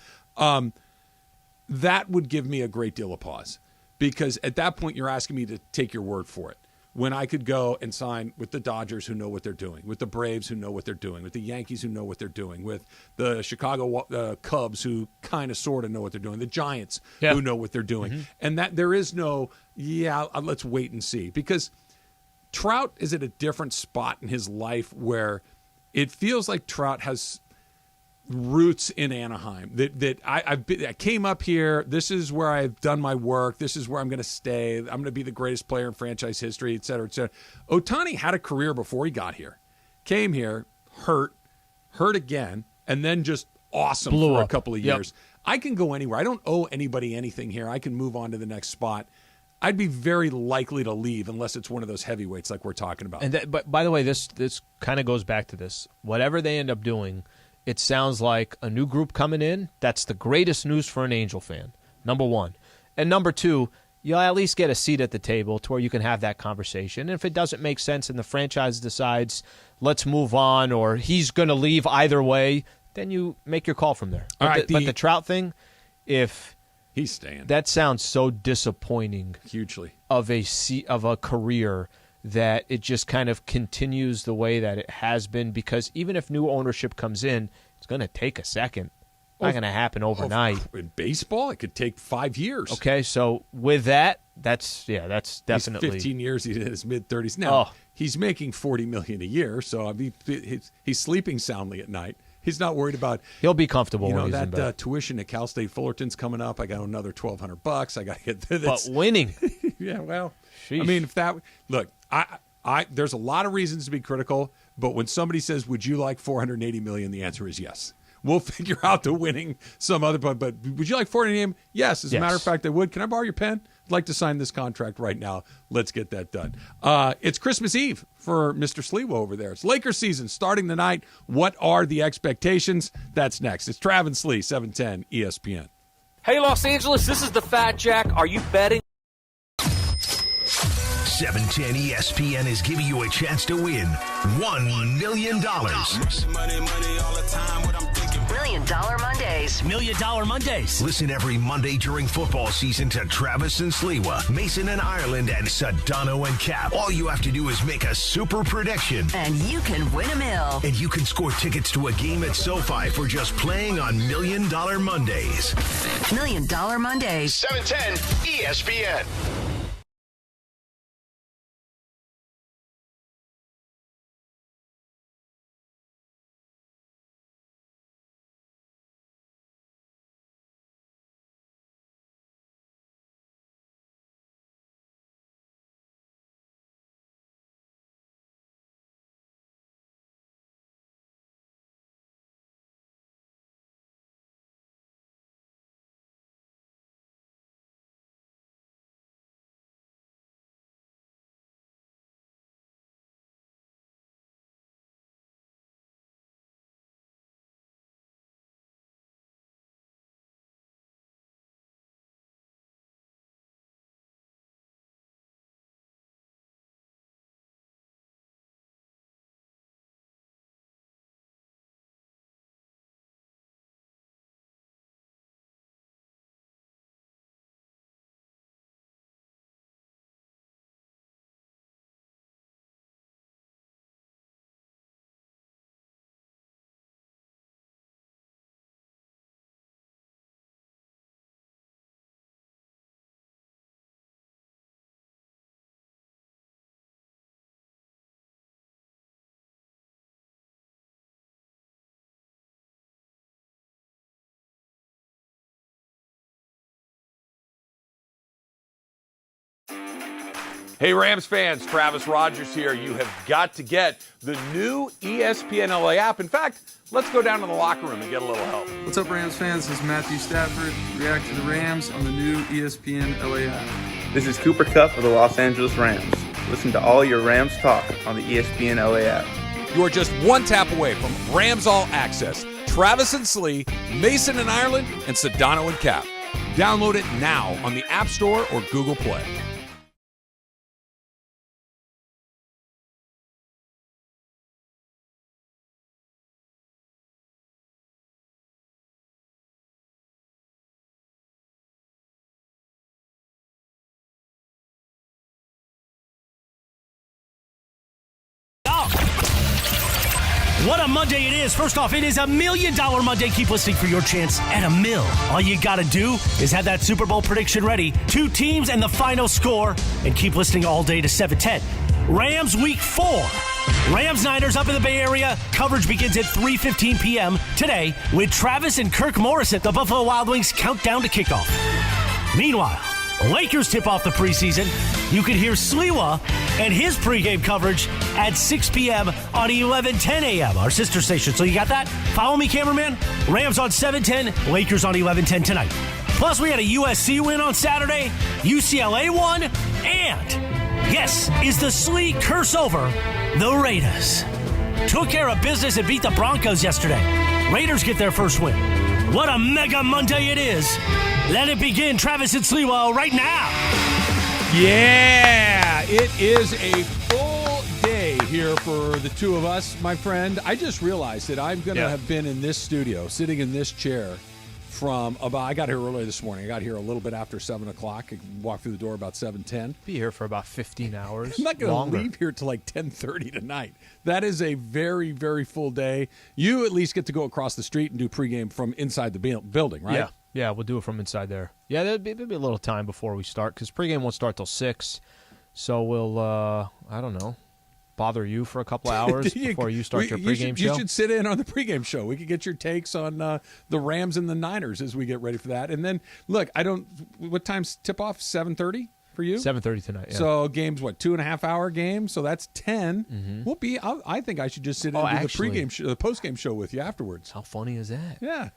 That would give me a great deal of pause because at that point you're asking me to take your word for it. When I could go and sign with the Dodgers who know what they're doing, with the Braves who know what they're doing, with the Yankees who know what they're doing, with the Chicago Cubs who kind of sort of know what they're doing, the Giants who know what they're doing. And that there is no, let's wait and see. Because Trout is at a different spot in his life where it feels like Trout has roots in Anaheim. That I came up here. This is where I've done my work. This is where I'm going to stay. I'm going to be the greatest player in franchise history, et cetera, et cetera. Ohtani had a career before he got here. Came here, hurt again, and then just awesome Blew for up. A couple of years. I can go anywhere. I don't owe anybody anything here. I can move on to the next spot. I'd be very likely to leave unless it's one of those heavyweights like we're talking about. But by the way, this kind of goes back to this. Whatever they end up doing, it sounds like a new group coming in. That's the greatest news for an Angel fan, number one. And number two, you'll at least get a seat at the table to where you can have that conversation. And if it doesn't make sense and the franchise decides, let's move on, or he's going to leave either way, then you make your call from there. But the Trout thing, if he's staying, that sounds so disappointing. Hugely. Of a career that it just kind of continues the way that it has been, because even if new ownership comes in, it's going to take a second. Not going to happen overnight. In baseball, it could take 5 years. Okay, so with that's definitely. He's 15 years. He's in his mid-30s now. He's making $40 million a year, so I mean, he's sleeping soundly at night. He's not worried about. He'll be comfortable. You know, when he's in bed. that tuition at Cal State Fullerton's coming up. I got another $1,200. I got to get this. But winning. Yeah, well, sheesh. I mean, if that look, I there's a lot of reasons to be critical, but when somebody says, "Would you like $480 million?" the answer is yes. We'll figure out the winning some other, but would you like $480 million? Yes. As a matter of fact, I would. Can I borrow your pen? I'd like to sign this contract right now. Let's get that done. It's Christmas Eve for Mr. Sliwa over there. It's Lakers season starting tonight. What are the expectations? That's next. It's Trav and Slee, 710 ESPN. Hey, Los Angeles, this is the Fat Jack. Are you betting? 710 ESPN is giving you a chance to win $1 million. $1 Million Mondays. $1 Million Mondays. Listen every Monday during football season to Travis and Sliwa, Mason and Ireland, and Sedano and Cap. All you have to do is make a super prediction. And you can win $1 million. And you can score tickets to a game at SoFi for just playing on $1 Million Mondays. $1 Million Mondays. 710 ESPN. Hey, Rams fans, Travis Rogers here. You have got to get the new ESPNLA app. In fact, let's go down to the locker room and get a little help. What's up, Rams fans? This is Matthew Stafford. React to the Rams on the new ESPNLA app. This is Cooper Kupp of the Los Angeles Rams. Listen to all your Rams talk on the ESPNLA app. You are just one tap away from Rams All Access. Travis and Slee, Mason and Ireland, and Sedano and Cap. Download it now on the App Store or Google Play. What a Monday it is. First off, it is $1 Million Monday. Keep listening for your chance at $1 million. All you got to do is have that Super Bowl prediction ready. 2 teams and the final score. And keep listening all day to 710. Rams Week 4. Rams-Niners up in the Bay Area. Coverage begins at 3:15 p.m. today with Travis and Kirk Morrison. The Buffalo Wild Wings countdown to kickoff. Meanwhile, Lakers tip off the preseason. You can hear Sliwa and his pregame coverage at 6 p.m. on 1110 a.m., our sister station. So you got that? Follow me, cameraman. Rams on 710, Lakers on 1110 tonight. Plus, we had a USC win on Saturday, UCLA won, and, yes, is the Slee curse over? The Raiders took care of business and beat the Broncos yesterday. Raiders get their first win. What a mega Monday it is. Let it begin, Travis and Sliwa, right now. Yeah, it is a full day here for the two of us, my friend. I just realized that I'm going to have been in this studio, sitting in this chair, from about, I got here early this morning. I got here a little bit after 7 o'clock. I walked through the door about 7:10. Be here for about 15 hours. I'm not going to leave here till like 10:30 tonight. That is a very, very full day. You at least get to go across the street and do pregame from inside the building, right? Yeah, we'll do it from inside there. Yeah, there'll be a little time before we start because pregame won't start till 6. So we'll, I don't know, bother you for a couple of hours before you start your pregame show? You should sit in on the pregame show. We could get your takes on the Rams and the Niners as we get ready for that. And then, look, what time's tip-off? 7:30 for you? 7:30 tonight, yeah. So game's, 2.5-hour game? So that's 10. Mm-hmm. We'll be, I think I should just sit in and do the pregame show, the postgame show with you afterwards. How funny is that? Yeah.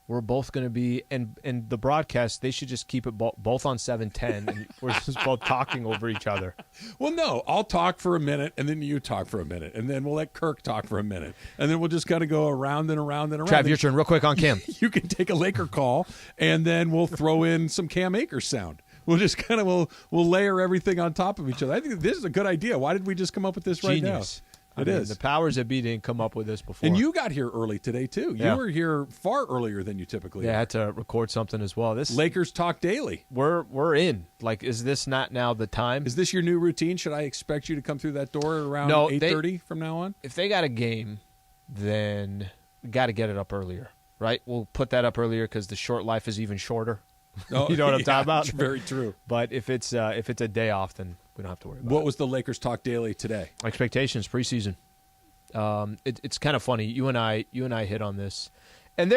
We're both going to be, and the broadcast, they should just keep it both on 7:10, and we're just both talking over each other. Well, no, I'll talk for a minute, and then you talk for a minute, and then we'll let Kirk talk for a minute, and then we'll just kind of go around and around and around. Trav, your turn real quick on Cam. You can take a Laker call, and then we'll throw in some Cam Akers sound. We'll just kind of, we'll layer everything on top of each other. I think this is a good idea. Why did we just come up with this right now? It is. The powers that be didn't come up with this before. And you got here early today, too. You were here far earlier than you typically are. I had to record something as well. This Lakers Talk Daily. We're in. Like, is this not now the time? Is this your new routine? Should I expect you to come through that door around 8:30 from now on? If they got a game, then got to get it up earlier, right? We'll put that up earlier because the short life is even shorter. Oh, you know what I'm talking about? Very true. But if it's a day off, then we don't have to worry about it. What was the Lakers Talk Daily today? Expectations, preseason. It's kind of funny. You and I hit on this, and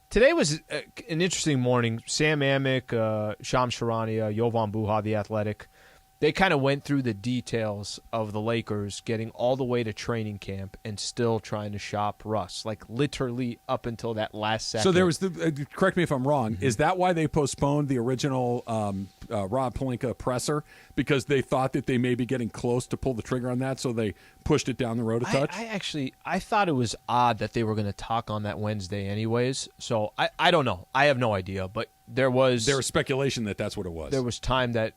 today was an interesting morning. Sam Amick, Shams Charania, Jovan Buha, the Athletic, they kind of went through the details of the Lakers getting all the way to training camp and still trying to shop Russ, like literally up until that last second. So there was correct me if I'm wrong. Mm-hmm. Is that why they postponed the original Rob Pelinka presser? Because they thought that they may be getting close to pull the trigger on that, so they pushed it down the road a touch? I thought it was odd that they were going to talk on that Wednesday anyways. So I don't know. I have no idea. But there was speculation that that's what it was. There was time that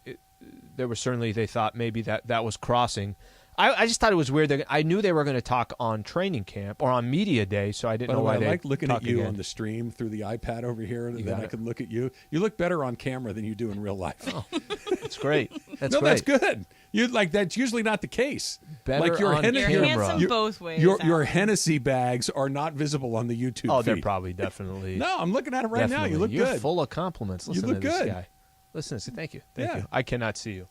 there was certainly they thought maybe that was crossing. I just thought it was weird that I knew they were going to talk on training camp or on media day, so I didn't know why they. I like looking at you again. on the stream through the iPad over here, and then I can look at you. You look better on camera than you do in real life. Oh, that's great. That's good. That's usually not the case. Better like on camera. You're handsome both ways. Your Hennessy bags are not visible on the YouTube. Oh, they're feed. probably definitely. No, I'm looking at it right now. You look You're good. Full of compliments. Listen you look to this good. guy. Listen, thank you. Thank you. I cannot see you.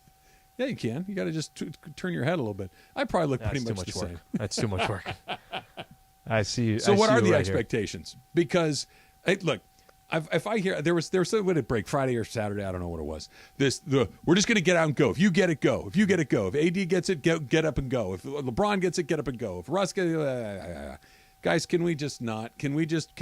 Yeah, you can. You got to just turn your head a little bit. I probably look pretty much the same. That's too much work. I see you. So what are the right expectations? Here. Because, look, if I hear there was what did break Friday or Saturday, I don't know what it was. We're just going to get out and go. If you get it, go. If you get it, go. If AD gets it, get up and go. If LeBron gets it, get up and go. If Russ gets it, guys, can we just not? Can we just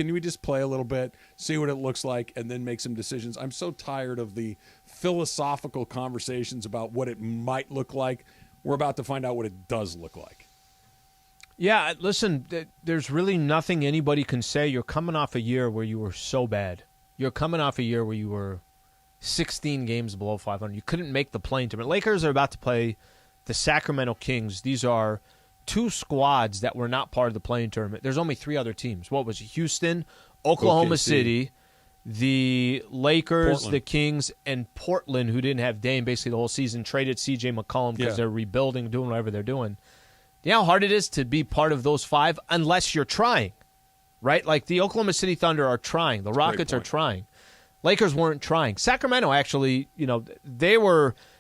play a little bit, see what it looks like, and then make some decisions? I'm so tired of the philosophical conversations about what it might look like. We're about to find out what it does look like. Yeah, listen, there's really nothing anybody can say. You're coming off a year where you were so bad. You're coming off a year where you were 16 games below 500. You couldn't make the play-in tournament. Lakers are about to play the Sacramento Kings. These are two squads that were not part of the play-in tournament. There's only three other teams. What was it? Houston, Oklahoma City, the Lakers, Portland. The Kings, and Portland, who didn't have Dame basically the whole season, traded C.J. McCollum because they're rebuilding, doing whatever they're doing. You know how hard it is to be part of those five unless you're trying, right? Like the Oklahoma City Thunder are trying. The Rockets are trying. Lakers weren't trying. Sacramento actually,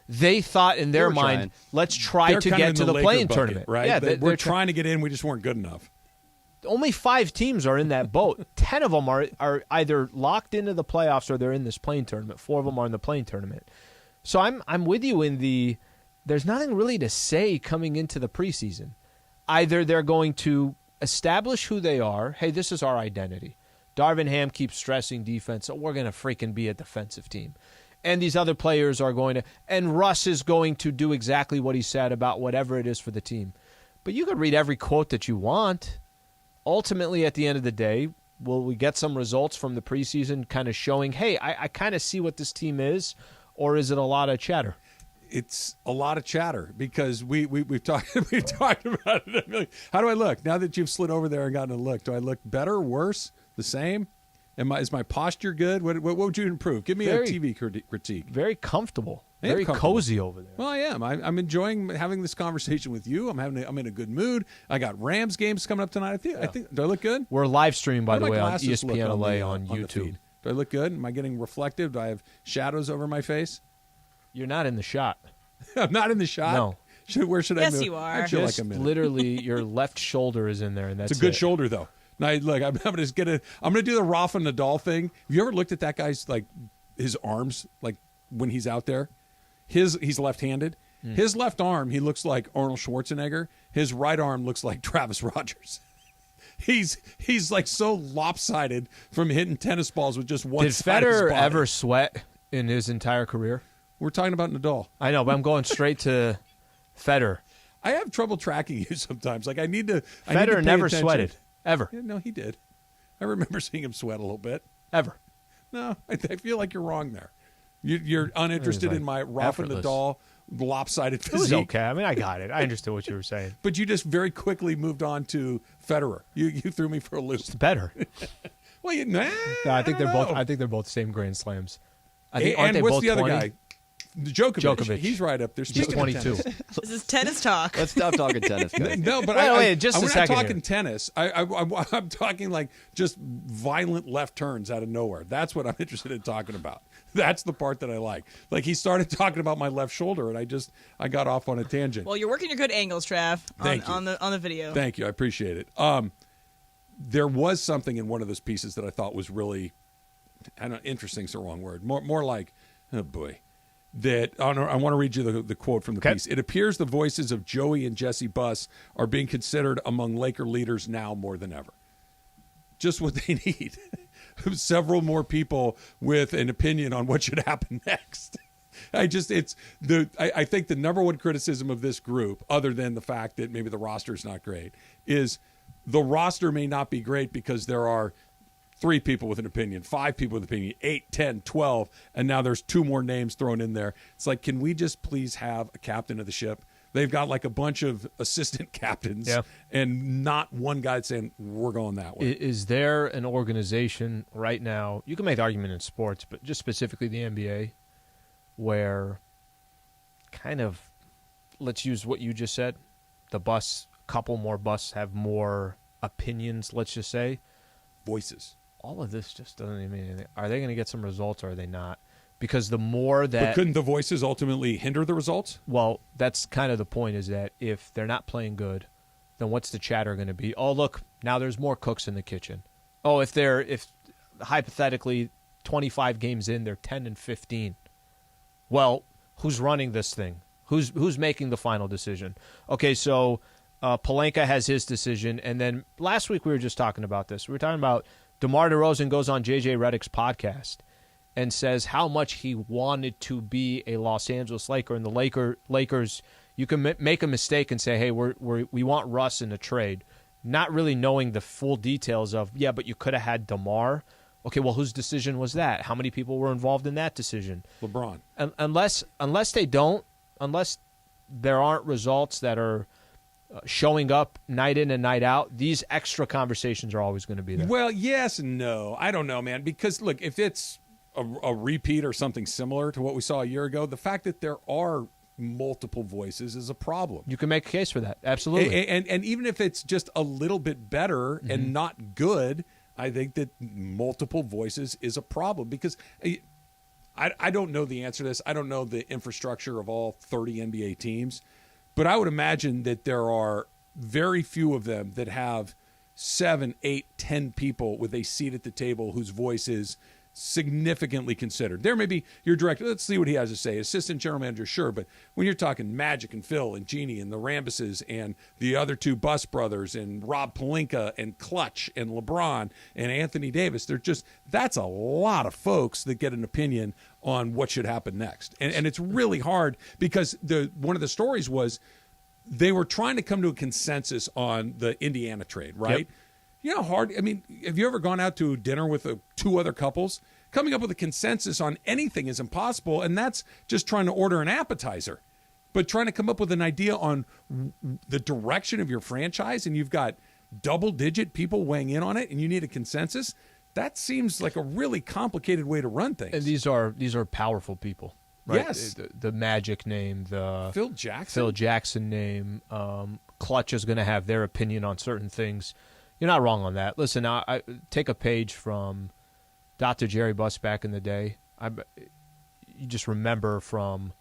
they thought in their mind, trying. Let's try They're to kind of get in to the the Laker play-in bucket, tournament. right? Yeah, we're trying to get in. We just weren't good enough. Only 5 teams are in that boat. 10 of them are either locked into the playoffs or they're in this play-in tournament. 4 of them are in the play-in tournament. So I'm with you in the there's nothing really to say coming into the preseason. Either they're going to establish who they are. Hey, this is our identity. Darvin Ham keeps stressing defense, so we're going to freaking be a defensive team. And these other players are going to – and Russ is going to do exactly what he said about whatever it is for the team. But you could read every quote that you want. Ultimately, at the end of the day, Will we get some results from the preseason kind of showing, hey, I kind of see what this team is, or is it a lot of chatter? It's a lot of chatter because we've talked about it. How do I look now that you've slid over there and gotten a look? Do I look better, worse, the same? Is my posture good? What would you improve? Give me a TV critique. Very comfortable, very cozy over there. Well, I am. I'm enjoying having this conversation with you. I'm in a good mood. I got Rams games coming up tonight. I think. Do I look good? We're live streaming, by the way, on glasses look ESPNLA on the YouTube. feed? Do I look good? Am I getting reflective? Do I have shadows over my face? You're not in the shot. I'm not in the shot? No. Where should I move? Yes, you are. I feel Just like I'm in it. literally, your left shoulder is in there, and that's It's a good it. shoulder, though. Now, look, I'm going to do the Rafa Nadal thing. Have you ever looked at that guy's, like, his arms, like, when he's out there? He's left-handed. His left arm, he looks like Arnold Schwarzenegger. His right arm looks like Travis Rogers. He's like so lopsided from hitting tennis balls with just one Did side of his Federer body. ever sweat in his entire career? We're talking about Nadal. I know, but I'm going straight to Federer. I have trouble tracking you sometimes. Like, I need to Federer pay never attention. sweated, ever. Yeah, no, he did. I remember seeing him sweat a little bit. Ever. No, I feel like you're wrong there. You're uninterested like in my Rafa effortless. Nadal lopsided It physique. was okay. I mean, I got it. I understood what you were saying. But you just very quickly moved on to Federer. You threw me for a loop. It's better. Well, No, I think they're both. I think they're both same Grand Slams. I think, aren't and they what's both the other 20? guy? Djokovic. Djokovic. He's right up there. He's Speaking of 22. tennis. This is tennis talk. Let's stop talking tennis, guys. No, but wait, just a we're second not talking here. tennis. I'm talking like just violent left turns out of nowhere. That's what I'm interested in talking about. That's the part that I like. Like, he started talking about my left shoulder, and I got off on a tangent. Well, you're working your good angles, Trav, on the video. Thank you. I appreciate it. There was something in one of those pieces that I thought was really, I don't know, interesting is the wrong word. More like, oh boy. I want to read you the quote from the piece. It appears the voices of Joey and Jesse Buss are being considered among Laker leaders now more than ever. Just what they need. Several more people with an opinion on what should happen next. I think the number one criticism of this group, other than the fact that maybe the roster is not great, is the roster may not be great because there are 3 people with an opinion, 5 people with an opinion, 8, 10, 12, and now there's 2 more names thrown in there. It's like, can we just please have a captain of the ship? They've got like a bunch of assistant captains and not one guy saying, we're going that way. Is there an organization right now, you can make the argument in sports, but just specifically the NBA, where kind of, let's use what you just said, couple more busts have more opinions, let's just say. Voices. All of this just doesn't even mean anything. Are they going to get some results or are they not? Because the more that... But couldn't the voices ultimately hinder the results? Well, that's kind of the point, is that if they're not playing good, then what's the chatter going to be? Oh, look, now there's more cooks in the kitchen. Oh, if hypothetically 25 games in, they're 10-15. Well, who's running this thing? Who's making the final decision? Okay, so Pelinka has his decision, and then last week we were just talking about this. We were talking about DeMar DeRozan goes on J.J. Redick's podcast and says how much he wanted to be a Los Angeles Laker, and the Lakers, you can make a mistake and say, hey, we want Russ in a trade, not really knowing the full details of, yeah, but you could have had DeMar. Okay, well, whose decision was that? How many people were involved in that decision? LeBron. Unless there aren't results that are showing up night in and night out, these extra conversations are always going to be there. Well, yes and no. I don't know, man, because, look, if it's a repeat or something similar to what we saw a year ago, the fact that there are multiple voices is a problem. You can make a case for that. Absolutely. And even if it's just a little bit better and not good, I think that multiple voices is a problem, because I don't know the answer to this. I don't know the infrastructure of all 30 NBA teams, but I would imagine that there are very few of them that have 7, 8, 10 people with a seat at the table whose voice is significantly considered. There may be your director, let's see what he has to say. Assistant general manager, sure, but when you're talking Magic and Phil and Jeannie and the Rambuses and the other 2 Buss brothers and Rob Pelinka and Clutch and LeBron and Anthony Davis, that's a lot of folks that get an opinion on what should happen next. And it's really hard, because one of the stories was they were trying to come to a consensus on the Indiana trade, right? Yep. You know how hard? I mean, have you ever gone out to dinner with two other couples? Coming up with a consensus on anything is impossible, and that's just trying to order an appetizer. But trying to come up with an idea on the direction of your franchise, and you've got double-digit people weighing in on it, and you need a consensus, that seems like a really complicated way to run things. And these are powerful people, right? Yes. The Magic name, the Phil Jackson name. Clutch is going to have their opinion on certain things. You're not wrong on that. Listen, I take a page from Dr. Jerry Buss back in the day. You just remember from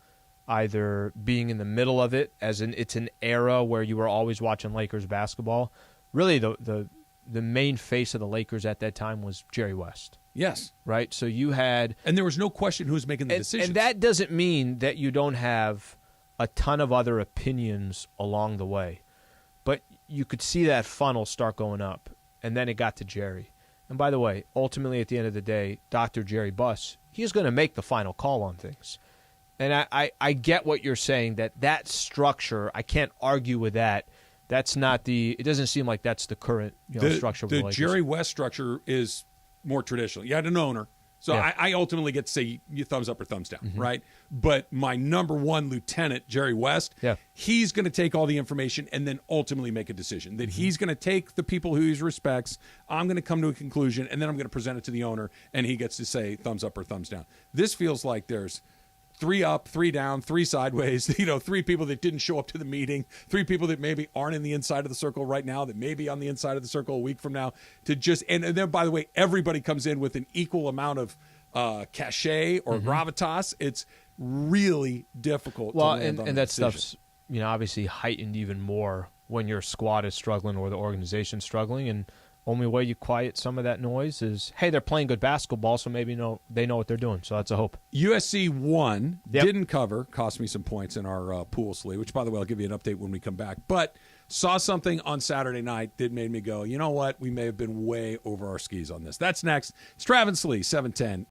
either being in the middle of it, as in it's an era where you were always watching Lakers basketball. Really, the main face of the Lakers at that time was Jerry West. Yes. Right? So you had... And there was no question who was making the decisions. And that doesn't mean that you don't have a ton of other opinions along the way. But you could see that funnel start going up, and then it got to Jerry. And by the way, ultimately at the end of the day, Dr. Jerry Buss, he's going to make the final call on things. And I get what you're saying, that structure, I can't argue with that. That's not it doesn't seem like that's the current structure of the Lakers. The Jerry West structure is more traditional. You had an owner. So yeah. I ultimately get to say you thumbs up or thumbs down, right? But my number one lieutenant, Jerry West, he's going to take all the information and then ultimately make a decision. That he's going to take the people who he respects, I'm going to come to a conclusion, and then I'm going to present it to the owner, and he gets to say thumbs up or thumbs down. This feels like there's 3 up, 3 down, 3 sideways, 3 people that didn't show up to the meeting, 3 people that maybe aren't in the inside of the circle right now, that may be on the inside of the circle a week from now, and then, by the way, everybody comes in with an equal amount of cachet or gravitas. It's really difficult to land on and that decision. stuff's obviously heightened even more when your squad is struggling or the organization's struggling, and only way you quiet some of that noise is, hey, they're playing good basketball, so maybe they know what they're doing. So that's a hope. USC won, didn't cover, cost me some points in our pool sleeve, which, by the way, I'll give you an update when we come back. But saw something on Saturday night that made me go, you know what? We may have been way over our skis on this. That's next. It's Travis Lee, 710.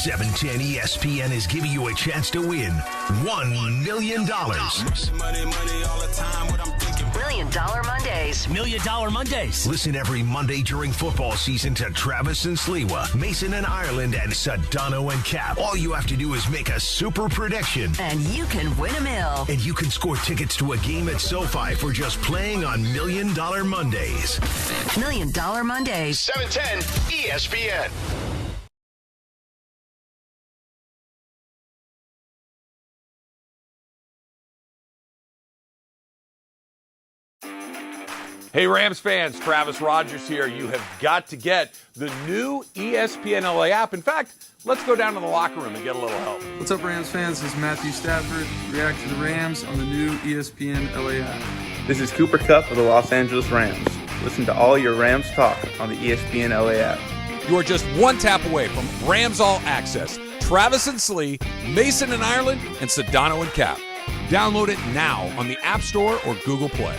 710 ESPN is giving you a chance to win $1 million. $1 Million Mondays. $1 Million Mondays. Listen every Monday during football season to Travis and Sliwa, Mason and Ireland, and Sedano and Cap. All you have to do is make a super prediction. And you can win $1 million. And you can score tickets to a game at SoFi for just playing on $1 Million Mondays. $1 Million Mondays. 710 ESPN. Hey, Rams fans, Travis Rogers here. You have got to get the new ESPNLA app. In fact, let's go down to the locker room and get a little help. What's up, Rams fans? This is Matthew Stafford. React to the Rams on the new ESPNLA app. This is Cooper Kupp of the Los Angeles Rams. Listen to all your Rams talk on the ESPNLA app. You are just one tap away from Rams All Access. Travis and Slee, Mason and Ireland, and Sedano and Cap. Download it now on the App Store or Google Play.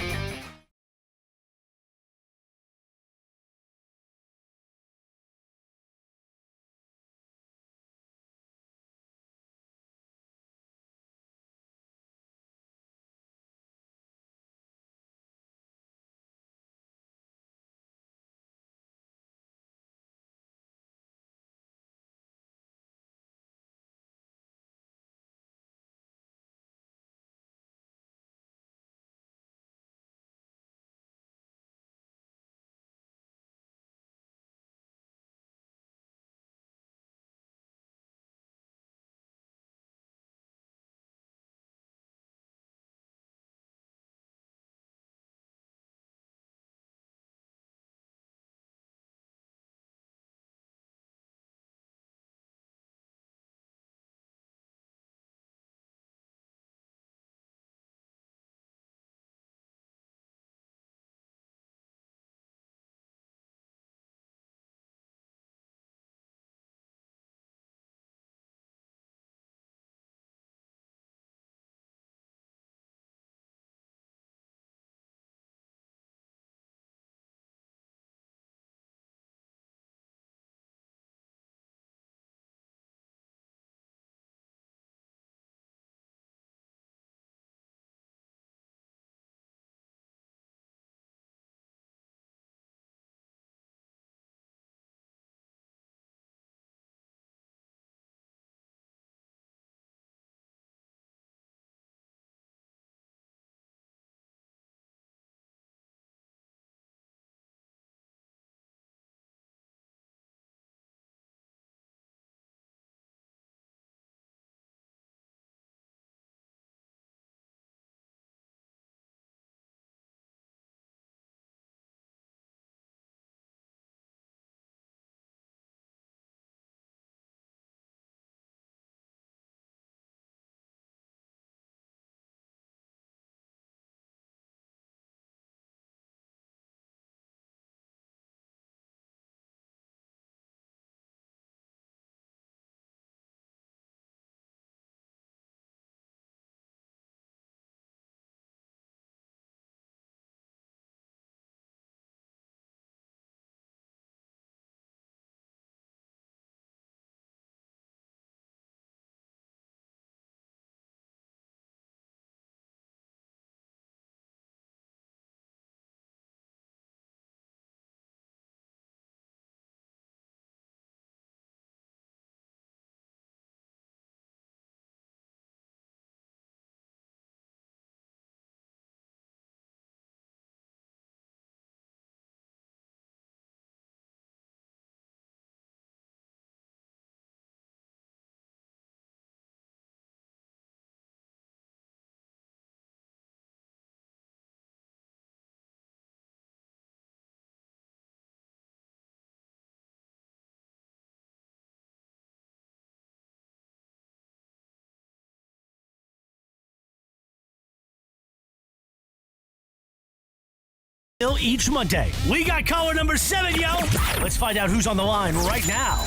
Each Monday. We got caller number 7, yo. Let's find out who's on the line right now.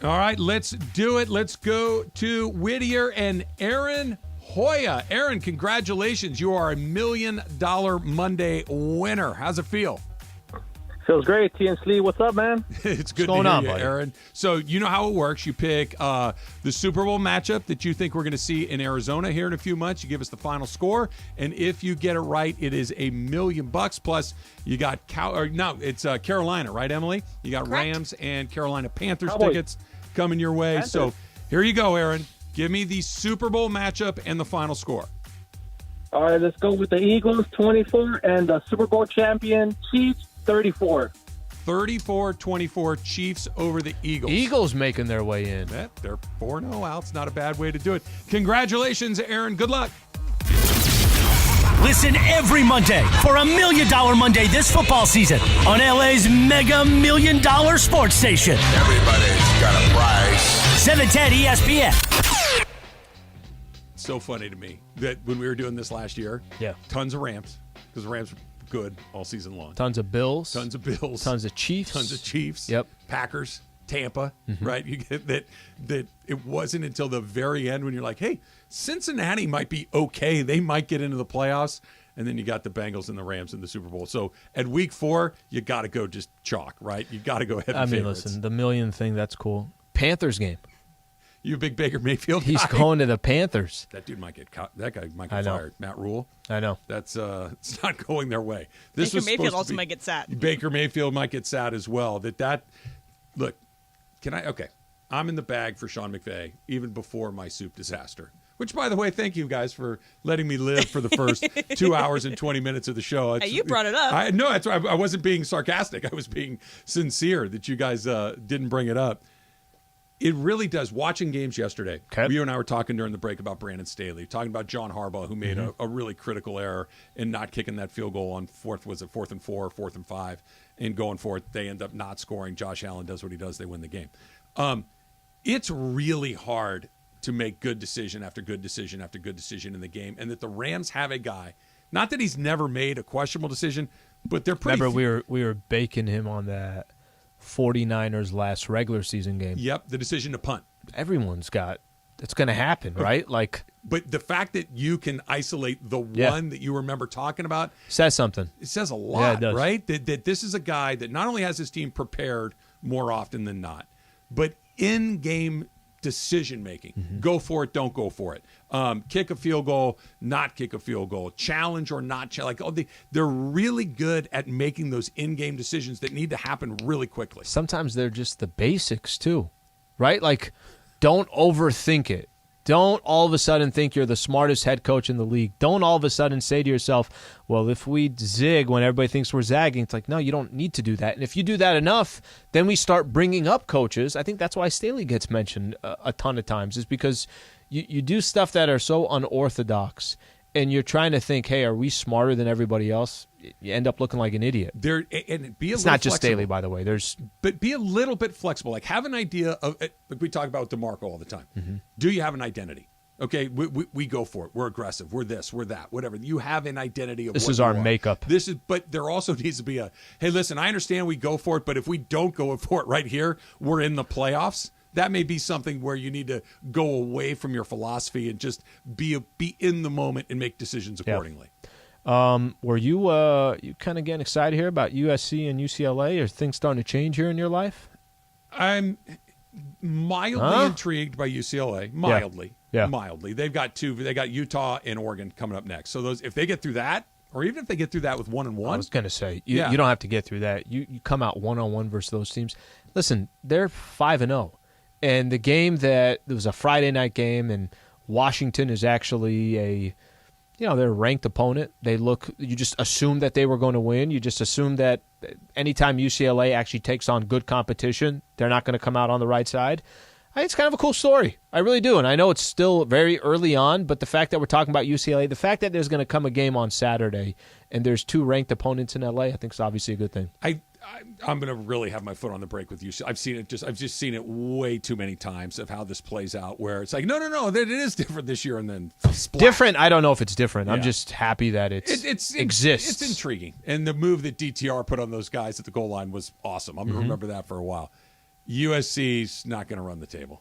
All right, let's do it. Let's go to Whittier and Aaron Hoya. Aaron, congratulations. You are a $1 million Monday winner. How's it feel? Feels great. T and Slee, what's up, man? It's good What's to going hear on, you, buddy? Aaron. So you know how it works. You pick the Super Bowl matchup that you think we're going to see in Arizona here in a few months. You give us the final score, and if you get it right, it is $1 million. Plus, you got Carolina, right, Emily? You got Correct. Rams and Carolina Panthers Cowboys. tickets coming your way. Panthers. So here you go, Aaron. Give me the Super Bowl matchup and the final score. All right, let's go with the Eagles, 24, and the Super Bowl champion Chiefs, 34. 34-24 Chiefs over the Eagles. Eagles making their way in. They're 4-0 out. It's not a bad way to do it. Congratulations, Aaron. Good luck. Listen every Monday for $1 million Monday this football season on LA's Mega $1 Million Sports Station. Everybody's got a price. 710 ESPN. So funny to me that when we were doing this last year, Yeah. tons of Rams, because the Rams were good all season long. Tons of Bills. Tons of Bills. Tons of Chiefs. Tons of Chiefs. Yep. Packers, Tampa, Mm-hmm. right? You get that it wasn't until the very end when you're like, hey, Cincinnati might be okay. They might get into the playoffs. And then you got the Bengals and the Rams in the Super Bowl. So at week 4, you got to go just chalk, right? You got to go heavy favorites. Listen, the million thing, that's cool. Panthers game. You a big Baker Mayfield guy? He's going to the Panthers. That dude might get fired. Matt Rule. I know. That's it's not going their way. Baker Mayfield also might get sad. Baker Mayfield might get sad as well. Look, I'm in the bag for Sean McVay even before my soup disaster. Which, by the way, thank you guys for letting me live for the first 2 hours and 20 minutes of the show. Hey, you brought it up. No, that's right. I wasn't being sarcastic. I was being sincere that you guys didn't bring it up. It really does. Watching games yesterday, you and I were talking during the break about Brandon Staley, talking about John Harbaugh, who made a really critical error in not kicking that field goal on 4th and 4, 4th and 5, and going for it. They end up not scoring. Josh Allen does what he does. They win the game. It's really hard to make good decision after good decision after good decision in the game, and that the Rams have a guy, not that he's never made a questionable decision, but they're pretty. Remember, we were baking him on that 49ers last regular season game. Yep, the decision to punt. Everyone's got it's going to happen, right? But the fact that you can isolate the one that you remember talking about says something. It says a lot, Yeah, it does. right? That this is a guy that not only has his team prepared more often than not, but in-game decision making. Go for it, don't go for it. Kick a field goal, not kick a field goal. Challenge or not challenge. They're really good at making those in-game decisions that need to happen really quickly. Sometimes they're just the basics too, right? Don't overthink it. Don't all of a sudden think you're the smartest head coach in the league. Don't all of a sudden say to yourself, well, if we zig when everybody thinks we're zagging, it's like, no, you don't need to do that. And if you do that enough, then we start bringing up coaches. I think that's why Staley gets mentioned a ton of times, is because you do stuff that are so unorthodox, and you're trying to think, hey, are we smarter than everybody else? You end up looking like an idiot. It's not just Staley, by the way. But be a little bit flexible. Have an idea of. We talk about DeMarco all the time. Do you have an identity? Okay, we go for it. We're aggressive. We're this. We're that. Whatever. You have an identity of. This what is you our are. makeup. But there also needs to be a. Hey, listen. I understand we go for it, but if we don't go for it right here, we're in the playoffs. That may be something where you need to go away from your philosophy and just be in the moment and make decisions accordingly. Were you kind of getting excited here about USC and UCLA? Are things starting to change here in your life? I'm mildly intrigued by UCLA. Mildly. They've got two. They got Utah and Oregon coming up next. So if they get through that, or even if they get through that with 1-1. I was going to say, you don't have to get through that. You come out 1-1 versus those teams. Listen, they're 5-0. And the game there was a Friday night game, and Washington is actually they're a ranked opponent. You just assume that they were going to win. You just assume that anytime UCLA actually takes on good competition, they're not going to come out on the right side. I think it's kind of a cool story. I really do. And I know it's still very early on, but the fact that we're talking about UCLA, the fact that there's going to come a game on Saturday and there's 2 ranked opponents in LA, I think is obviously a good thing. I'm going to really have my foot on the brake with UCLA. I've just seen it way too many times of how this plays out, where it's like, no, it is different this year, and then splash. Different? I don't know if it's different. Yeah. I'm just happy that it exists. It's intriguing. And the move that DTR put on those guys at the goal line was awesome. I'm going to remember that for a while. USC's not going to run the table.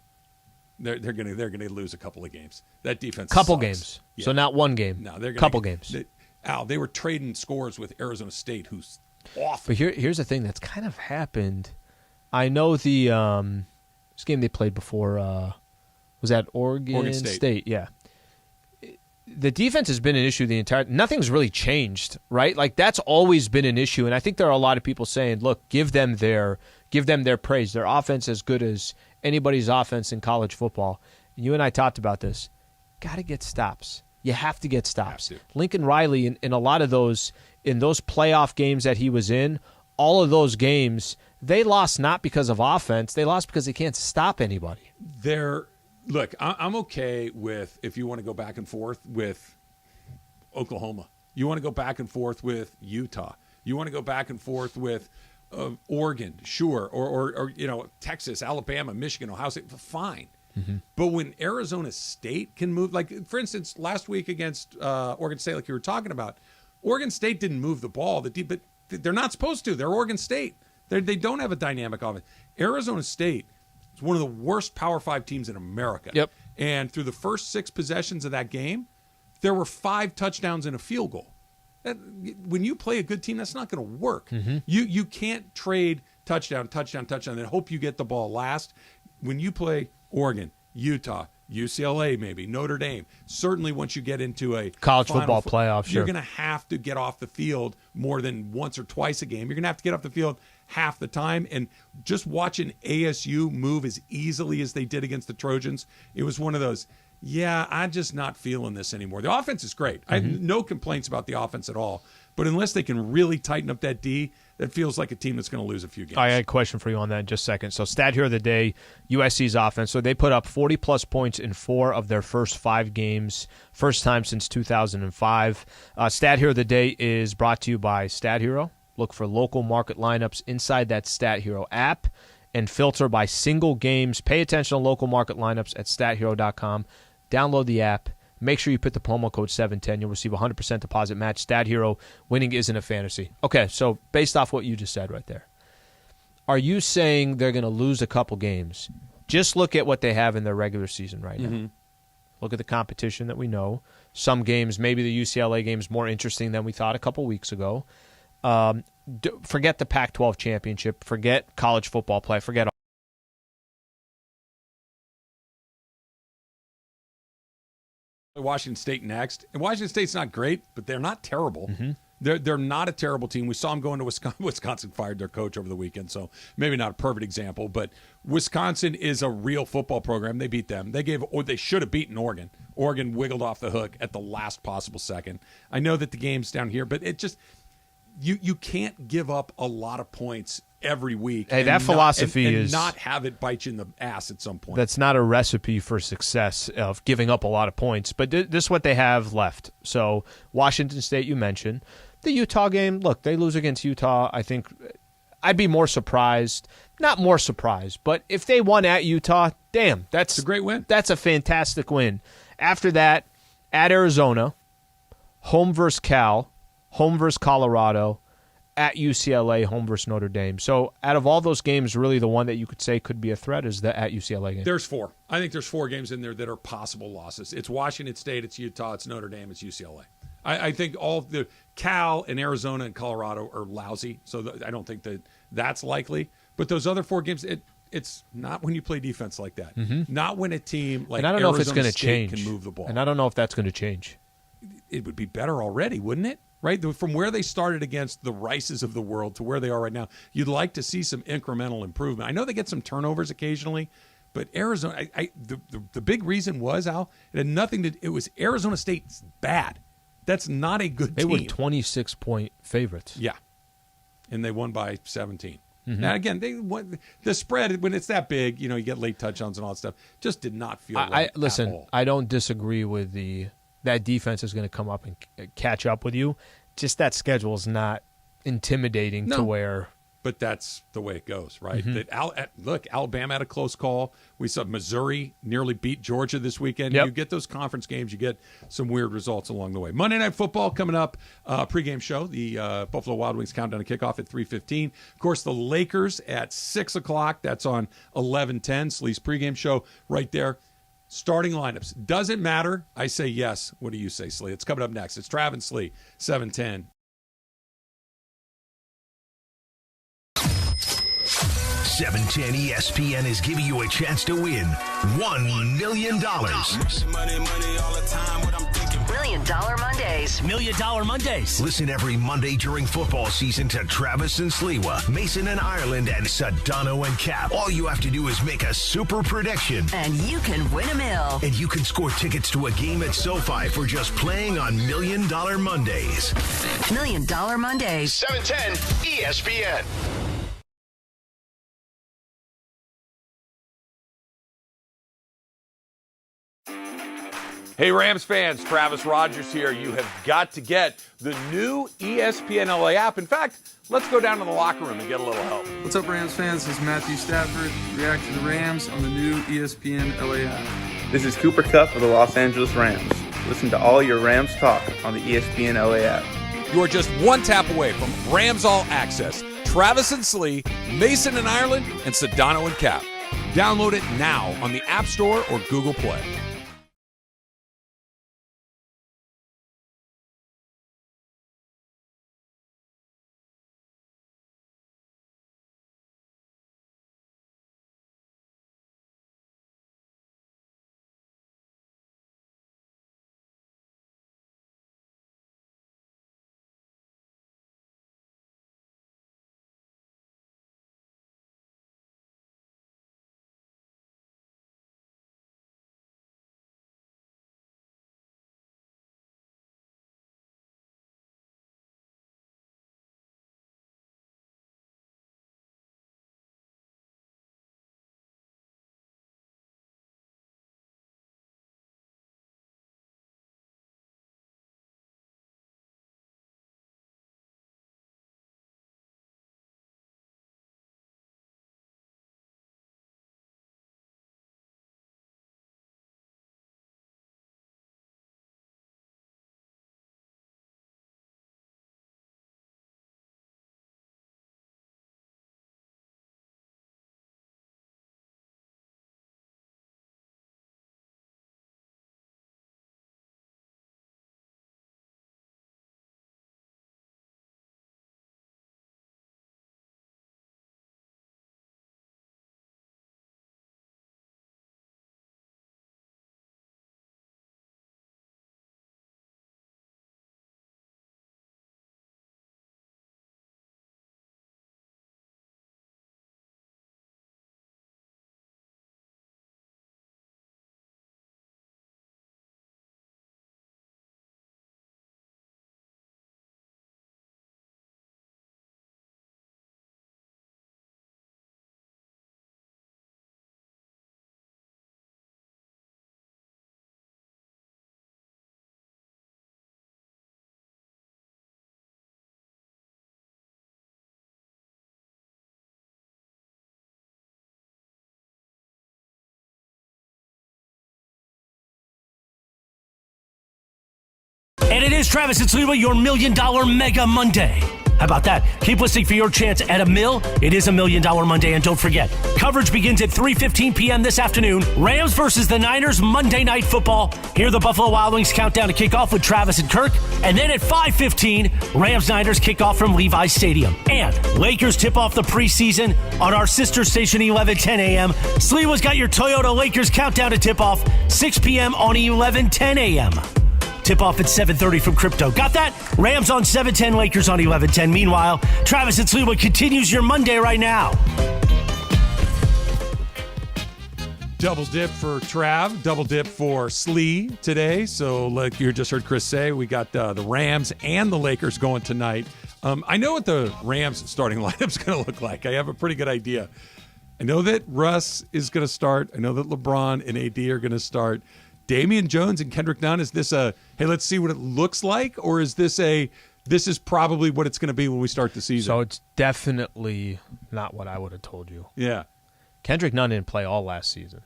They're going to lose a couple of games. That defense couple sucks. games. Yeah. So not one game. No, they're couple games. They were trading scores with Arizona State, who's awful. But here's the thing that's kind of happened. I know the this game they played before was that Oregon State. Yeah. The defense has been an issue the entire. Nothing's really changed, right? Like that's always been an issue, and I think there are a lot of people saying, "Look, give them their praise. Their offense is as good as anybody's offense in college football." And you and I talked about this. Got to get stops. You have to get stops. Lincoln Riley in a lot of those playoff games that he was in, all of those games they lost not because of offense. They lost because they can't stop anybody. Look, I'm okay with if you want to go back and forth with Oklahoma. You want to go back and forth with Utah. You want to go back and forth with Oregon, sure, or Texas, Alabama, Michigan, Ohio State, fine. Mm-hmm. But when Arizona State can move, like for instance, last week against Oregon State, like you were talking about, Oregon State didn't move the ball, but they're not supposed to. They're Oregon State. They don't have a dynamic offense. Arizona State is one of the worst Power 5 teams in America. Yep. And through the first 6 possessions of that game, there were 5 touchdowns and a field goal. When you play a good team, that's not going to work. Mm-hmm. You can't trade touchdown, and hope you get the ball last. When you play Oregon, Utah, UCLA, maybe Notre Dame, certainly once you get into a college football playoff, you're going to have to get off the field more than once or twice a game. You're going to have to get off the field half the time. And just watching ASU move as easily as they did against the Trojans, it was one of those, I'm just not feeling this anymore. The offense is great. Mm-hmm. I have no complaints about the offense at all. But unless they can really tighten up that D, that feels like a team that's going to lose a few games. I got a question for you on that in just a second. So stat here of the day, USC's offense. So they put up 40-plus points in 4 of their first 5 games, first time since 2005. Stat here of the day is brought to you by Stat Hero. Look for local market lineups inside that Stat Hero app and filter by single games. Pay attention to local market lineups at stathero.com. Download the app. Make sure you put the promo code 710. You'll receive a 100% deposit match. Stat Hero, winning isn't a fantasy. Okay, so based off what you just said right there, are you saying they're going to lose a couple games? Just look at what they have in their regular season right now. Look at the competition that we know. Some games, maybe the UCLA game is more interesting than we thought a couple weeks ago. Forget the Pac-12 championship. Forget college football play. Forget Washington State next. And Washington State's not great, but they're not terrible. Mm-hmm. They're not a terrible team. We saw them going to Wisconsin. Wisconsin fired their coach over the weekend, so maybe not a perfect example. But Wisconsin is a real football program. They beat them. They should have beaten Oregon. Oregon wiggled off the hook at the last possible second. I know that the game's down here, but it just you can't give up a lot of points every week. Hey, that philosophy and is not have it bite you in the ass at some point. That's not a recipe for success of giving up a lot of points, but this is what they have left. So Washington State, you mentioned. The Utah game, look, they lose against Utah. I think I'd be more surprised. Not more surprised, but if they won at Utah, damn, that's a great win. That's a fantastic win. After that, at Arizona, home versus Cal, home versus Colorado, at UCLA, home versus Notre Dame. So out of all those games, really the one that you could say could be a threat is the at UCLA game. There's 4. I think there's 4 games in there that are possible losses. It's Washington State, it's Utah, it's Notre Dame, it's UCLA. I think all the Cal and Arizona and Colorado are lousy, so I don't think that's likely. But those other 4 games, it's not when you play defense like that. Mm-hmm. Not when a team like and I don't Arizona know if it's going to State change. Can move the ball. And I don't know if that's going to change. It would be better already, wouldn't it? Right? From where they started against the Rices of the world to where they are right now, you'd like to see some incremental improvement. I know they get some turnovers occasionally, but Arizona, the big reason was, Al, it had nothing to. It was Arizona State's bad. That's not a good team. They were 26-point favorites. Yeah, and they won by 17. Mm-hmm. Now, again, the spread, when it's that big, you get late touchdowns and all that stuff, just did not feel right listen, at all. I don't disagree with that defense is going to come up and catch up with you. Just that schedule is not intimidating to where. But that's the way it goes, right? Mm-hmm. Look, Alabama had a close call. We saw Missouri nearly beat Georgia this weekend. Yep. You get those conference games, you get some weird results along the way. Monday Night Football coming up, pregame show, the Buffalo Wild Wings countdown to kickoff at 3:15. Of course, the Lakers at 6 o'clock. That's on 11:10. Slee's pregame show right there. Starting lineups. Doesn't matter. I say yes. What do you say, Slee? It's coming up next. It's Trav and Slee, 7:10. 710 ESPN is giving you a chance to win $1 million. $1 Million Mondays. $1 Million Mondays. Listen every Monday during football season to Travis and Sliwa, Mason and Ireland, and Sedano and Cap. All you have to do is make a super prediction. And you can win $1 million. And you can score tickets to a game at SoFi for just playing on $1 Million Mondays. $1 Million Mondays. 710 ESPN. Hey, Rams fans, Travis Rogers here. You have got to get the new ESPNLA app. In fact, let's go down to the locker room and get a little help. What's up, Rams fans? This is Matthew Stafford. React to the Rams on the new ESPNLA app. This is Cooper Kupp of the Los Angeles Rams. Listen to all your Rams talk on the ESPNLA app. You are just one tap away from Rams All Access. Travis and Slee, Mason and Ireland, and Sedano and Cap. Download it now on the App Store or Google Play. And it is Travis and Sliwa, your $1 Million Mega Monday. How about that? Keep listening for your chance at $1 million. It is $1 Million Monday, and don't forget, coverage begins at 3:15 p.m. this afternoon. Rams versus the Niners, Monday Night Football. Here the Buffalo Wild Wings countdown to kickoff with Travis and Kirk. And then at 5:15, Rams-Niners kickoff from Levi's Stadium. And Lakers tip off the preseason on our sister station, 11:10 a.m. Sliwa's got your Toyota Lakers countdown to tip off, 6 p.m. on 11:10 a.m. Tip-off at 7:30 from Crypto. Got that? Rams on 7:10, Lakers on 11:10. Meanwhile, Travis and Sliwa continues your Monday right now. Double dip for Trav, double dip for Slee today. So like you just heard Chris say, we got the Rams and the Lakers going tonight I know what the Rams starting lineup's going to look like. I have a pretty good idea. I know that Russ is going to start. I know that LeBron and AD are going to start. Damian Jones and Kendrick Nunn, is this a, hey, let's see what it looks like? Or is this this is probably what it's going to be when we start the season? So it's definitely not what I would have told you. Yeah. Kendrick Nunn didn't play all last season.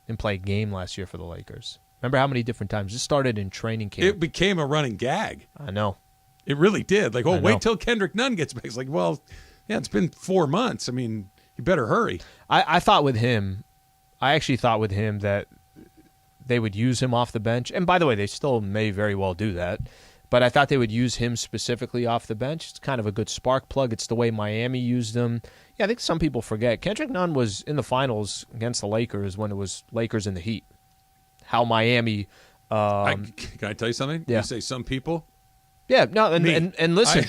Didn't play a game last year for the Lakers. Remember how many different times? This started in training camp. It became a running gag. I know. It really did. Like, wait till Kendrick Nunn gets back. It's like, well, yeah, it's been 4 months. I mean, you better hurry. I thought with him, I actually thought with him that they would use him off the bench. And by the way, they still may very well do that. But I thought they would use him specifically off the bench. It's kind of a good spark plug. It's the way Miami used him. Yeah, I think some people forget. Kendrick Nunn was in the finals against the Lakers when it was Lakers and the Heat. How Miami... can I tell you something? Yeah. You say some people? Yeah, no, and listen.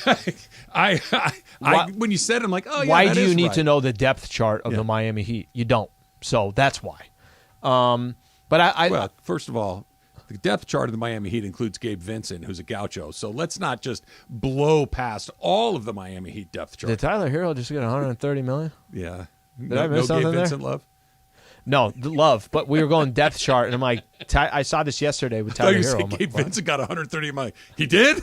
When you said it, I'm like, oh, yeah, why do you need to know the depth chart of the Miami Heat? You don't. So that's why. But first of all, the depth chart of the Miami Heat includes Gabe Vincent, who's a gaucho. So let's not just blow past all of the Miami Heat depth chart. Did Tyler Hero just get $130 million? Yeah. Did I miss something Gabe there? Vincent love? No, love. But we were going depth chart, and I'm like, I saw this yesterday with Tyler Hero. Gabe Vincent got $130 million. He did?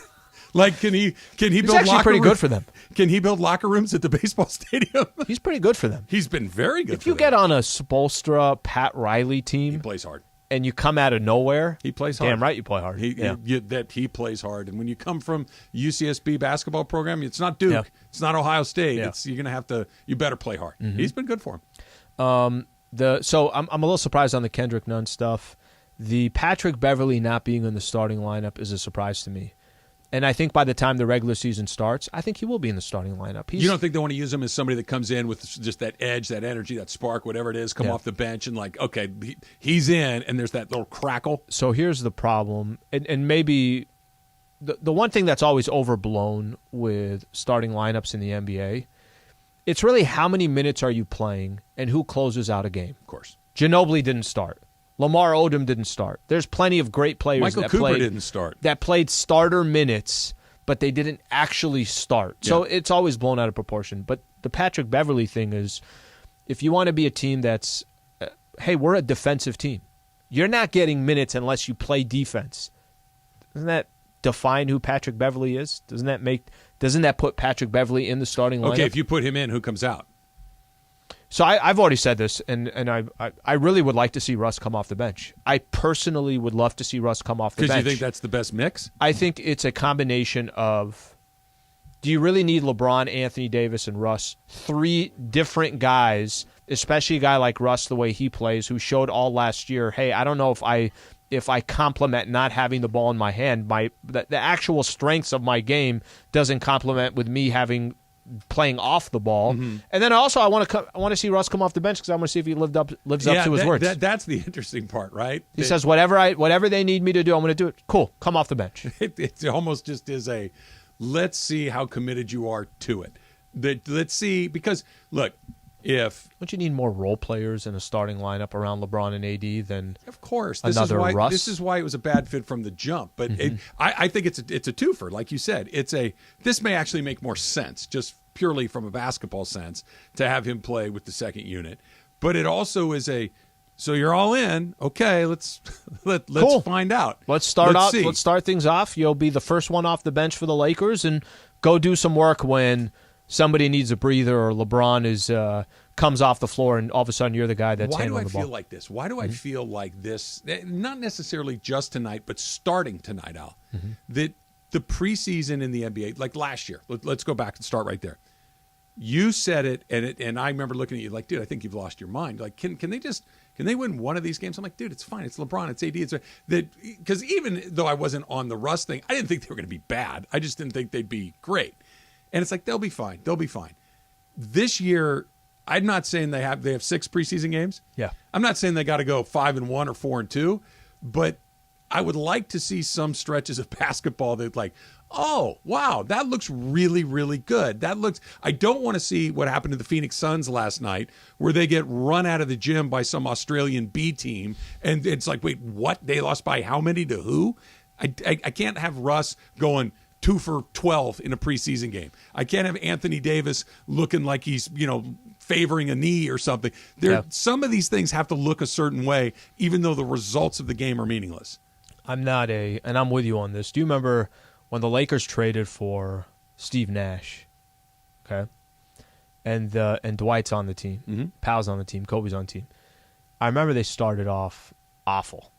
Like, can he build actually locker pretty rooms? good for them. Can he build locker rooms at the baseball stadium? He's pretty good for them. He's been very good. If you get on a Spoelstra, Pat Riley team, he plays hard, and you come out of nowhere, he plays hard. Damn right, you play hard. He plays hard, and when you come from UCSB basketball program, it's not Duke, it's not Ohio State. You're gonna have to. You better play hard. Mm-hmm. He's been good for him. So I'm a little surprised on the Kendrick Nunn stuff. The Patrick Beverley not being in the starting lineup is a surprise to me. And I think by the time the regular season starts, I think he will be in the starting lineup. You don't think they want to use him as somebody that comes in with just that edge, that energy, that spark, whatever it is, come off the bench and like, okay, he's in, and there's that little crackle? So here's the problem, and maybe the one thing that's always overblown with starting lineups in the NBA, it's really how many minutes are you playing and who closes out a game. Of course. Ginobili didn't start. Lamar Odom didn't start. There's plenty of great players didn't start. That played starter minutes, but they didn't actually start. Yeah. So it's always blown out of proportion. But the Patrick Beverley thing is, if you want to be a team that's, hey, we're a defensive team. You're not getting minutes unless you play defense. Doesn't that define who Patrick Beverley is? Doesn't that put Patrick Beverley in the starting lineup? Okay, if you put him in, who comes out? So I've already said this, and I really would like to see Russ come off the bench. I personally would love to see Russ come off the bench. Because you think that's the best mix? I think it's a combination of, do you really need LeBron, Anthony Davis, and Russ? 3 different guys, especially a guy like Russ, the way he plays, who showed all last year, hey, I don't know if I complement not having the ball in my hand, the actual strengths of my game doesn't complement with me playing off the ball. Mm-hmm. And then also I want to see Russ come off the bench because I want to see if he lives up to his words. That's the interesting part, right? He says whatever they need me to do, I'm going to do it. Cool, come off the bench. It almost just is let's see how committed you are to it. Let's see, because look, don't you need more role players in a starting lineup around LeBron and AD than of course Russ? This is why it was a bad fit from the jump. But I think it's a twofer, like you said. This may actually make more sense, just purely from a basketball sense, to have him play with the second unit. But it also is so you're all in. Okay, let's cool. find out. Let's start things off. You'll be the first one off the bench for the Lakers, and go do some work when somebody needs a breather or LeBron comes off the floor and all of a sudden you're the guy that's handling the ball. Why do I feel like this? Why do I feel like this? Not necessarily just tonight, but starting tonight, Al. Mm-hmm. That the preseason in the NBA, like last year, let's go back and start right there. You said it, and I remember looking at you like, dude, I think you've lost your mind. Like, can they win one of these games? I'm like, dude, it's fine. It's LeBron. It's AD. Because even though I wasn't on the Russ thing, I didn't think they were going to be bad. I just didn't think they'd be great. And it's like, they'll be fine. They'll be fine. This year, I'm not saying they have 6 preseason games. Yeah. I'm not saying they got to go 5-1 or 4-2, but I would like to see some stretches of basketball that like, oh, wow, that looks really, really good. I don't want to see what happened to the Phoenix Suns last night where they get run out of the gym by some Australian B team. And it's like, wait, what? They lost by how many to who? I can't have Russ going 2 for 12 in a preseason game. I can't have Anthony Davis looking like he's, favoring a knee or something. Some of these things have to look a certain way, even though the results of the game are meaningless. And I'm with you on this. Do you remember when the Lakers traded for Steve Nash? Okay. And Dwight's on the team. Mm-hmm. Powell's on the team. Kobe's on the team. I remember they started off awful.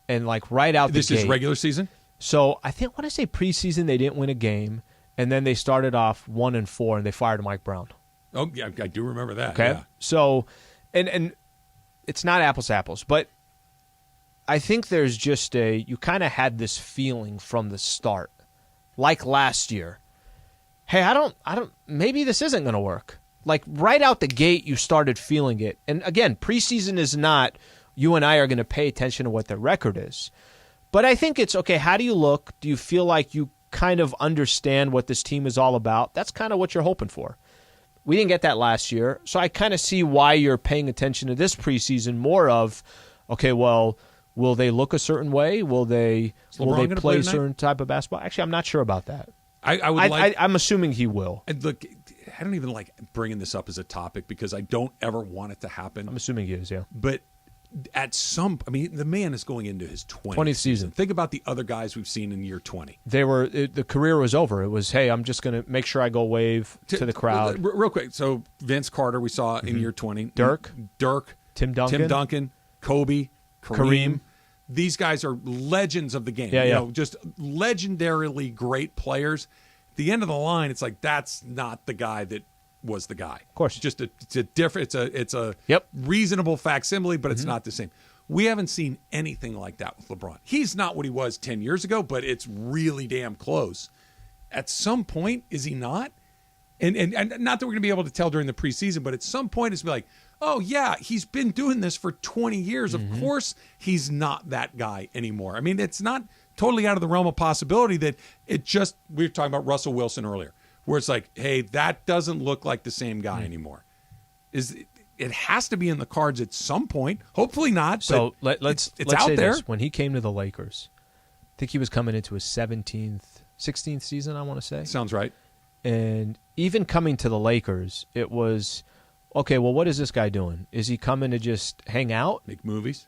And right out the gate. This is regular season? So I think when I say preseason, they didn't win a game, and then they started off 1-4, and they fired Mike Brown. Oh yeah, I do remember that. Okay, yeah. So, and it's not apples to apples, but I think there's just you kind of had this feeling from the start, like last year. Hey, I don't. Maybe this isn't going to work. Right out the gate, you started feeling it. And again, preseason is not. You and I are going to pay attention to what their record is. But I think it's, okay, how do you look? Do you feel like you kind of understand what this team is all about? That's kind of what you're hoping for. We didn't get that last year, so I kind of see why you're paying attention to this preseason more of, okay, well, will they look a certain way? Will they play a certain type of basketball? Actually, I'm not sure about that. I'm assuming he will. And look, I don't even like bringing this up as a topic because I don't ever want it to happen. I'm assuming he is, yeah. But the man is going into his 20th season. Think about the other guys we've seen in year 20. The career was over. It was, hey, I'm just going to make sure I go wave to the crowd. Real quick. So Vince Carter, we saw in year 20. Dirk, Tim Duncan, Kobe, Kareem. These guys are legends of the game. Just legendarily great players. At the end of the line, it's like that's not the guy that was the guy. Of course. It's a different, it's a reasonable facsimile, but it's not the same. We haven't seen anything like that with LeBron. He's not what he was 10 years ago, but it's really damn close. At some point, is he not? And not that we're going to be able to tell during the preseason, but at some point it's like, oh yeah, he's been doing this for 20 years. Of course he's not that guy anymore. I mean, it's not totally out of the realm of possibility that we were talking about Russell Wilson earlier, where it's like, hey, that doesn't look like the same guy anymore. It has to be in the cards at some point. Hopefully not. So let's out say there. This. When he came to the Lakers, I think he was coming into his 16th season, I want to say. Sounds right. And even coming to the Lakers, it was, okay, well, what is this guy doing? Is he coming to just hang out? Make movies?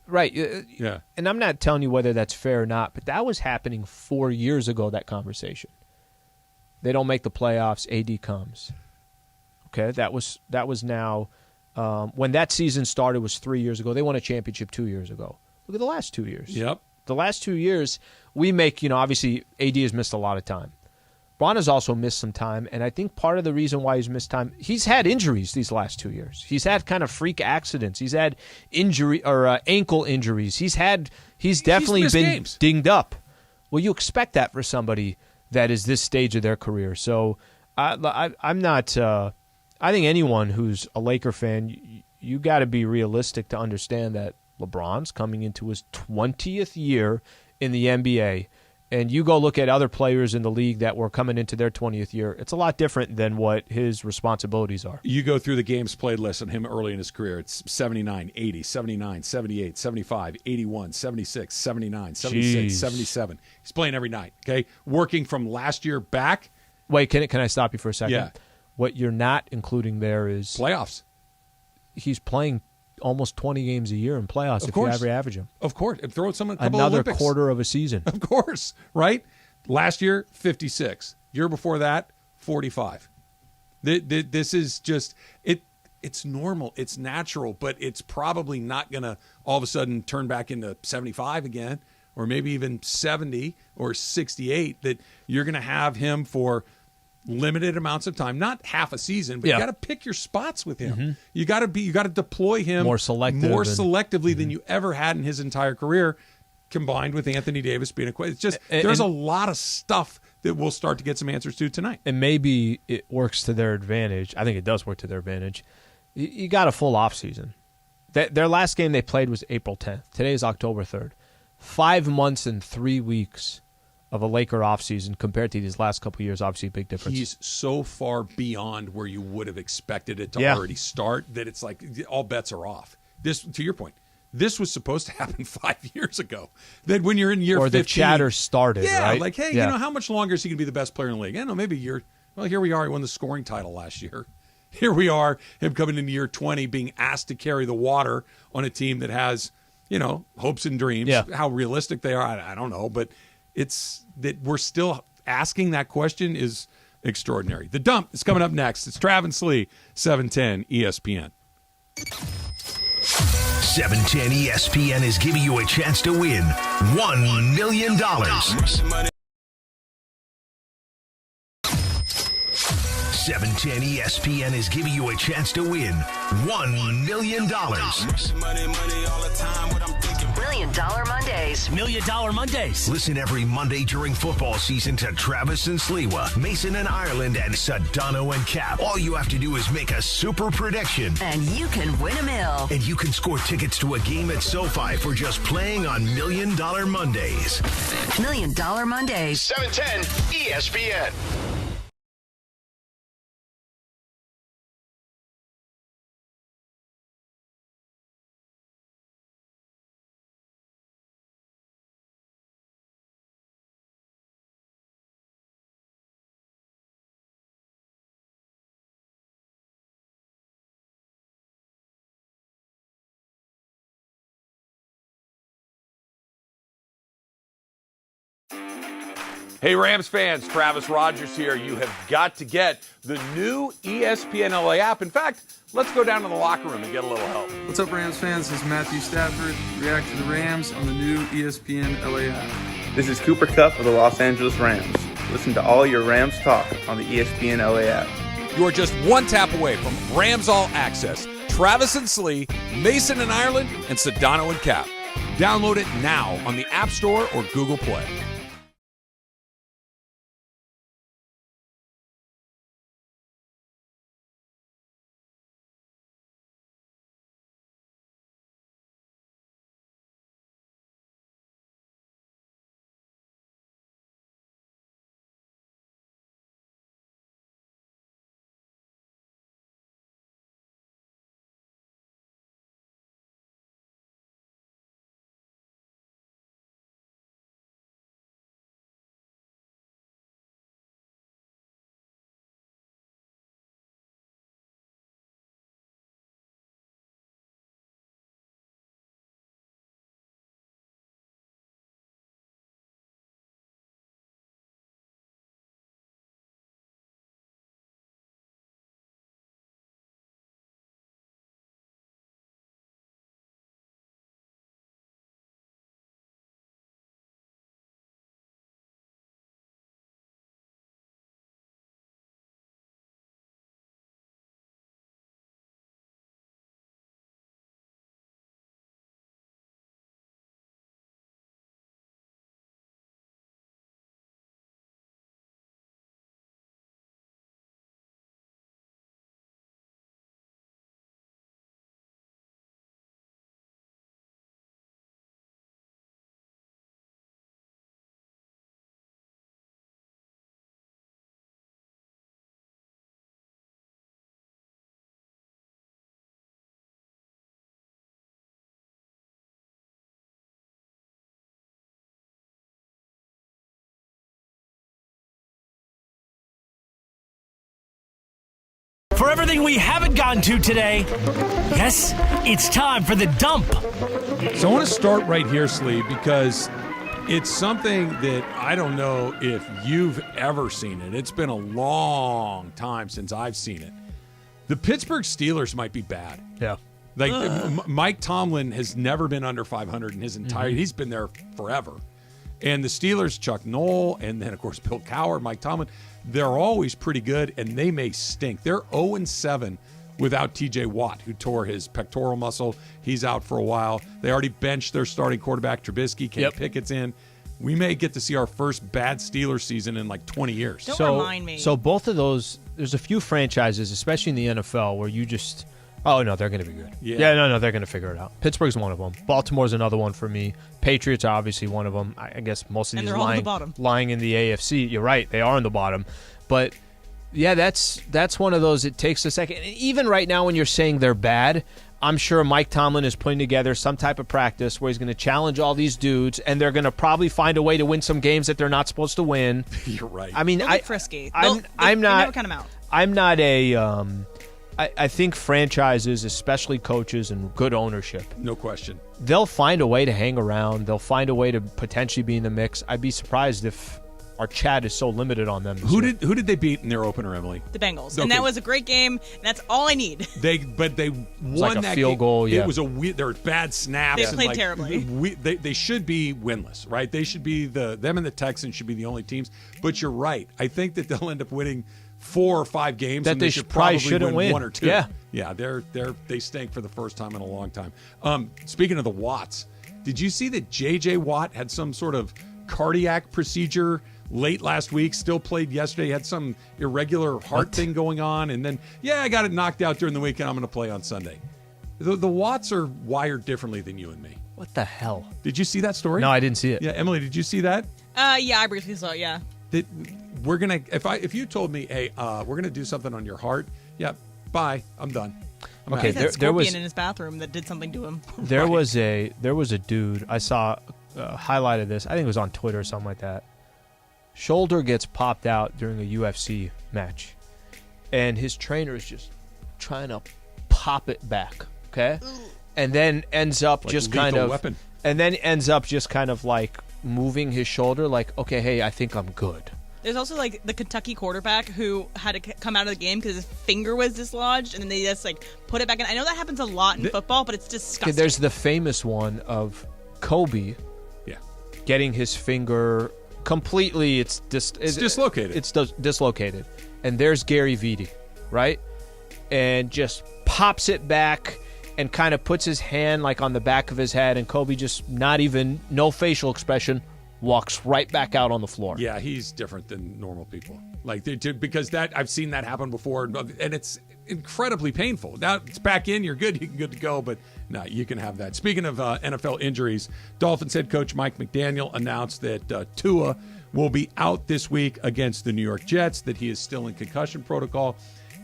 Right. Yeah. And I'm not telling you whether that's fair or not, but that was happening 4 years ago, that conversation. They don't make the playoffs, AD comes. Okay, that was now when that season started was 3 years ago. They won a championship 2 years ago. Look at the last 2 years. Yep. The last 2 years, we make, obviously AD has missed a lot of time. Bron has also missed some time, and I think part of the reason why he's missed time, he's had injuries these last 2 years. He's had kind of freak accidents. He's had ankle injuries. He's definitely been games. Dinged up. Well, you expect that for somebody that is this stage of their career. So I'm not. I think anyone who's a Laker fan, you got to be realistic to understand that LeBron's coming into his 20th year in the NBA. And you go look at other players in the league that were coming into their 20th year, it's a lot different than what his responsibilities are. You go through the games played list on him early in his career. It's 79, 80, 79, 78, 75, 81, 76, 79, 76, 77. He's playing every night, okay? Working from last year back. Wait, can I stop you for a second? Yeah. What you're not including there is playoffs. He's playing almost 20 games a year in playoffs of if course. you average him. Of course. And throw someone a couple Another Olympics. Quarter of a season. Of course, right? Last year, 56. Year before that, 45. This is just it's normal, it's natural, but it's probably not going to all of a sudden turn back into 75 again, or maybe even 70 or 68, that you're going to have him for limited amounts of time, not half a season, but you got to pick your spots with him. Mm-hmm. You got to deploy him more selectively than you ever had in his entire career, combined with Anthony Davis being a it's just there's a lot of stuff that we'll start to get some answers to tonight. And maybe it works to their advantage. I think it does work to their advantage. You got a full off season. Their last game they played was April 10th. Today is October 3rd. 5 months and 3 weeks of a Laker offseason compared to these last couple of years, obviously a big difference. He's so far beyond where you would have expected it to already start that it's like all bets are off. This, to your point, this was supposed to happen 5 years ago. That when you're in year 15. Or the chatter started, right? Like, hey, how much longer is he going to be the best player in the league? Maybe here we are. He won the scoring title last year. Here we are, him coming into year 20, being asked to carry the water on a team that has, hopes and dreams. Yeah. How realistic they are, I don't know. But it's that we're still asking that question is extraordinary. The Dump is coming up next. It's Trav and Slee, 710 ESPN. 710 ESPN is giving you a chance to win $1 million. 710 ESPN is giving you a chance to win $1 million. $1 Million Mondays. $1 Million Mondays. Listen every Monday during football season to Travis and Sliwa, Mason and Ireland, and Sedano and Cap. All you have to do is make a super prediction. And you can win $1 million. And you can score tickets to a game at SoFi for just playing on $1 Million Mondays. $1 Million Mondays. 710 ESPN. Hey, Rams fans, Travis Rogers here. You have got to get the new ESPNLA app. In fact, let's go down to the locker room and get a little help. What's up, Rams fans? This is Matthew Stafford. React to the Rams on the new ESPNLA app. This is Cooper Kupp of the Los Angeles Rams. Listen to all your Rams talk on the ESPNLA app. You are just one tap away from Rams All Access. Travis and Slee, Mason and Ireland, and Sedano and Cap. Download it now on the App Store or Google Play. For everything we haven't gotten to today, yes, it's time for the Dump. So I want to start right here, Slee, because it's something that I don't know if you've ever seen it. It's been a long time since I've seen it. The Pittsburgh Steelers might be bad. Yeah. Like Mike Tomlin has never been under 500 in his entire. He's been there forever. And the Steelers, Chuck Noll, and then of course Bill Cowher, Mike Tomlin, they're always pretty good, and they may stink. They're 0-7 without T.J. Watt, who tore his pectoral muscle. He's out for a while. They already benched their starting quarterback, Trubisky. Kenny Pickett's in. We may get to see our first bad Steelers season in like 20 years. Don't remind me. So both of those, there's a few franchises, especially in the NFL, where you just, oh, no, they're going to be good. No, they're going to figure it out. Pittsburgh's one of them. Baltimore's another one for me. Patriots are obviously one of them. I guess most of these lying in the AFC. You're right. They are on the bottom. But, yeah, that's one of those. It takes a second. Even right now when you're saying they're bad, I'm sure Mike Tomlin is putting together some type of practice where he's going to challenge all these dudes, and they're going to probably find a way to win some games that they're not supposed to win. You're right. I mean, They'll be frisky. I'm They not. never count 'em out. I'm not a. I think franchises, especially coaches and good ownership, no question, they'll find a way to hang around. They'll find a way to potentially be in the mix. I'd be surprised if our chat is so limited on them. Who did they beat in their opener, Emily? The Bengals, Okay. and that was a great game. And that's all I need. They won like a that field game. goal. Yeah, It was a weird. There were bad snaps. They and played terribly. They should be winless, right? They should be them and the Texans should be the only teams. But you're right. I think that they'll end up winning 4 or 5 games that and they should probably probably shouldn't win win 1 or 2. Yeah, they stink for the first time in a long time. Speaking of the Watts, did you see that J.J. Watt had some sort of cardiac procedure late last week? Still played yesterday. Had some irregular heart thing going on, and then I got it knocked out during the week, and I'm going to play on Sunday. The Watts are wired differently than you and me. What the hell? Did you see that story? No, I didn't see it. Yeah, Emily, did you see that? Yeah, I briefly saw it. Yeah. That we're gonna if you told me, hey, we're gonna do something on your heart, bye, I'm done. Okay, there was in his bathroom that did something to him. There was a dude I saw highlighted this. I think it was on Twitter or something like that. Shoulder gets popped out during a UFC match, and his trainer is just trying to pop it back. Okay, and then ends up like just lethal kind of weapon. And then ends up just kind of like moving his shoulder, like, okay, hey, I think I'm good. There's also like the Kentucky quarterback who had to come out of the game because his finger was dislodged, and then they just like put it back in. I know that happens a lot in football, but it's disgusting. Okay, there's the famous one of Kobe, getting his finger completely. It's dislocated. It's dislocated, and there's Gary Vitti, right, and just pops it back and kind of puts his hand like on the back of his head, and Kobe just no facial expression, walks right back out on the floor. Yeah, he's different than normal people. Like because I've seen that happen before, and it's incredibly painful. Now it's back in, you're good to go, but no, you can have that. Speaking of NFL injuries, Dolphins head coach Mike McDaniel announced that Tua will be out this week against the New York Jets, that he is still in concussion protocol.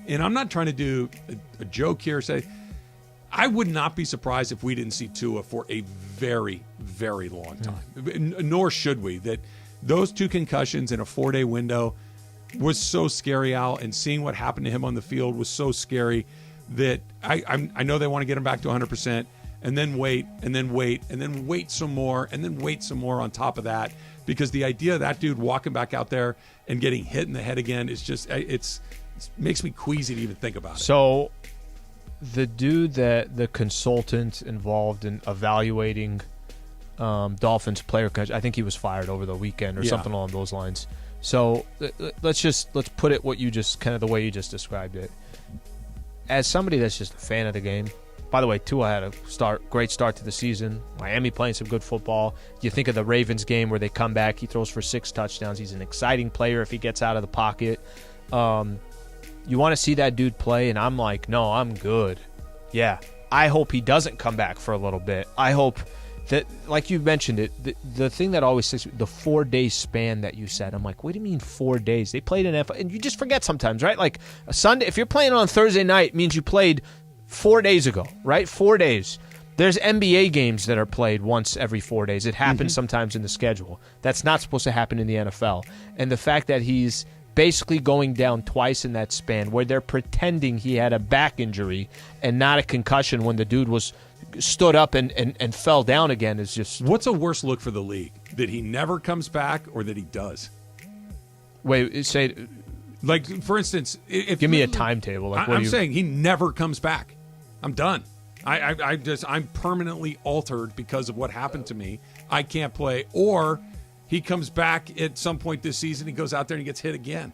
And I'm not trying to do a joke here, I would not be surprised if we didn't see Tua for a very, very long time. Nor should we. That those 2 concussions in a 4-day window was so scary, Al, and seeing what happened to him on the field was so scary that I know they want to get him back to 100%, and then wait, and then wait, and then wait some more, and then wait some more on top of that, because the idea of that dude walking back out there and getting hit in the head again is just it makes me queasy to even think about it. So the dude the consultant involved in evaluating Dolphins player, I think he was fired over the weekend or something along those lines. So let's put it the way you just described it. As somebody that's just a fan of the game, by the way, Tua had a great start to the season. Miami playing some good football. You think of the Ravens game where they come back, he throws for 6 touchdowns. He's an exciting player if he gets out of the pocket. You want to see that dude play, and I'm like, no, I'm good. Yeah, I hope he doesn't come back for a little bit. I hope that, like you mentioned it, the thing that always sticks, the 4-day span that you said, I'm like, what do you mean 4 days? They played in NFL, and you just forget sometimes, right? Like a Sunday, if you're playing on Thursday night, it means you played 4 days ago, right? 4 days. There's NBA games that are played once every 4 days. It happens sometimes in the schedule. That's not supposed to happen in the NFL. And the fact that he's basically going down twice in that span, where they're pretending he had a back injury and not a concussion when the dude stood up and fell down again, is just... What's a worse look for the league? That he never comes back, or that he does? Wait, say... Like, for instance... Give me a timetable. Like, I'm saying he never comes back. I'm done. I'm permanently altered because of what happened to me. I can't play. Or he comes back at some point this season, he goes out there and he gets hit again.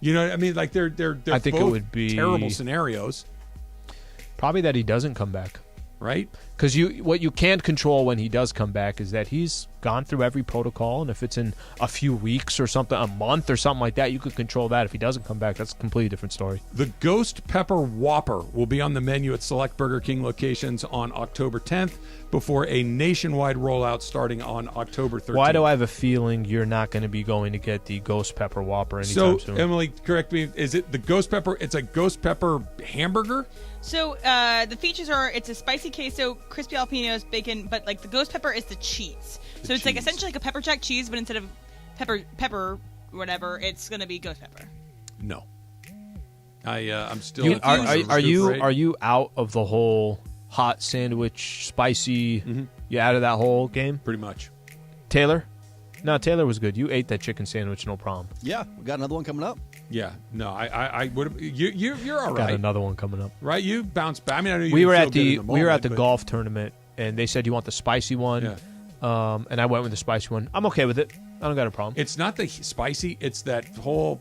You know what I mean? Like, they're I think both it would be terrible scenarios. Probably that he doesn't come back. Right? Because what you can't control when he does come back is that he's gone through every protocol, and if it's in a few weeks or something, a month or something like that, you could control that. If he doesn't come back, that's a completely different story. The Ghost Pepper Whopper will be on the menu at select Burger King locations on October 10th before a nationwide rollout starting on October 13th. Why do I have a feeling you're not going to be going to get the Ghost Pepper Whopper anytime soon? Emily, correct me. Is it the Ghost Pepper? It's a Ghost Pepper hamburger? So the featers are, it's a spicy queso, crispy jalapenos, bacon, but like the Ghost Pepper is the cheese. So it's like essentially like a pepper jack cheese, but instead of pepper whatever, it's going to be Ghost Pepper. No. I'm still. Are you out of the whole hot sandwich, spicy? Mm-hmm. You out of that whole game? Pretty much. Taylor? No, Taylor was good. You ate that chicken sandwich, no problem. Yeah, we got another one coming up. Yeah, no, I would. You're all right. Got another one coming up. Right, you bounced back. I mean, I know you we were didn't at feel good the in the moment, we were at the but- golf tournament, and they said you want the spicy one. Yeah. And I went with the spicy one. I'm okay with it. I don't got a problem. It's not the spicy. It's that whole.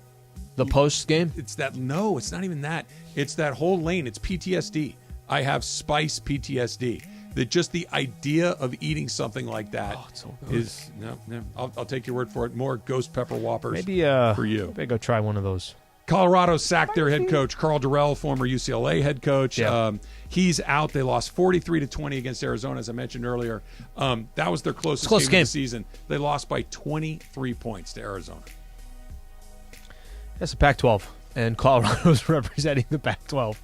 The post game. It's that no. It's not even that. It's that whole lane. It's PTSD. I have spice PTSD. That just the idea of eating something like that is no. I'll take your word for it. More Ghost Pepper Whoppers. Maybe for you. Maybe go try one of those. Colorado sacked their head coach, Carl Durrell, former UCLA head coach. Yeah. He's out. They lost 43-20 against Arizona, as I mentioned earlier. That was their closest Close game of the season. They lost by 23 points to Arizona. That's the Pac-12, and Colorado's representing the Pac-12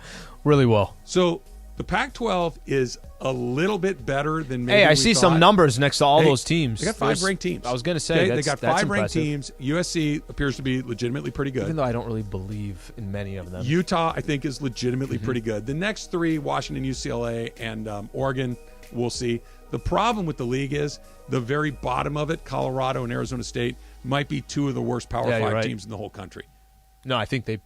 really well. So the Pac-12 is a little bit better than maybe Hey, I we see thought. some numbers next to all those teams. They got 5 ranked teams. I was going to say, they got 5 ranked impressive. teams. USC appears to be legitimately pretty good. Even though I don't really believe in many of them. Utah, I think, is legitimately pretty good. The next 3, Washington, UCLA, and Oregon, we'll see. The problem with the league is the very bottom of it, Colorado and Arizona State, might be 2 of the worst Power 5 right. teams in the whole country. No, I think they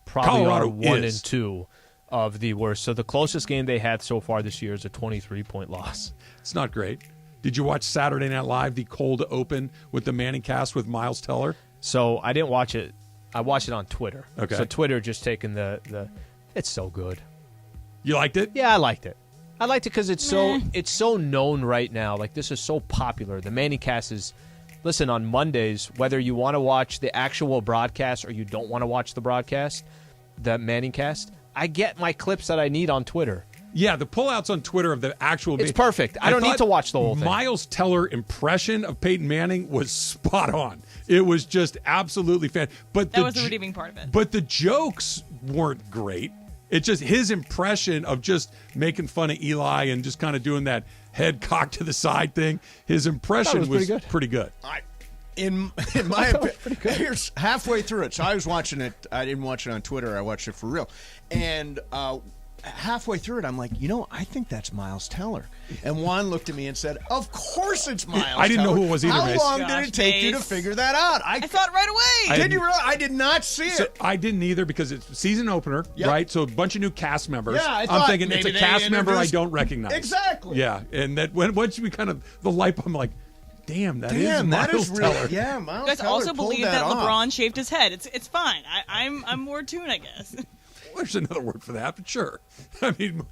probably Colorado are 1 is. and 2 of the worst. So the closest game they had so far this year is a 23-point loss. It's not great. Did you watch Saturday Night Live, the cold open with the Manning cast with Miles Teller? So I didn't watch it. I watched it on Twitter. Okay. So Twitter just taking the it's so good. You liked it? Yeah, I liked it. I liked it because it's so known right now. Like, this is so popular. The Manning cast is, listen, on Mondays, whether you want to watch the actual broadcast or you don't want to watch the broadcast, the Manning cast, I get my clips that I need on Twitter. Yeah, the pullouts on Twitter of the actual... It's perfect. I don't need to watch the whole thing. Miles Teller impression of Peyton Manning was spot on. It was just absolutely fantastic. But That was the redeeming part of it. But the jokes weren't great. It's just his impression of just making fun of Eli and just kind of doing that head cocked to the side thing. His impression was pretty good. In my opinion, here's halfway through it. So I was watching it. I didn't watch it on Twitter. I watched it for real. And halfway through it, I'm like, I think that's Miles Teller. And Juan looked at me and said, "Of course it's Miles Teller." I didn't know who it was either, How Mace. long did it take you to figure that out? I saw it right away. Did you realize? I did not see it. So I didn't either because it's season opener, right? So a bunch of new cast members. Yeah, I I'm thought thinking it's a maybe cast they member I introduced- don't recognize. Exactly. Yeah, and that once we kind of the light bulb, I'm like, damn, that is that Miles is really, Teller. yeah, You Miles guys Teller also pulled believe that off. LeBron shaved his head. It's fine. I'm more tuned, I guess. There's another word for that, but sure. I mean,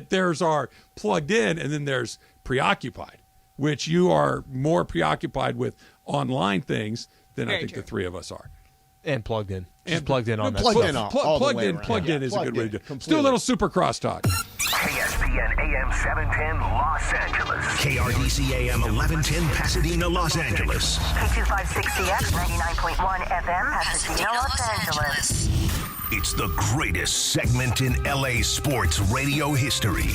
there's our plugged in, and then there's preoccupied, which you are more preoccupied with online things than I Very think true. the 3 of us are. And plugged in. Just plugged in on that. Plugged in all the Plugged way in, around. plugged in is a Plugged good way to in, do it. Let's do a completely. little super crosstalk. ESPN AM 710 Los Angeles. KRDC AM 1110 Pasadena, Los Angeles. K256CX 99.1 FM, Pasadena, Los Angeles. It's the greatest segment in LA sports radio history.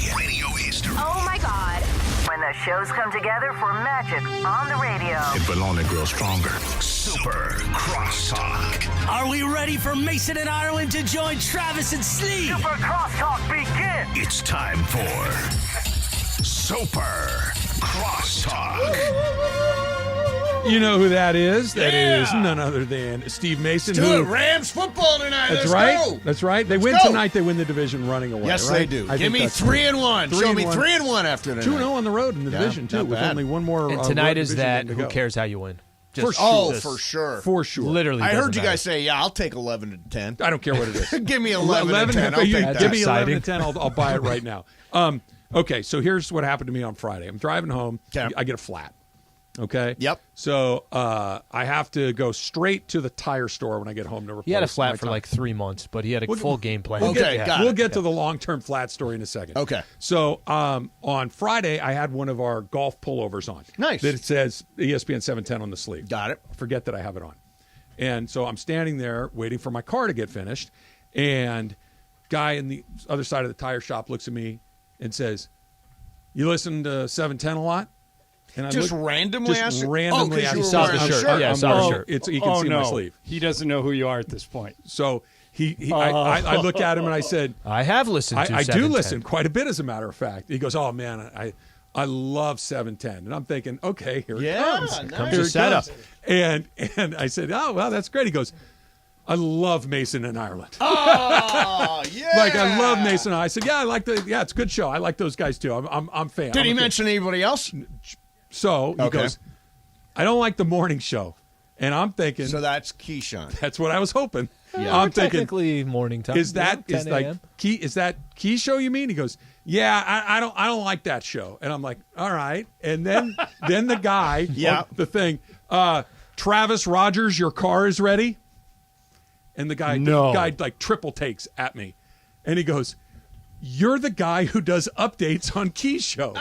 Oh my God. When the shows come together for magic on the radio. It will only grow stronger. Super Crosstalk. Are we ready for Mason and Ireland to join Travis and Slee? Super Crosstalk begin. It's time for Super Crosstalk. You know who that is? That is none other than Steve Mason. Do it, Rams football tonight. That's Let's right. go. That's right. They win go. tonight. They win the division running away. Yes, right? they do. I Give think me that's 3-1. true. Show me 3-1. 3-1 after tonight. 2-0 on the road in the Yeah, division, too, not with bad. only one more. And tonight is division that game to who go. cares how you win. For Just sure. this. For sure. For sure. Literally I doesn't heard you matter. guy say, "Yeah, I'll take 11 to 10." I don't care what it is. Give me 11 to 10. I'll you take that. give me 11 to Exciting. 10. I'll buy it right now. Okay, so here's what happened to me on Friday. I'm driving home. Okay. I get a flat. Okay. Yep. So I have to go straight to the tire store when I get home to replace. He had a flat for tire. like 3 months, but he had a full game plan. We'll Okay, get to the long-term flat story in a second. Okay. So on Friday, I had one of our golf pullovers on. Nice. That it says ESPN 710 on the sleeve. Got it. Forget that I have it on. And so I'm standing there waiting for my car to get finished, and guy in the other side of the tire shop looks at me and says, "You listen to 710 a lot?" And Just randomly just asked? randomly Oh, 'cause asked. you were wearing a shirt. Yeah, I saw the shirt. You can see my sleeve. He doesn't know who you are at this point. So I looked at him and I said, I have listened to I do 710. listen quite a bit, as a matter of fact. He goes, "Oh man, I love 710," and I'm thinking, okay, here it comes. Nice. Here the it setup. comes. And I said, "Oh well, that's great." He goes, "I love Mason and Ireland." Oh, yeah. Like I love Mason. I said, "Yeah, it's a good show. I like those guys too. I'm a fan." Did he mention anybody else? So he goes, "I don't like the morning show," and I'm thinking, So that's Keyshawn. that's what I was hoping. Yeah, I'm thinking, technically morning time. is that 10 is like a.m.? key? Is that Key show? You mean? He goes, "Yeah, I don't like that show." And I'm like, "All right." And then the guy, on the thing, Travis Rogers, your car is ready. And the guy like triple takes at me, and he goes, "You're the guy who does updates on Key's show."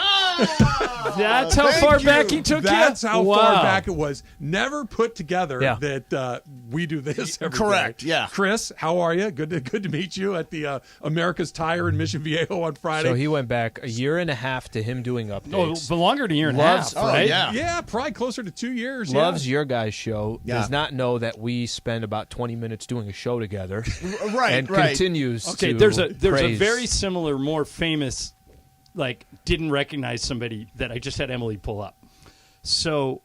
That's how far back he took you? That's how Wow. far back it was. Never put together Yeah. that we do this every Correct, day. yeah. Chris, how are you? Good to meet you at the America's Tire in Mission Viejo on Friday. So he went back a year and a half to him doing updates. No, but longer than a year and a half, right? yeah, probably closer to 2 years. Loves yeah. your guys' show. Yeah. Does not know that we spend about 20 minutes doing a show together. Right, and right. continues Okay, to there's a praise. very similar, more famous, like didn't recognize somebody that I just had Emily pull up. So,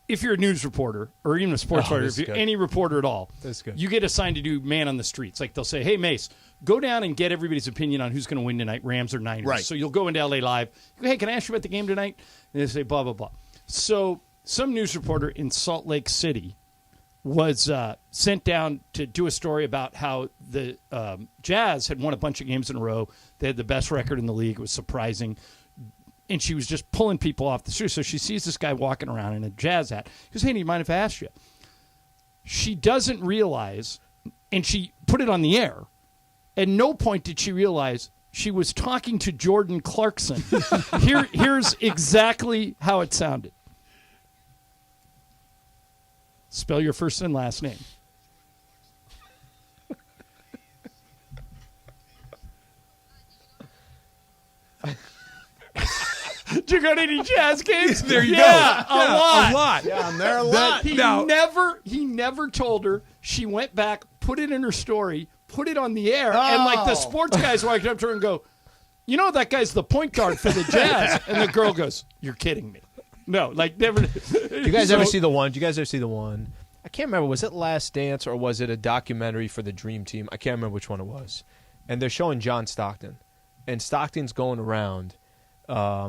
if you're a news reporter or even a sports writer, if you're any reporter at all, That's good. you get assigned to do man on the streets. Like they'll say, "Hey Mace, go down and get everybody's opinion on who's going to win tonight, Rams or Niners." Right. So you'll go into LA Live. You go, "Hey, can I ask you about the game tonight?" And they say blah blah blah. So some news reporter in Salt Lake City was sent down to do a story about how the Jazz had won a bunch of games in a row. They had the best record in the league. It was surprising. And she was just pulling people off the street. So she sees this guy walking around in a Jazz hat. She goes, "Hey, do you mind if I ask you?" She doesn't realize, and she put it on the air. At no point did she realize she was talking to Jordan Clarkson. Here's exactly how it sounded. Spell your first and last name. Did you go to any Jazz games? There you go. A lot. Yeah, I'm there a lot. He never told her. She went back, put it in her story, put it on the air, and like the sports guys walked up to her and go, "You know that guy's the point guard for the Jazz." And the girl goes, "You're kidding me." No, like never. Do you guys ever see the one? I can't remember. Was it Last Dance or was it a documentary for the Dream Team? I can't remember which one it was. And they're showing John Stockton. And Stockton's going around.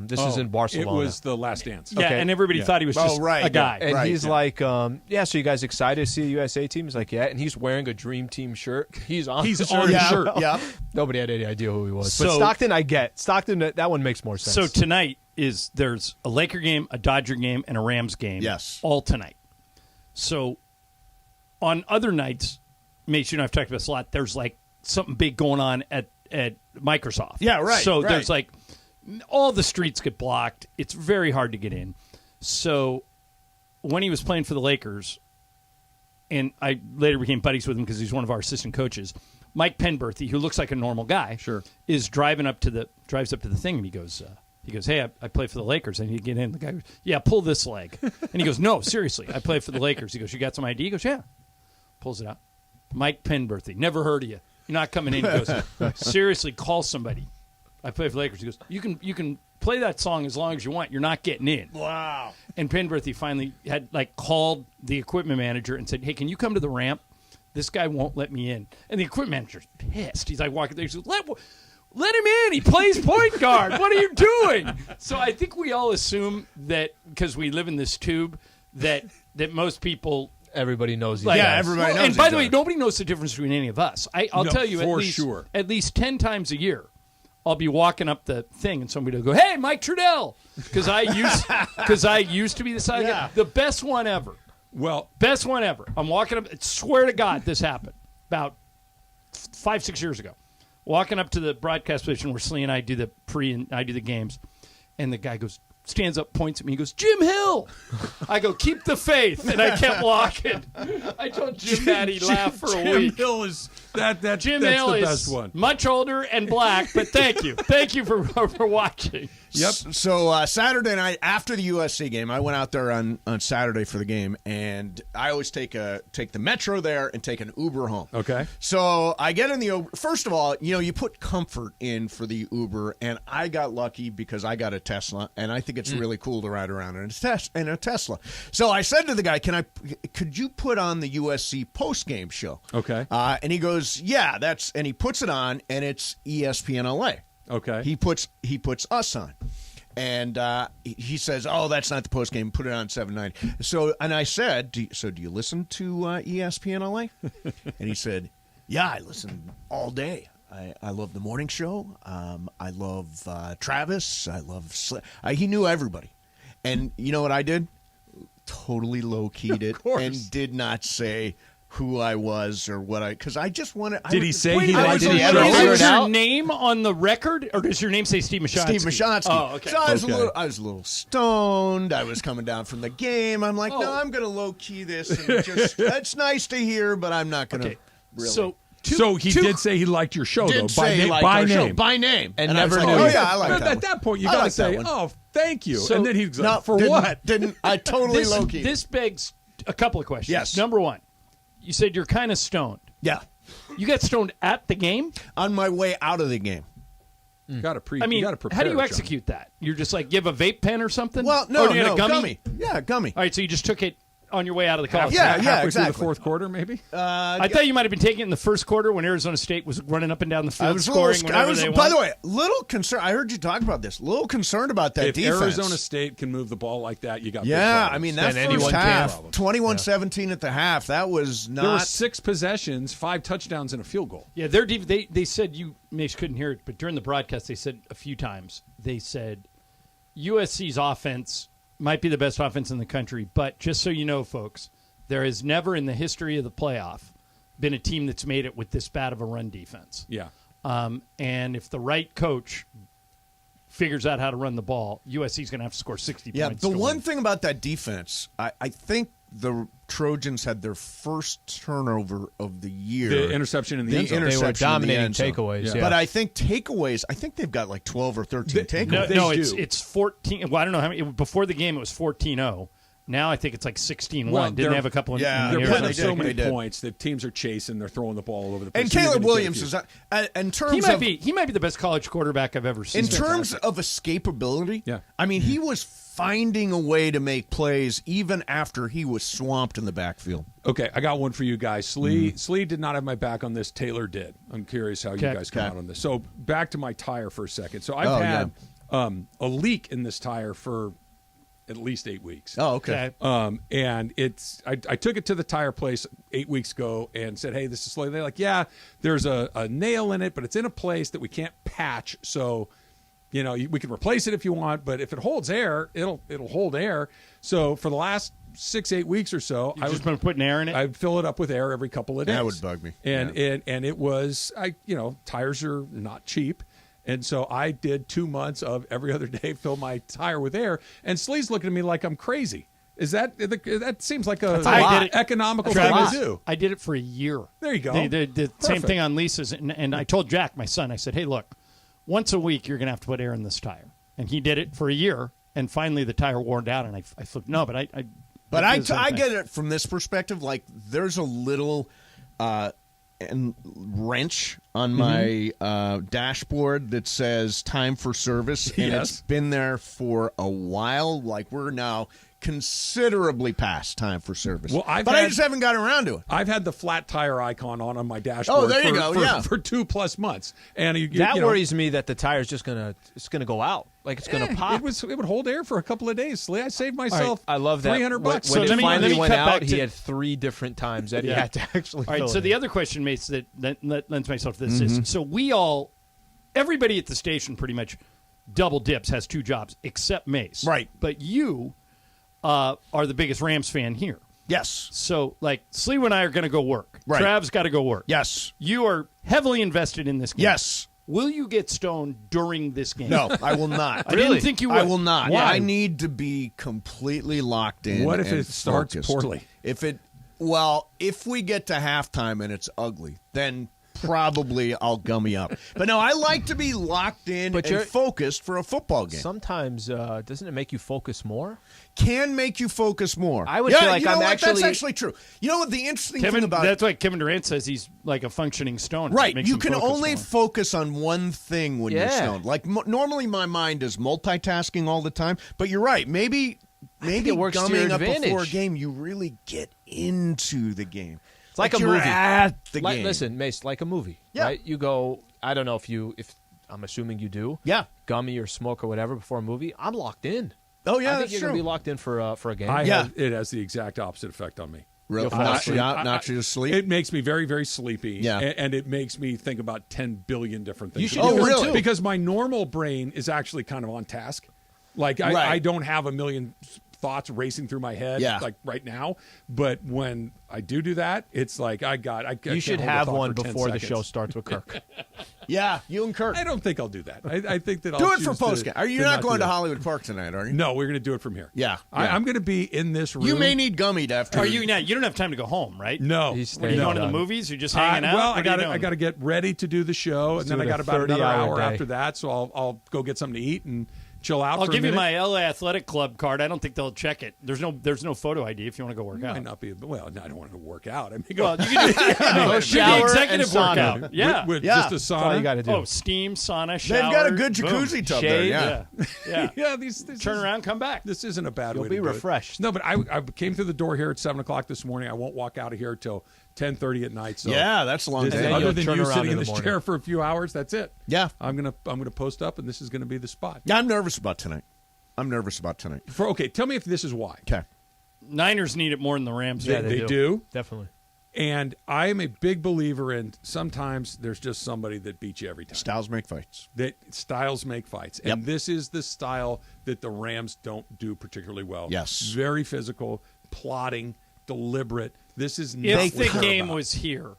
This is in Barcelona. It was the Last Dance. Yeah, and everybody thought he was just a guy. And he's like, so you guys excited to see the USA team? He's like, yeah. And he's wearing a Dream Team shirt. He's on the shirt. Yeah. Nobody had any idea who he was. But So- Stockton, I get. Stockton, that one makes more sense. So tonight there's a Laker game, a Dodger game, and a Rams game. Yes. All tonight. So on other nights, Mace, you and I've talked about this a lot, there's like something big going on at Microsoft. Yeah, right, So right. there's like all the streets get blocked. It's very hard to get in. So when he was playing for the Lakers, and I later became buddies with him because he's one of our assistant coaches, Mike Penberthy, who looks like a normal guy, is drives up to the thing, and he goes, "Hey, I play for the Lakers." And you get in, the guy goes, "Yeah, pull this leg." And he goes, "No, seriously, I play for the Lakers." He goes, "You got some ID?" He goes, "Yeah." Pulls it out. Mike Penberthy, never heard of you. You're not coming in. He goes, "Seriously, call somebody. I play for the Lakers." He goes, You can play that song as long as you want. You're not getting in." Wow. And Penberthy finally had called the equipment manager and said, "Hey, can you come to the ramp? This guy won't let me in." And the equipment manager's pissed. He's like walking there. He goes, let him in. He plays point guard. What are you doing? So I think we all assume that because we live in this tube that most people. Everybody knows. Everybody knows. And by the way, nobody knows the difference between any of us. I'll tell you for at least sure. at least 10 times a year, I'll be walking up the thing and somebody will go, "Hey, Mike Trudell," because I used to be the side guy. The best one ever. Well, best one ever. I'm walking up. Swear to God, this happened about 5-6 years ago. Walking up to the broadcast position where Slee and I do the pre and I do the games, and the guy stands up, points at me, he goes, "Jim Hill." I go, "Keep the faith," and I kept walking. I told Jim that he'd laugh for a week. Jim Hill is Jim that's Hill the is best one. much older and black, but thank you for watching. Yep. So Saturday night after the USC game, I went out there on Saturday for the game, and I always take the Metro there and take an Uber home. Okay. So I get in the Uber. First of all, you put comfort in for the Uber, and I got lucky because I got a Tesla, and I think it's really cool to ride around in a Tesla. So I said to the guy, could you put on the USC post-game show? Okay. And he goes, yeah, and he puts it on, and it's ESPNLA. Okay. He puts us on. And he says, "Oh, that's not the post game. Put it on 790." So, and I said, "Do you listen to ESPNLA?" And he said, "Yeah, I listen all day. I love the morning show. I love Travis. I love he knew everybody." And you know what I did? Totally low keyed it and did not say who I was or what because I just wanted. Did he say he liked Did he ever figure figure it your out? name on the record, or does your name say Steve Mashansky? Steve Mashansky. Oh, okay. So I was a little stoned. I was coming down from the game. I'm like, no, I'm going to low key this. And just that's nice to hear, but I'm not going to really. So he did say he liked your show, though, by name. By name. And never knew. knew. Oh, yeah, I like that. At that point, you got to say, "Oh, thank you." So- and then he's like, No, "For didn't- what?" Didn't I totally low key? This begs a couple of questions. Yes. Number one, you said you're kind of stoned. Yeah. You got stoned at the game? On my way out of the game. Got to I mean, you got to prepare. how do you John. execute that? You're just like give a vape pen or something? Well, no, Or do you get a gummy. Yeah, gummy. All right, so you just took it on your way out of the college. Halfway exactly. through the fourth quarter, maybe. I thought you might have been taking it in the first quarter when Arizona State was running up and down the field scoring whenever they won. By the way, little concerned. I heard you talk about this. Little concerned about that If defense. Arizona State can move the ball like that, you got big Yeah, problems. I mean that Then first anyone half, can. 21-17 at the half. That was not. There were 6 possessions, 5 touchdowns, and a field goal. Yeah, they said you maybe couldn't hear it, but during the broadcast they said a few times. They said USC's offense might be the best offense in the country, but just so you know, folks, there has never in the history of the playoff been a team that's made it with this bad of a run defense. Yeah. And if the right coach figures out how to run the ball, USC's going to have to score 60 Yeah, points. the to one win. thing about that defense, I think the Trojans had their first turnover of the year. The interception in the end zone. They were dominating takeaways. Yeah. But I think takeaways, I think they've got like 12 or 13 takeaways. No, it's 14. Well, I don't know how many. Before the game, it was 14-0. Now I think it's like 16-1. Didn't they have a couple of they're years putting like up so that? many points that teams are chasing. They're throwing the ball all over the place. And So you're Caleb gonna get a Williams few. is in terms He might be the best college quarterback I've ever seen. In terms of escapability, yeah. I mean, he was finding a way to make plays even after he was swamped in the backfield. Okay, I got one for you guys. Slee did not have my back on this. Taylor did. I'm curious how you guys come out on this. So back to my tire for a second. So I've had a leak in this tire for at least 8 weeks. Oh, okay. And I took it to the tire place 8 weeks ago and said, "Hey, this is Slee." They're like, "Yeah, there's a nail in it, but it's in a place that we can't patch. So, we can replace it if you want, but if it holds air, it'll hold air." So for the last 6-8 weeks or so, You've just been putting air in it? I'd fill it up with air every couple of days. That would bug me. And it was tires are not cheap. And so I did 2 months of every other day fill my tire with air. And Slee's looking at me like I'm crazy. That seems like a economical thing to do. I did it for a year. There you go. They did the same thing on leases. And I told Jack, my son, I said, "Hey, look, once a week you're going to have to put air in this tire." And he did it for a year. And finally the tire wore down. And I flipped. No, but I get it from this perspective. Like there's a little wrench on my dashboard that says time for service, and it's been there for a while. Like we're now considerably past time for service. Well, I just haven't gotten around to it. I've had the flat tire icon on my dashboard. Oh, there you go. For 2+ months, and that worries me that the tire's just gonna go out. Like it's gonna pop. It would hold air for a couple of days. Slee, I saved myself. I love that. $300. When it finally went out, back he had 3 different times that he had to actually. All right. fill So it the in. other question, mates, that lends myself to this is: so we all everybody at the station pretty much double dips, has 2 jobs, except Mace. Right. But you are the biggest Rams fan here. Yes. So, like, Sliwa and I are going to go work. Right. Trav's got to go work. Yes. You are heavily invested in this game. Yes. Will you get stoned during this game? No, I will not. I didn't think you would. I will not. Why? I need to be completely locked in. What if and it starts focused. poorly? If we get to halftime and it's ugly, then probably I'll gummy up. But no, I like to be locked in and focused for a football game. Sometimes, doesn't it make you focus more? Can make you focus more. I would feel like that's actually true. You know what the interesting thing about that's why Kevin Durant says he's like a functioning stoner. Right, Makes you him can focus only more. focus on one thing when you're stoned. Like normally, my mind is multitasking all the time. But you're right. Maybe it works to your gumming up advantage. before a game, you really get into the game. It's like a you're movie. At the game. Listen, Mace, like a movie. Yeah. Right? You go. I don't know if I'm assuming you do. Yeah. Gummy or smoke or whatever before a movie. I'm locked in. Oh yeah, I think that's you're true. gonna be locked in for a game. It has the exact opposite effect on me. Really? Knocks you to sleep? It makes me very, very sleepy. Yeah. And it makes me think about 10 billion different things. You should do it too. Because my normal brain is actually kind of on task. Like, I don't have a million thoughts racing through my head like right now. But when I do that, it's like you should have one before the show starts with Kirk. Yeah, you and Kirk. I don't think I'll do that. I think that I'll do it choose for post game. Are you to not going do to that. Hollywood Park tonight? Are you? No, we're going to do it from here. Yeah, I'm going to be in this room. You may need gummy after. Are you? Now you don't have time to go home, right? No. Are you going to the movies? You're just hanging out. Well, What are you doing? I got to get ready to do the show, and then I got about another hour after that. So I'll go get something to eat and chill out. I'll for give a you minute. my LA Athletic Club card. I don't think they'll check it. There's no photo ID if you want to go work out. Might not be. Well, I don't want to work out. I mean, Well, you can do shower executive and sauna. workout. Yeah, with Yeah. just a That's all sauna. you got to do. Oh, steam, sauna, shower. They've got a good boom. jacuzzi tub Shave. there. Yeah. Yeah, Turn around, come back. This isn't a bad You'll way be to do it. refreshed. No, but I came through the door here at 7 o'clock this morning. I won't walk out of here till 10:30 at night. So Yeah, that's a long this- day. then Other you'll than turn you around sitting in in the this morning. chair for a few hours, that's it. Yeah. I'm gonna post up, and this is gonna be the spot. I'm nervous about tonight. Okay, tell me if this is why. Okay. Niners need it more than the Rams. They do. Definitely. And I am a big believer in sometimes there's just somebody that beats you every time. Styles make fights. That styles make fights. Yep. And this is the style that the Rams don't do particularly well. Yes. Very physical, plotting, deliberate. This is not If what the they're game about. was here,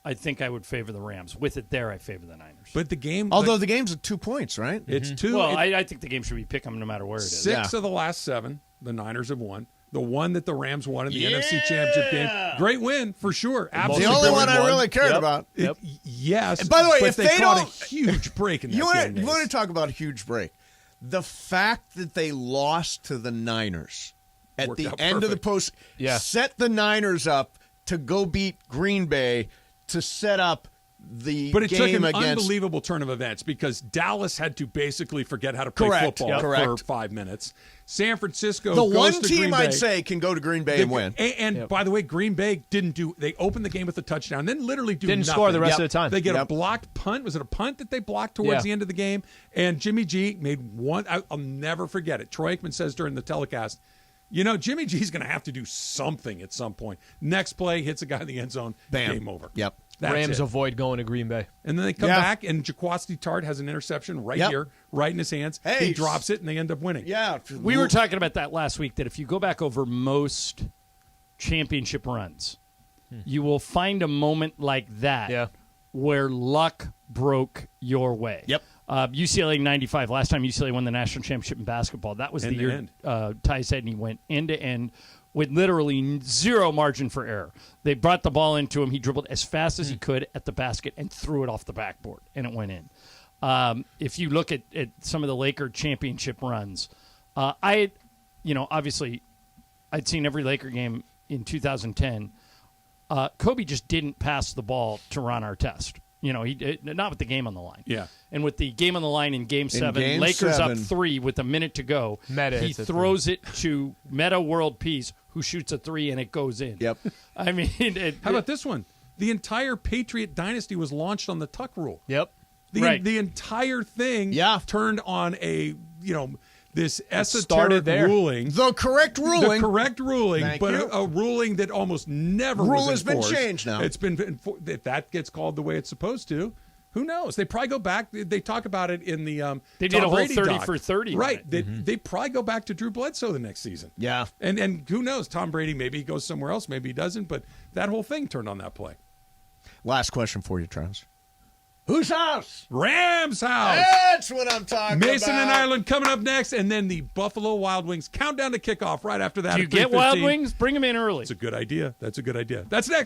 I think I would favor the Rams. With it there, I favor the Niners. But the game, Although the game's at 2 points, right? it's two. Well, it- I think the game should be pick 'em no matter where it is. 6 of the last 7, the Niners have won. The one that the Rams won in the NFC Championship game, great win for sure. The Absolutely, only great one I win. really cared about. Yes. And by the way, but if they they caught don't- a huge break in that You game. want to talk about a huge break? The fact that they lost to the Niners at Worked the out end of the perfect. post Yeah. set the Niners up to go beat Green Bay to set up the But it took game an against. unbelievable turn of events because Dallas had to basically forget how to play Correct, football yep. for Correct. 5 minutes. San Francisco The goes one to team Green I'd Bay. say can go to Green Bay and win. And by the way, Green Bay didn't do. They opened the game with a touchdown, then literally Didn't nothing. score the rest of the time. They get a Yep. blocked punt. Was it a punt that they blocked towards Yeah. the end of the game? And Jimmy G made one. I'll never forget it. Troy Aikman says during the telecast, Jimmy G's going to have to do something at some point. Next play, hits a guy in the end zone. Bam. Game over. Yep. That's Rams it. avoid going to Green Bay. And then they come Yeah. back, and Jaquasti Tart has an interception right Yep. here, right in his hands. Hey, he drops it, and they end up winning. Yeah. We were talking about that last week, that if you go back over most championship runs, you will find a moment like that where luck broke your way. Yep. UCLA 95, last time UCLA won the national championship in basketball, that was End the to year end. Ty Sedney went end-to-end with literally zero margin for error. They brought the ball into him. He dribbled as fast as he could at the basket and threw it off the backboard, and it went in. If you look at some of the Laker championship runs, obviously I'd seen every Laker game in 2010. Kobe just didn't pass the ball to Ron Artest. Not with the game on the line. Yeah. And with the game on the line in Game 7, Game Lakers 7. up 3 with a minute to go. Meta he hits a throws it to Meta World Peace, who shoots a 3 and it goes in. Yep. I mean, How about this one? The entire Patriot dynasty was launched on the Tuck rule. Yep. The entire thing turned on this started there. esoteric ruling. The correct ruling. The correct ruling, Thank but you. a ruling that almost never Rule was has been enforced. changed now. It's been if that gets called the way it's supposed to. Who knows? They probably go back. They talk about it in the They did Tom a whole Brady 30 doc. for 30. Right. on it. They probably go back to Drew Bledsoe the next season. Yeah. And who knows? Tom Brady, maybe he goes somewhere else. Maybe he doesn't. But that whole thing turned on that play. Last question for you, Travis. Whose house? Rams house. That's what I'm talking about. Mason and Ireland coming up next, and then the Buffalo Wild Wings countdown to kickoff right after that. Do you at get Wild 3:15. Wings? Bring them in early. That's a good idea. That's a good idea. That's next.